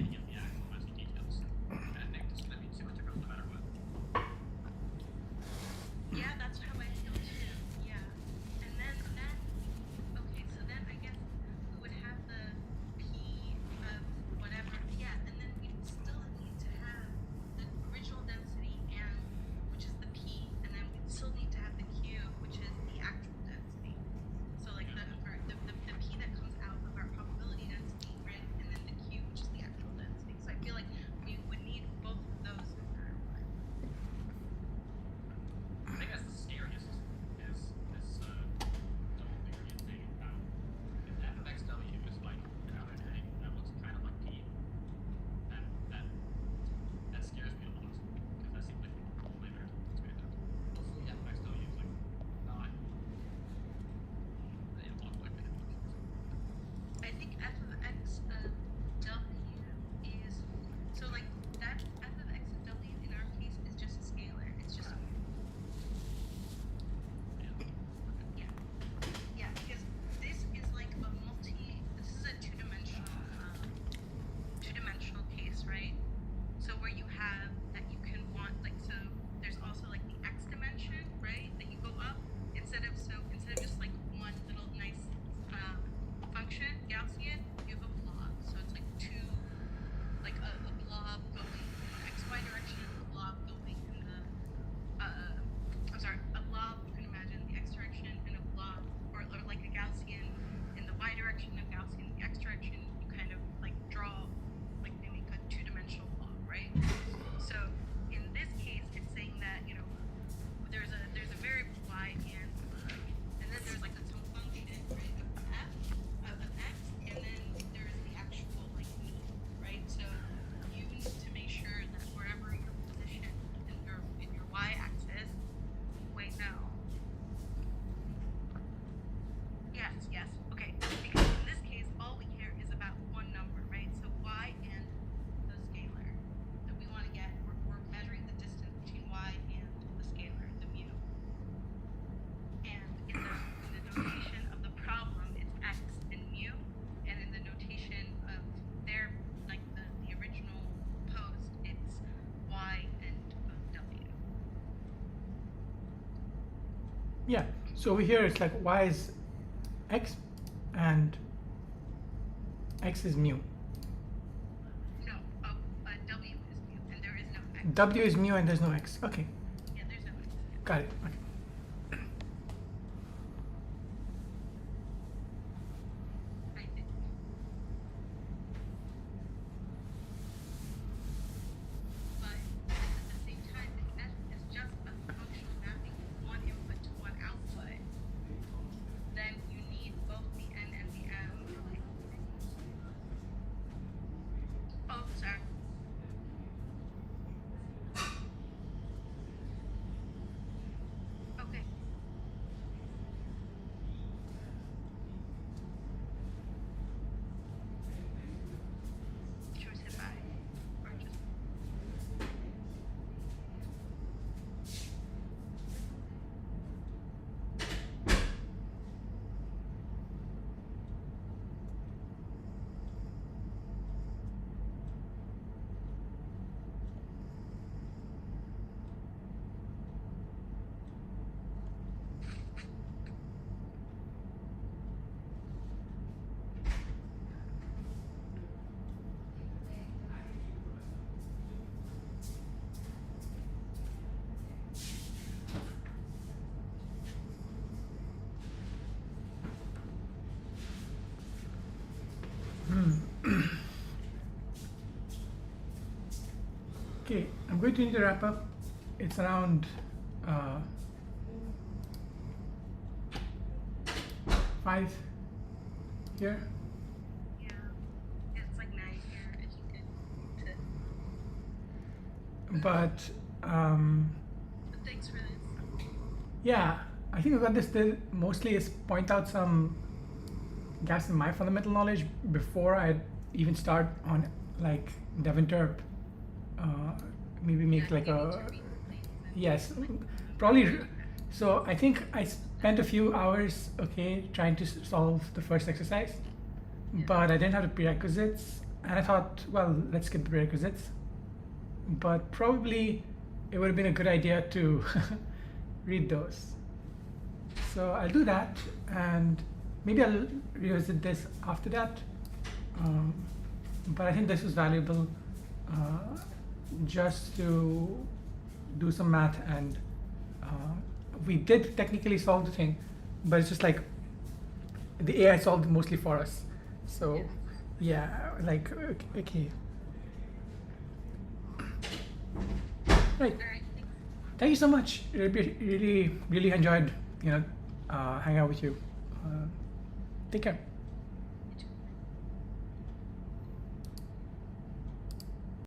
S6: any of the actual messy details. And I think there's gonna be too much of no matter what.
S5: Yeah, that's how I feel too. Yeah. And then okay, so then I guess we would have the P of whatever. Yeah, and then we still need to have the original density and which is the P, and then we'd still need to have the Q, which is the actual density. So like the P that comes out of our probability density, right? And then the Q, which is the actual density. So I feel like we would need both of those no matter what.
S6: I think that's the scariest is double variant thing. If f of xw is like another thing that looks kind of like p, that scares me a lot because that seems like a way better to expand it. Hopefully f of xw is like not the analog like the functions.
S5: I think f of x of w is so like that f of x of w in our case is just a scalar. It's just yeah, because this is like a this is a two-dimensional case, right? So where you have that you can want like so there's also like the x dimension, right? That you go up instead of just like one little nice function Gaussian, you have a blob. So it's like two like a blob going in the xy direction, a blob going in the a blob you can imagine the x direction and a blob or like a Gaussian in the y direction, a Gaussian in the x direction, you kind of like draw like they make a two-dimensional blob, right? So in this case it's saying that, you know, there's a variable y and then there's like some function, right, of x, and then there's the actual like mean, right? So you need to make sure that wherever you're positioned in your y-axis, wait no. Yes, okay. Because in this case, all we care is about one number, right? So y and the scalar that we want to get, we're measuring the distance between y and the scalar, the mu. And in the notation of the problem, it's x and mu, and in the notation of their like the original post, it's y and w.
S1: Yeah. So over here it's like y is x and x is mu.
S5: No, w is mu, and there is no x.
S1: W is mu and there's no x. Okay.
S5: Yeah, there's no x.
S1: Got it. Okay.
S5: I think. But at the same time, if f is just a functional mapping of one input to one output, then you need both the n and the m. Oh, sorry. Okay. Should we say bye? Or just
S1: Okay, I'm going to need to wrap up. It's around 5 here.
S5: yeah. It's like 9 here. If you could
S1: But
S5: but thanks for this.
S1: yeah, I think we got this still mostly is point out some gaps in my fundamental knowledge before I even start on like Devonter. Maybe make
S5: Yeah,
S1: like
S5: you need
S1: a
S5: to read things and
S1: yes,
S5: like
S1: probably. So I think I spent a few hours, okay, trying to solve the first exercise,
S5: Yeah.
S1: but I didn't have the prerequisites. and I thought, well, let's skip the prerequisites. But probably it would have been a good idea to read those. So I'll do that, and maybe I'll revisit this after that. But I think this was valuable just to do some math, and we did technically solve the thing, but it's just like the AI solved it mostly for us. So yeah, like okay. Right. Thank you so much. Really enjoyed, hanging out with you. Take care.